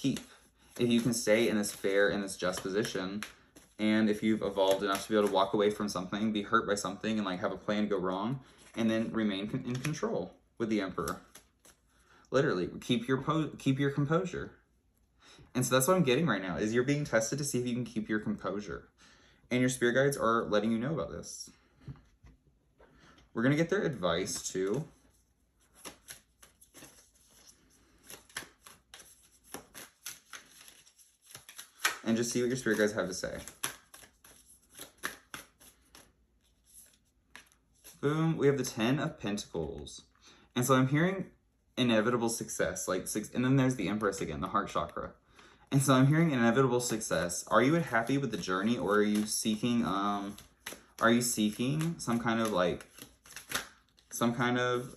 if you can stay in this fair and this just position, and if you've evolved enough to be able to walk away from something, be hurt by something, and like have a plan go wrong, and then remain in control with the Emperor. Literally, keep your composure. And so that's what I'm getting right now, is you're being tested to see if you can keep your composure. And your spirit guides are letting you know about this. We're going to get their advice too. And just see what your spirit guides have to say. Boom, we have the Ten of Pentacles. And so I'm hearing inevitable success, and then there's the Empress again, the heart chakra. And so I'm hearing inevitable success. Are you happy with the journey, or are you seeking some kind of,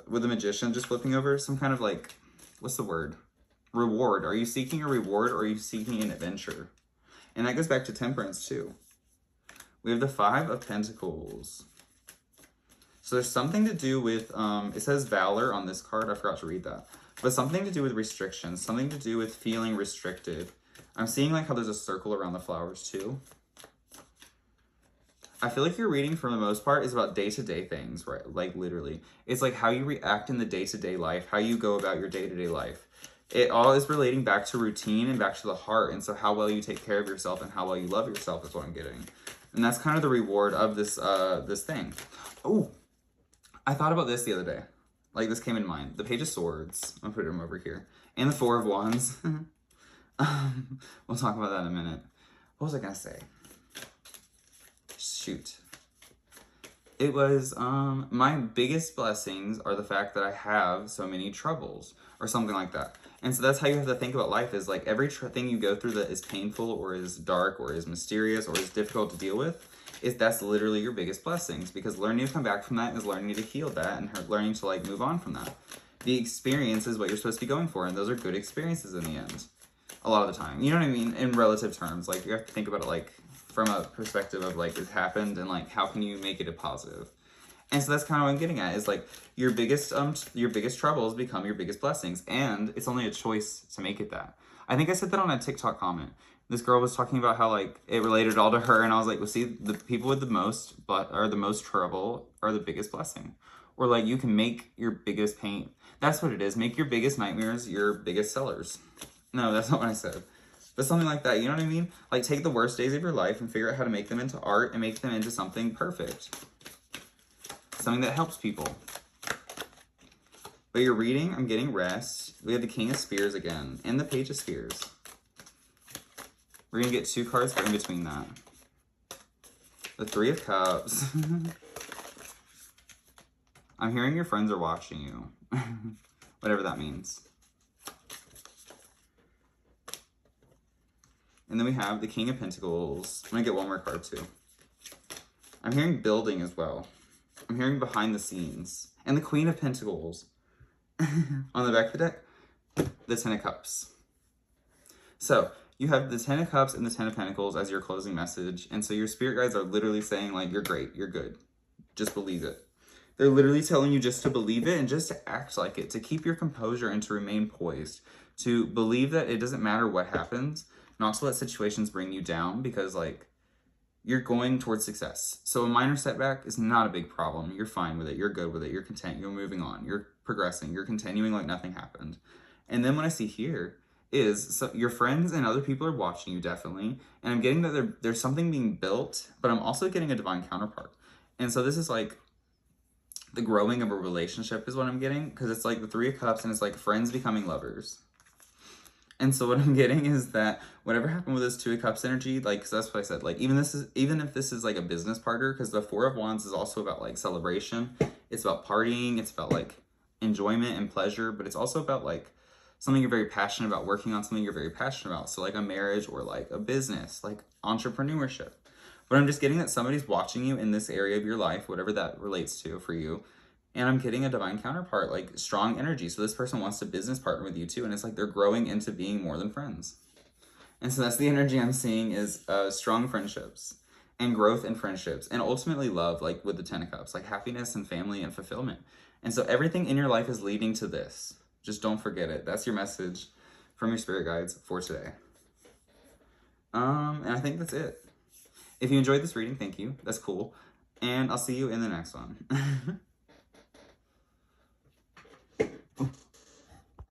with the Magician just flipping over, some kind of like, what's the word? Reward. Are you seeking a reward, or are you seeking an adventure? And that goes back to Temperance too. We have the Five of Pentacles. So there's something to do with, it says Valor on this card. I forgot to read that. But something to do with restrictions. Something to do with feeling restricted. I'm seeing like how there's a circle around the flowers too. I feel like your reading for the most part is about day-to-day things, right? Like literally. It's like how you react in the day-to-day life. How you go about your day-to-day life. It all is relating back to routine and back to the heart. And so how well you take care of yourself and how well you love yourself is what I'm getting. And that's kind of the reward of this this thing. Oh, I thought about this the other day. Like this came in mind. The Page of Swords. I'll put them over here. And the Four of Wands. We'll talk about that in a minute. What was I going to say? Shoot. It was, my biggest blessings are the fact that I have so many troubles. Or something like that. And so that's how you have to think about life, is like every thing you go through that is painful or is dark or is mysterious or is difficult to deal with, that's literally your biggest blessings, because learning to come back from that is learning to heal that and learning to like move on from that. The experience is what you're supposed to be going for, and those are good experiences in the end. A lot of the time. You know what I mean? In relative terms. Like you have to think about it like from a perspective of like it happened and like how can you make it a positive. And so that's kind of what I'm getting at, is like your biggest troubles become your biggest blessings, and it's only a choice to make it that. I think I said that on a TikTok comment. This girl was talking about how like it related all to her, and I was like, well, see, the people with the most but are the most trouble are the biggest blessing. Or like you can make your biggest pain. That's what it is. Make your biggest nightmares your biggest sellers. No, that's not what I said. But something like that, you know what I mean? Like take the worst days of your life and figure out how to make them into art and make them into something perfect. Something that helps people. But you're reading, I'm getting rest. We have the King of Spears again and the Page of Spears. We're going to get 2 cards for in between that. The Three of Cups. I'm hearing your friends are watching you. Whatever that means. And then we have the King of Pentacles. I'm going to get one more card too. I'm hearing building as well. I'm hearing behind the scenes. And the Queen of Pentacles. On the back of the deck, the Ten of Cups. So, you have the Ten of Cups and the Ten of Pentacles as your closing message. And so your spirit guides are literally saying, like, you're great, you're good. Just believe it. They're literally telling you just to believe it and just to act like it, to keep your composure and to remain poised, to believe that it doesn't matter what happens, not to let situations bring you down because, like, you're going towards success. So a minor setback is not a big problem. You're fine with it. You're good with it. You're content. You're moving on. You're progressing. You're continuing like nothing happened. And then what I see here is so your friends and other people are watching you definitely. And I'm getting that there's something being built, but I'm also getting a divine counterpart. And so this is like the growing of a relationship is what I'm getting, because it's like the Three of Cups and it's like friends becoming lovers. And so what I'm getting is that whatever happened with this Two of Cups energy, like, cause that's what I said, like, even if this is like a business partner, because the Four of Wands is also about like celebration. It's about partying. It's about like enjoyment and pleasure, but it's also about like something you're very passionate about, working on something you're very passionate about. So like a marriage or like a business, like entrepreneurship. But I'm just getting that somebody's watching you in this area of your life, whatever that relates to for you. And I'm getting a divine counterpart, like strong energy. So this person wants to business partner with you too. And it's like they're growing into being more than friends. And so that's the energy I'm seeing is strong friendships and growth in friendships and ultimately love, like with the Ten of Cups, like happiness and family and fulfillment. And so everything in your life is leading to this. Just don't forget it. That's your message from your spirit guides for today. And I think that's it. If you enjoyed this reading, thank you. That's cool. And I'll see you in the next one.